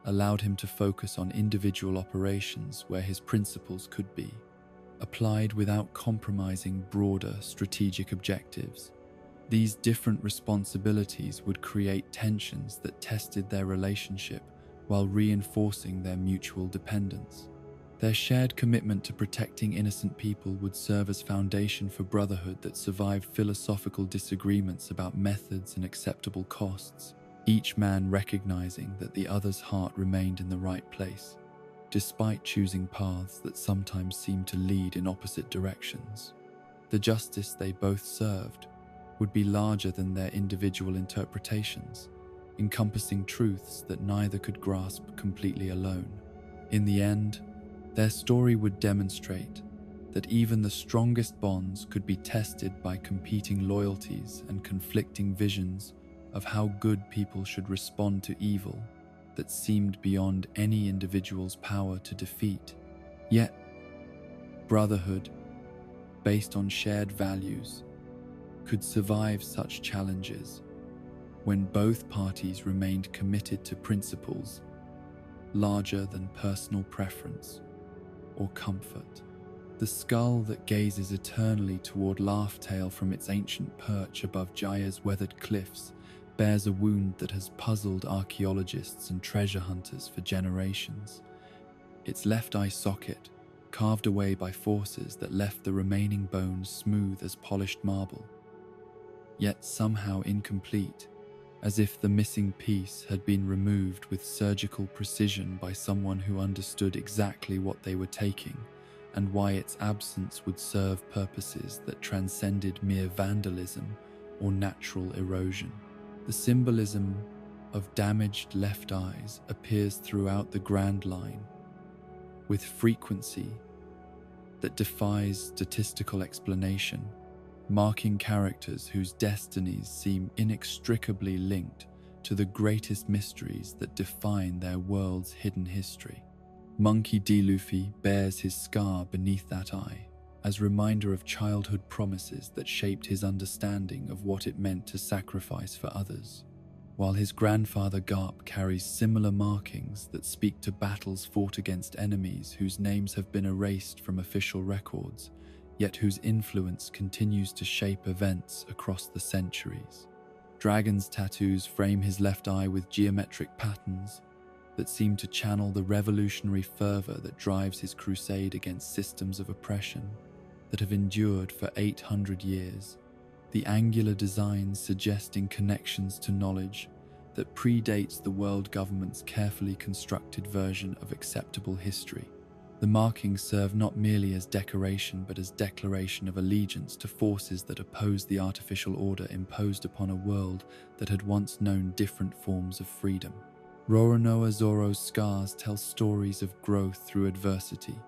allowed him to focus on individual operations where his principles could be applied without compromising broader strategic objectives. These different responsibilities would create tensions that tested their relationship while reinforcing their mutual dependence. Their shared commitment to protecting innocent people would serve as foundation for brotherhood that survived philosophical disagreements about methods and acceptable costs, each man recognizing that the other's heart remained in the right place, despite choosing paths that sometimes seemed to lead in opposite directions. The justice they both served would be larger than their individual interpretations, encompassing truths that neither could grasp completely alone. In the end, their story would demonstrate that even the strongest bonds could be tested by competing loyalties and conflicting visions of how good people should respond to evil that seemed beyond any individual's power to defeat. Yet, brotherhood, based on shared values, could survive such challenges when both parties remained committed to principles larger than personal preference or comfort. The skull that gazes eternally toward Laughtale from its ancient perch above Jaya's weathered cliffs bears a wound that has puzzled archaeologists and treasure hunters for generations. Its left eye socket, carved away by forces that left the remaining bones smooth as polished marble, yet somehow incomplete, as if the missing piece had been removed with surgical precision by someone who understood exactly what they were taking and why its absence would serve purposes that transcended mere vandalism or natural erosion. The symbolism of damaged left eyes appears throughout the Grand Line, with frequency that defies statistical explanation, marking characters whose destinies seem inextricably linked to the greatest mysteries that define their world's hidden history. Monkey D. Luffy bears his scar beneath that eye, as reminder of childhood promises that shaped his understanding of what it meant to sacrifice for others, while his grandfather Garp carries similar markings that speak to battles fought against enemies whose names have been erased from official records, yet whose influence continues to shape events across the centuries. Dragon's tattoos frame his left eye with geometric patterns that seem to channel the revolutionary fervor that drives his crusade against systems of oppression that have endured for 800 years. The angular designs suggesting connections to knowledge that predates the world government's carefully constructed version of acceptable history. The markings serve not merely as decoration but as declaration of allegiance to forces that oppose the artificial order imposed upon a world that had once known different forms of freedom. Roronoa Zoro's scars tell stories of growth through adversity,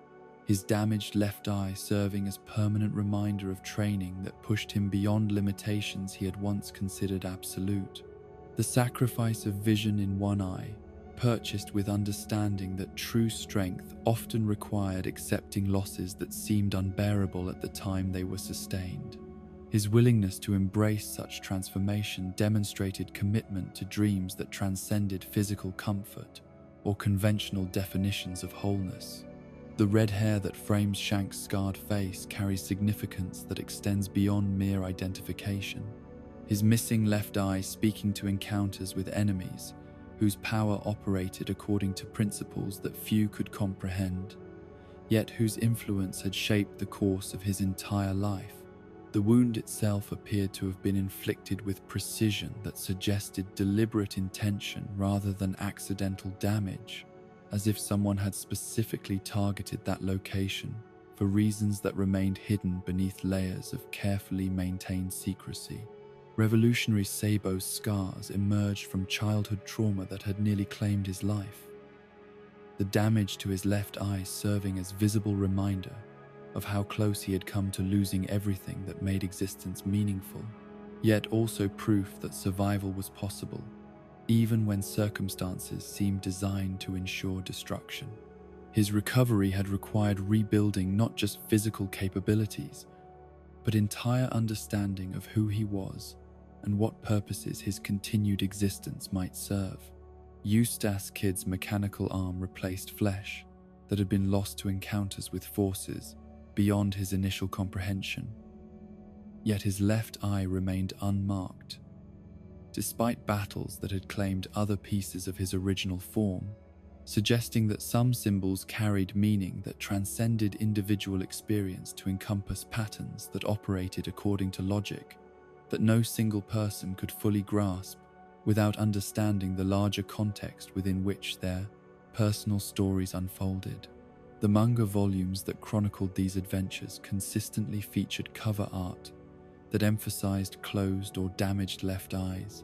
his damaged left eye serving as permanent reminder of training that pushed him beyond limitations he had once considered absolute. The sacrifice of vision in one eye, purchased with understanding that true strength often required accepting losses that seemed unbearable at the time they were sustained. His willingness to embrace such transformation demonstrated commitment to dreams that transcended physical comfort or conventional definitions of wholeness. The red hair that frames Shank's scarred face carries significance that extends beyond mere identification. His missing left eye speaking to encounters with enemies whose power operated according to principles that few could comprehend, yet whose influence had shaped the course of his entire life. The wound itself appeared to have been inflicted with precision that suggested deliberate intention rather than accidental damage, as if someone had specifically targeted that location for reasons that remained hidden beneath layers of carefully maintained secrecy. Revolutionary Sabo's scars emerged from childhood trauma that had nearly claimed his life, the damage to his left eye serving as visible reminder of how close he had come to losing everything that made existence meaningful, yet also proof that survival was possible, even when circumstances seemed designed to ensure destruction. His recovery had required rebuilding not just physical capabilities, but entire understanding of who he was and what purposes his continued existence might serve. Eustace Kidd's mechanical arm replaced flesh that had been lost to encounters with forces beyond his initial comprehension, yet his left eye remained unmarked. Despite battles that had claimed other pieces of his original form, suggesting that some symbols carried meaning that transcended individual experience to encompass patterns that operated according to logic that no single person could fully grasp without understanding the larger context within which their personal stories unfolded. The manga volumes that chronicled these adventures consistently featured cover art that emphasized closed or damaged left eyes,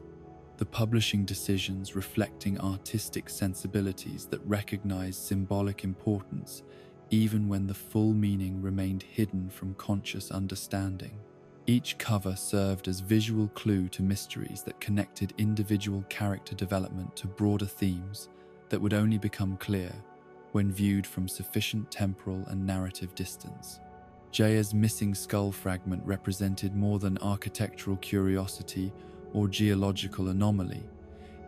the publishing decisions reflecting artistic sensibilities that recognized symbolic importance even when the full meaning remained hidden from conscious understanding. Each cover served as visual clue to mysteries that connected individual character development to broader themes that would only become clear when viewed from sufficient temporal and narrative distance. Jaya's missing skull fragment represented more than architectural curiosity or geological anomaly.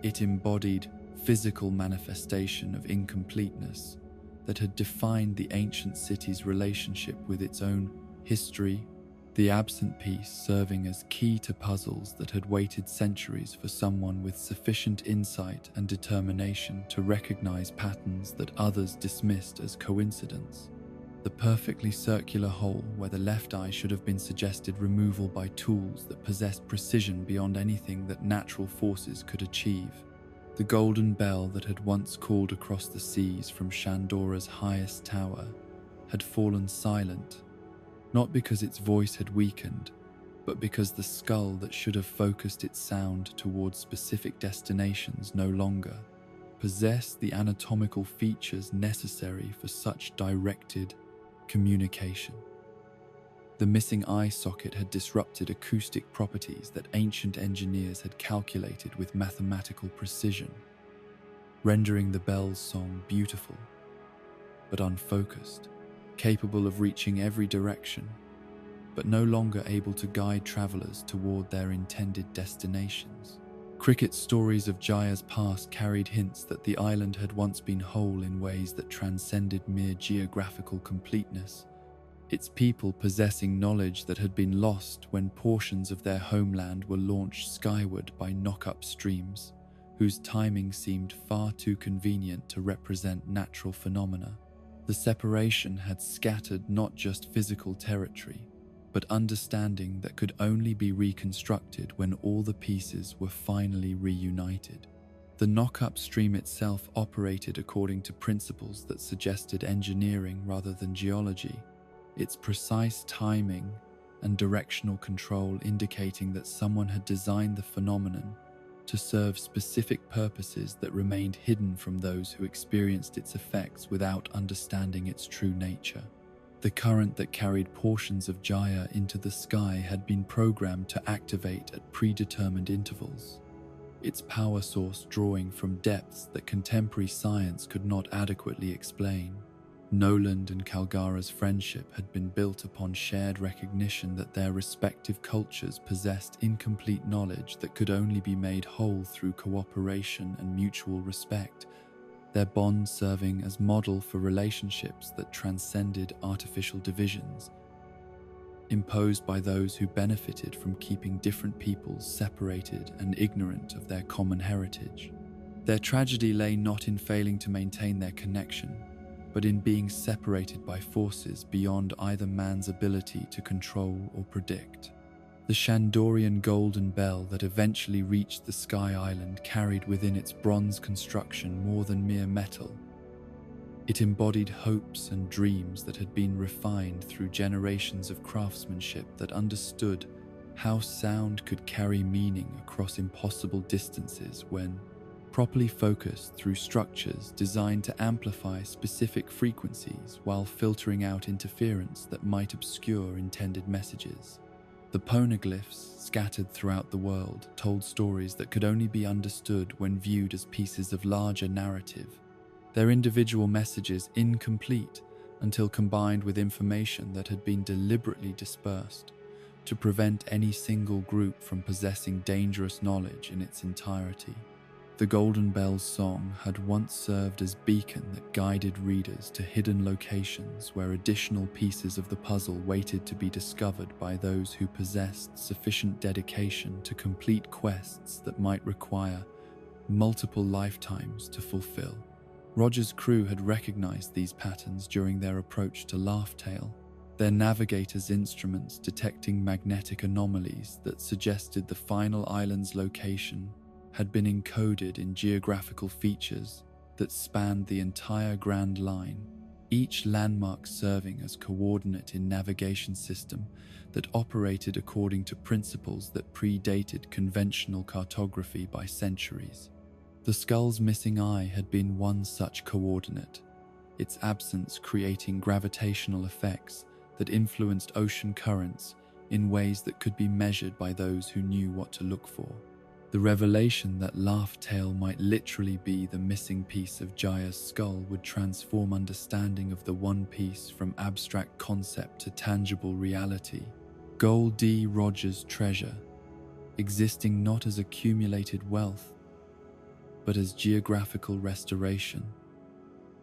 It embodied physical manifestation of incompleteness that had defined the ancient city's relationship with its own history, the absent piece serving as key to puzzles that had waited centuries for someone with sufficient insight and determination to recognize patterns that others dismissed as coincidence. The perfectly circular hole where the left eye should have been suggested removal by tools that possessed precision beyond anything that natural forces could achieve. The golden bell that had once called across the seas from Shandora's highest tower had fallen silent, not because its voice had weakened, but because the skull that should have focused its sound towards specific destinations no longer possessed the anatomical features necessary for such directed communication. The missing eye socket had disrupted acoustic properties that ancient engineers had calculated with mathematical precision, rendering the bell's song beautiful but unfocused, capable of reaching every direction, but no longer able to guide travelers toward their intended destinations. Cricket's stories of Jaya's past carried hints that the island had once been whole in ways that transcended mere geographical completeness, its people possessing knowledge that had been lost when portions of their homeland were launched skyward by knock-up streams, whose timing seemed far too convenient to represent natural phenomena. The separation had scattered not just physical territory, but understanding that could only be reconstructed when all the pieces were finally reunited. The knock-up stream itself operated according to principles that suggested engineering rather than geology, its precise timing and directional control indicating that someone had designed the phenomenon to serve specific purposes that remained hidden from those who experienced its effects without understanding its true nature. The current that carried portions of Jaya into the sky had been programmed to activate at predetermined intervals, its power source drawing from depths that contemporary science could not adequately explain. Noland and Kalgara's friendship had been built upon shared recognition that their respective cultures possessed incomplete knowledge that could only be made whole through cooperation and mutual respect, their bond serving as model for relationships that transcended artificial divisions, imposed by those who benefited from keeping different peoples separated and ignorant of their common heritage. Their tragedy lay not in failing to maintain their connection, but in being separated by forces beyond either man's ability to control or predict. The Shandorian golden bell that eventually reached the Sky Island carried within its bronze construction more than mere metal. It embodied hopes and dreams that had been refined through generations of craftsmanship that understood how sound could carry meaning across impossible distances when properly focused through structures designed to amplify specific frequencies while filtering out interference that might obscure intended messages. The poneglyphs scattered throughout the world told stories that could only be understood when viewed as pieces of larger narrative, their individual messages incomplete until combined with information that had been deliberately dispersed to prevent any single group from possessing dangerous knowledge in its entirety. The Golden Bell's song had once served as beacon that guided readers to hidden locations where additional pieces of the puzzle waited to be discovered by those who possessed sufficient dedication to complete quests that might require multiple lifetimes to fulfill. Roger's crew had recognized these patterns during their approach to Laugh-Tale, their navigator's instruments detecting magnetic anomalies that suggested the final island's location had been encoded in geographical features that spanned the entire Grand Line, each landmark serving as coordinate in navigation system that operated according to principles that predated conventional cartography by centuries. The skull's missing eye had been one such coordinate, its absence creating gravitational effects that influenced ocean currents in ways that could be measured by those who knew what to look for. The revelation that Laugh-Tale might literally be the missing piece of Jaya's skull would transform understanding of the One Piece from abstract concept to tangible reality. Gol D. Rogers' treasure, existing not as accumulated wealth, but as geographical restoration,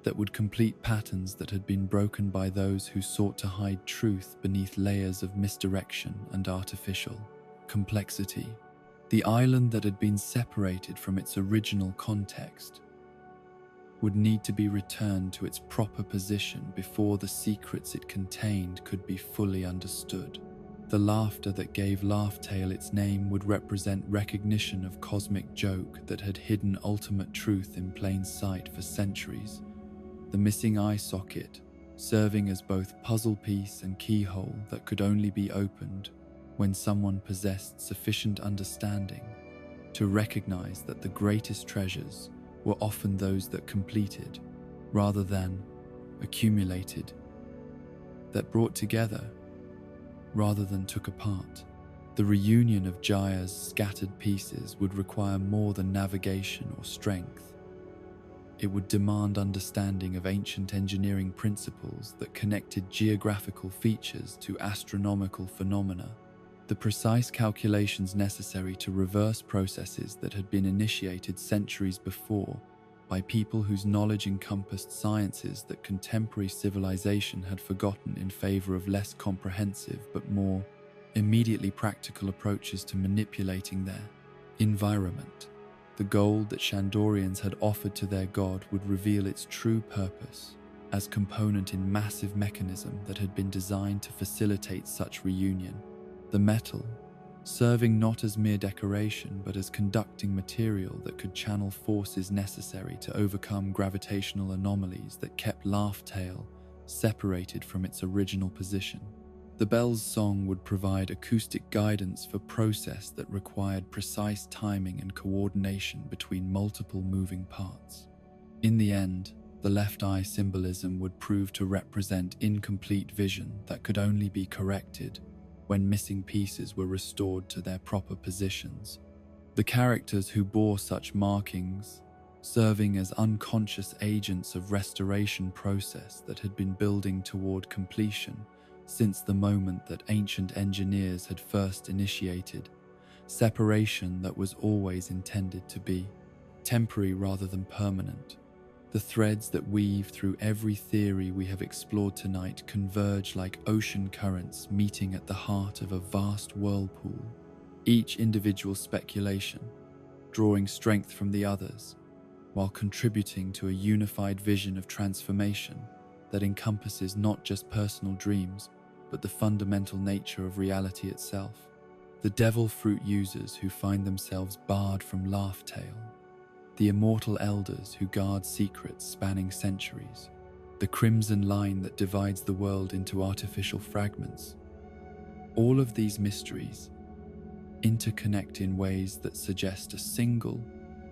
that would complete patterns that had been broken by those who sought to hide truth beneath layers of misdirection and artificial complexity. The island that had been separated from its original context would need to be returned to its proper position before the secrets it contained could be fully understood. The laughter that gave Laugh-Tale its name would represent recognition of cosmic joke that had hidden ultimate truth in plain sight for centuries. The missing eye socket, serving as both puzzle piece and keyhole that could only be opened when someone possessed sufficient understanding to recognize that the greatest treasures were often those that completed, rather than accumulated, that brought together, rather than took apart. The reunion of Jaya's scattered pieces would require more than navigation or strength. It would demand understanding of ancient engineering principles that connected geographical features to astronomical phenomena, the precise calculations necessary to reverse processes that had been initiated centuries before by people whose knowledge encompassed sciences that contemporary civilization had forgotten in favor of less comprehensive but more immediately practical approaches to manipulating their environment. The gold that Shandorians had offered to their god would reveal its true purpose as component in massive mechanism that had been designed to facilitate such reunion. The metal, serving not as mere decoration but as conducting material that could channel forces necessary to overcome gravitational anomalies that kept Laugh Tale separated from its original position. The bell's song would provide acoustic guidance for process that required precise timing and coordination between multiple moving parts. In the end, the left eye symbolism would prove to represent incomplete vision that could only be corrected when missing pieces were restored to their proper positions. The characters who bore such markings, serving as unconscious agents of restoration process that had been building toward completion since the moment that ancient engineers had first initiated, separation that was always intended to be temporary rather than permanent. The threads that weave through every theory we have explored tonight converge like ocean currents meeting at the heart of a vast whirlpool, each individual speculation drawing strength from the others, while contributing to a unified vision of transformation that encompasses not just personal dreams, but the fundamental nature of reality itself. The devil fruit users who find themselves barred from Laugh Tale, the immortal elders who guard secrets spanning centuries, the crimson line that divides the world into artificial fragments. All of these mysteries interconnect in ways that suggest a single,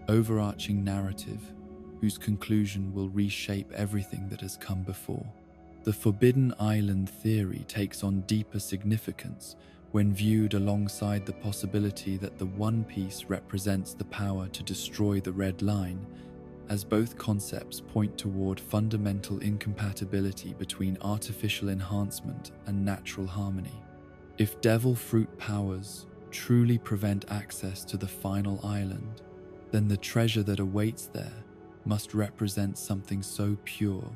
overarching narrative whose conclusion will reshape everything that has come before. The Forbidden Island theory takes on deeper significance when viewed alongside the possibility that the One Piece represents the power to destroy the Red Line, as both concepts point toward fundamental incompatibility between artificial enhancement and natural harmony. If devil fruit powers truly prevent access to the final island, then the treasure that awaits there must represent something so pure,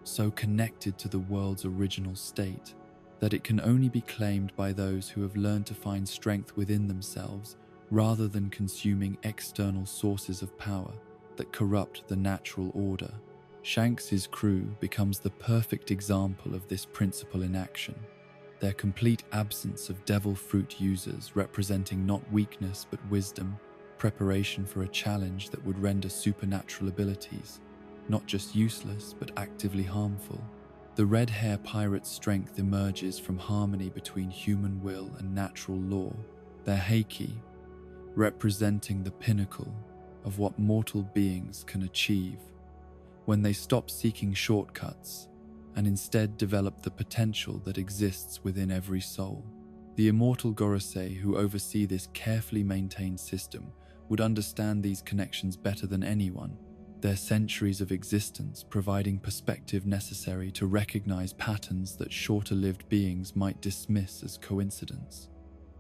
so connected to the world's original state, that it can only be claimed by those who have learned to find strength within themselves rather than consuming external sources of power that corrupt the natural order. Shanks's crew becomes the perfect example of this principle in action, their complete absence of devil fruit users representing not weakness but wisdom, preparation for a challenge that would render supernatural abilities not just useless but actively harmful. The Red Hair Pirate's strength emerges from harmony between human will and natural law, their Heiki representing the pinnacle of what mortal beings can achieve when they stop seeking shortcuts and instead develop the potential that exists within every soul. The immortal Gorosei who oversee this carefully maintained system would understand these connections better than anyone, their centuries of existence providing perspective necessary to recognize patterns that shorter-lived beings might dismiss as coincidence.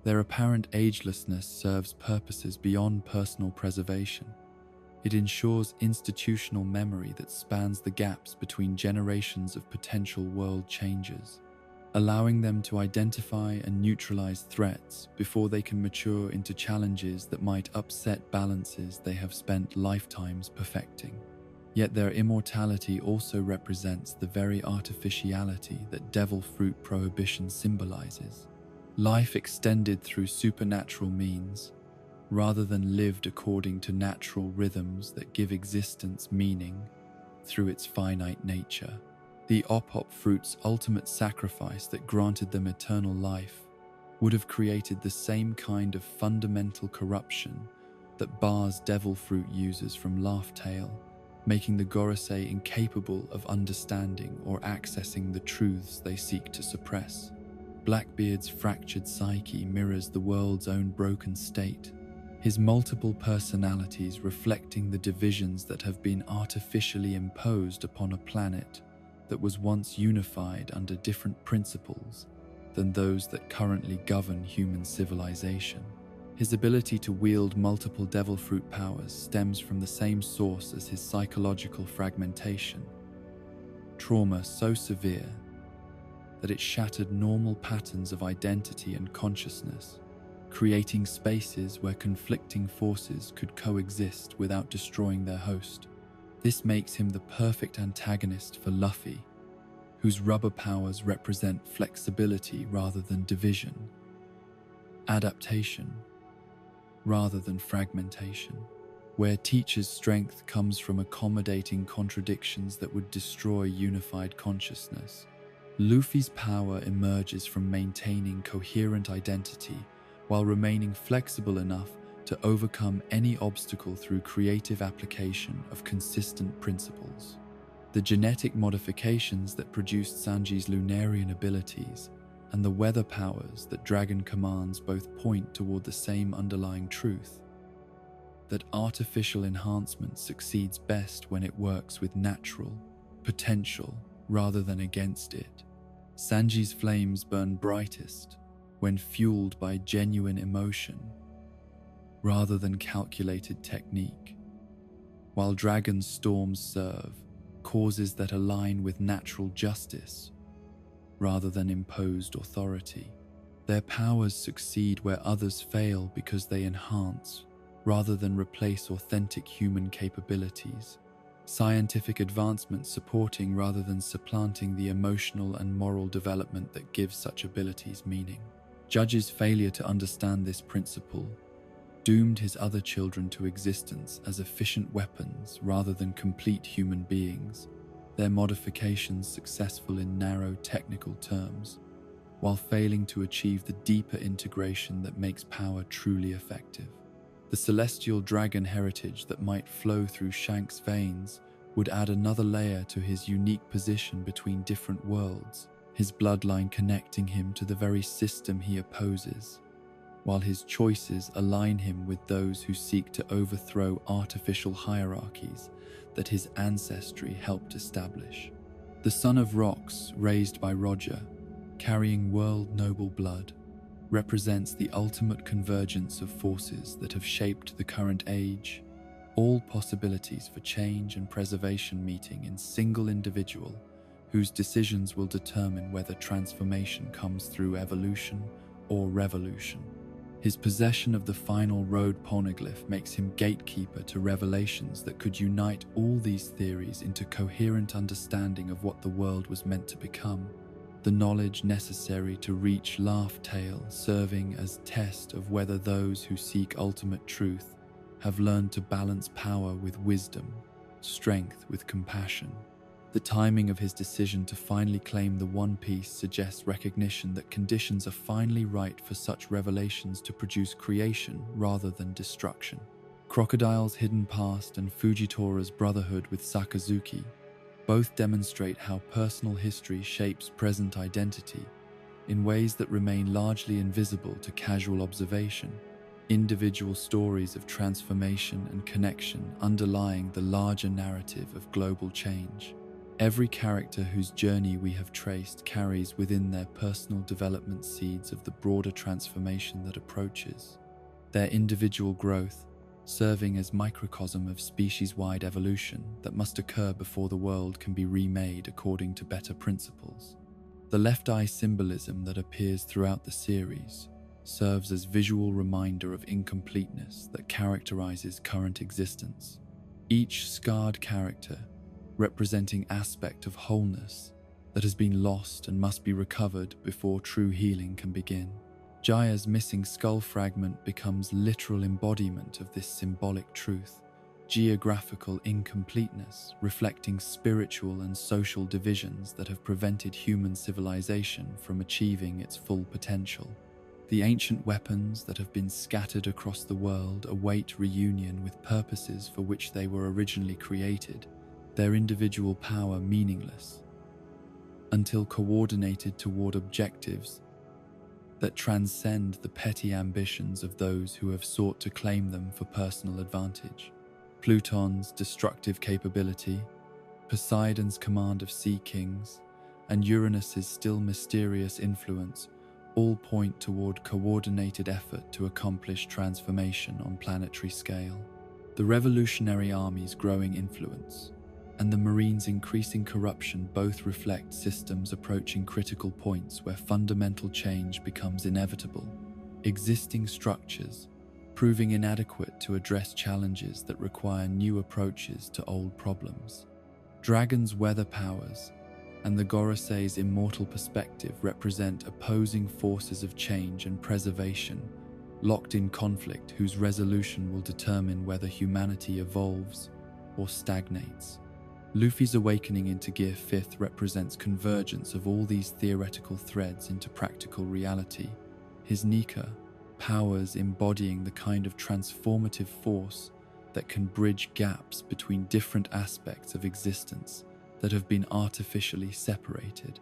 Their apparent agelessness serves purposes beyond personal preservation. It ensures institutional memory that spans the gaps between generations of potential world changes, allowing them to identify and neutralize threats before they can mature into challenges that might upset balances they have spent lifetimes perfecting. Yet their immortality also represents the very artificiality that devil fruit prohibition symbolizes. Life extended through supernatural means, rather than lived according to natural rhythms that give existence meaning through its finite nature. The Opop fruit's ultimate sacrifice that granted them eternal life would have created the same kind of fundamental corruption that bars devil fruit users from Laugh Tale, making the Gorosei incapable of understanding or accessing the truths they seek to suppress. Blackbeard's fractured psyche mirrors the world's own broken state, his multiple personalities reflecting the divisions that have been artificially imposed upon a planet that was once unified under different principles than those that currently govern human civilization. His ability to wield multiple devil fruit powers stems from the same source as his psychological fragmentation, trauma so severe that it shattered normal patterns of identity and consciousness, creating spaces where conflicting forces could coexist without destroying their host. This makes him the perfect antagonist for Luffy, whose rubber powers represent flexibility rather than division, adaptation rather than fragmentation, where Teach's strength comes from accommodating contradictions that would destroy unified consciousness. Luffy's power emerges from maintaining coherent identity while remaining flexible enough to overcome any obstacle through creative application of consistent principles. The genetic modifications that produced Sanji's Lunarian abilities and the weather powers that Dragon commands both point toward the same underlying truth: that artificial enhancement succeeds best when it works with natural potential rather than against it. Sanji's flames burn brightest when fueled by genuine emotion rather than calculated technique, while Dragon's storms serve causes that align with natural justice rather than imposed authority. Their powers succeed where others fail because they enhance rather than replace authentic human capabilities. Scientific advancement supporting rather than supplanting the emotional and moral development that gives such abilities meaning. Judge's failure to understand this principle doomed his other children to existence as efficient weapons rather than complete human beings, their modifications successful in narrow technical terms, while failing to achieve the deeper integration that makes power truly effective. The celestial dragon heritage that might flow through Shanks' veins would add another layer to his unique position between different worlds, his bloodline connecting him to the very system he opposes, while his choices align him with those who seek to overthrow artificial hierarchies that his ancestry helped establish. The son of rocks, raised by Roger, carrying world noble blood, represents the ultimate convergence of forces that have shaped the current age, all possibilities for change and preservation meeting in single individual whose decisions will determine whether transformation comes through evolution or revolution. His possession of the final road poneglyph makes him gatekeeper to revelations that could unite all these theories into coherent understanding of what the world was meant to become, the knowledge necessary to reach Laugh Tale serving as test of whether those who seek ultimate truth have learned to balance power with wisdom, strength with compassion. The timing of his decision to finally claim the One Piece suggests recognition that conditions are finally right for such revelations to produce creation rather than destruction. Crocodile's hidden past and Fujitora's brotherhood with Sakazuki both demonstrate how personal history shapes present identity in ways that remain largely invisible to casual observation, individual stories of transformation and connection underlying the larger narrative of global change. Every character whose journey we have traced carries within their personal development seeds of the broader transformation that approaches, their individual growth serving as microcosm of species-wide evolution that must occur before the world can be remade according to better principles. The left eye symbolism that appears throughout the series serves as visual reminder of incompleteness that characterizes current existence. Each scarred character representing aspect of wholeness that has been lost and must be recovered before true healing can begin. Jaya's missing skull fragment becomes literal embodiment of this symbolic truth, geographical incompleteness reflecting spiritual and social divisions that have prevented human civilization from achieving its full potential. The ancient weapons that have been scattered across the world await reunion with purposes for which they were originally created, their individual power meaningless, until coordinated toward objectives that transcend the petty ambitions of those who have sought to claim them for personal advantage. Pluton's destructive capability, Poseidon's command of sea kings, and Uranus's still mysterious influence all point toward coordinated effort to accomplish transformation on planetary scale. The Revolutionary Army's growing influence and the Marines' increasing corruption both reflect systems approaching critical points where fundamental change becomes inevitable. Existing structures proving inadequate to address challenges that require new approaches to old problems. Dragon's weather powers and the Gorosei's immortal perspective represent opposing forces of change and preservation, locked in conflict whose resolution will determine whether humanity evolves or stagnates. Luffy's awakening into Gear 5th represents convergence of all these theoretical threads into practical reality. His Nika powers embodying the kind of transformative force that can bridge gaps between different aspects of existence that have been artificially separated.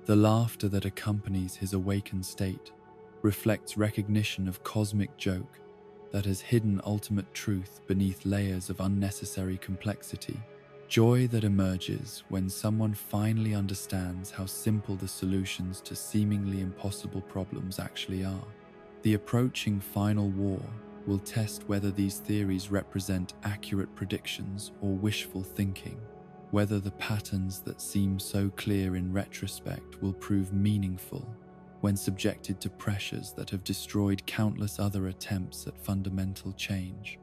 The laughter that accompanies his awakened state reflects recognition of cosmic joke that has hidden ultimate truth beneath layers of unnecessary complexity. Joy that emerges when someone finally understands how simple the solutions to seemingly impossible problems actually are. The approaching final war will test whether these theories represent accurate predictions or wishful thinking, whether the patterns that seem so clear in retrospect will prove meaningful when subjected to pressures that have destroyed countless other attempts at fundamental change.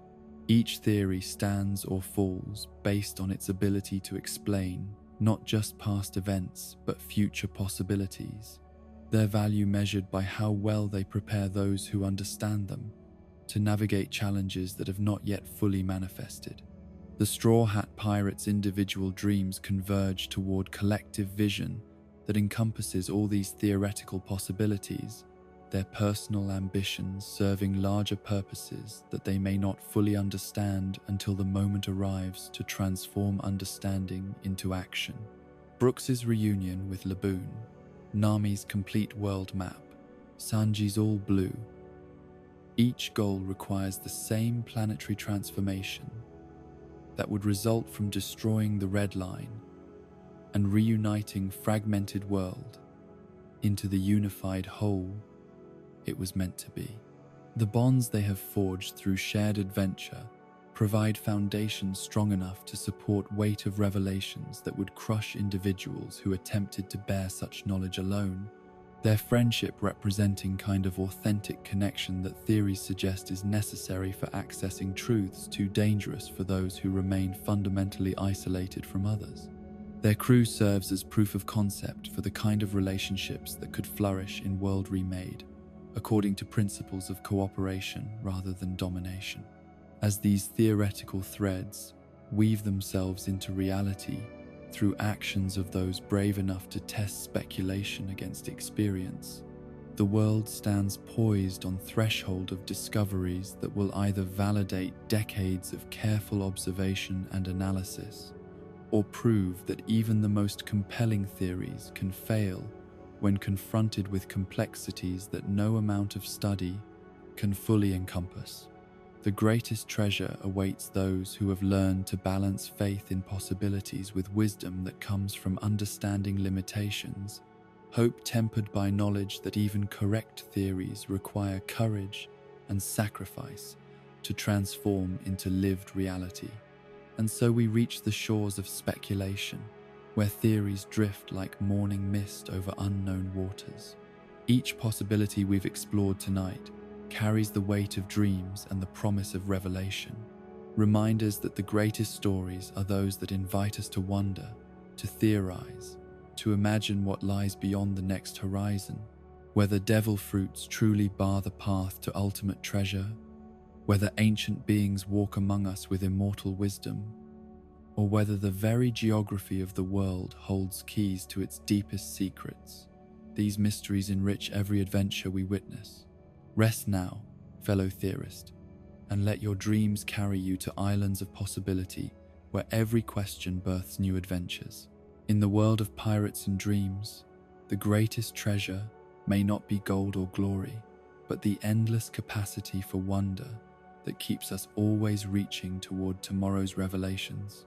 Each theory stands or falls based on its ability to explain not just past events but future possibilities, their value measured by how well they prepare those who understand them to navigate challenges that have not yet fully manifested. The Straw Hat Pirates' individual dreams converge toward collective vision that encompasses all these theoretical possibilities, their personal ambitions serving larger purposes that they may not fully understand until the moment arrives to transform understanding into action. Brooks's reunion with Laboon, Nami's complete world map, Sanji's all blue. Each goal requires the same planetary transformation that would result from destroying the Red Line and reuniting fragmented world into the unified whole it was meant to be. The bonds they have forged through shared adventure provide foundations strong enough to support weight of revelations that would crush individuals who attempted to bear such knowledge alone. Their friendship representing kind of authentic connection that theories suggest is necessary for accessing truths too dangerous for those who remain fundamentally isolated from others. Their crew serves as proof of concept for the kind of relationships that could flourish in World Remade, according to principles of cooperation rather than domination. As these theoretical threads weave themselves into reality through actions of those brave enough to test speculation against experience, the world stands poised on threshold of discoveries that will either validate decades of careful observation and analysis, or prove that even the most compelling theories can fail when confronted with complexities that no amount of study can fully encompass. The greatest treasure awaits those who have learned to balance faith in possibilities with wisdom that comes from understanding limitations, hope tempered by knowledge that even correct theories require courage and sacrifice to transform into lived reality. And so we reach the shores of speculation, where theories drift like morning mist over unknown waters. Each possibility we've explored tonight carries the weight of dreams and the promise of revelation, reminders that the greatest stories are those that invite us to wonder, to theorize, to imagine what lies beyond the next horizon, whether devil fruits truly bar the path to ultimate treasure, whether ancient beings walk among us with immortal wisdom, or whether the very geography of the world holds keys to its deepest secrets. These mysteries enrich every adventure we witness. Rest now, fellow theorist, and let your dreams carry you to islands of possibility where every question births new adventures. In the world of pirates and dreams, the greatest treasure may not be gold or glory, but the endless capacity for wonder that keeps us always reaching toward tomorrow's revelations.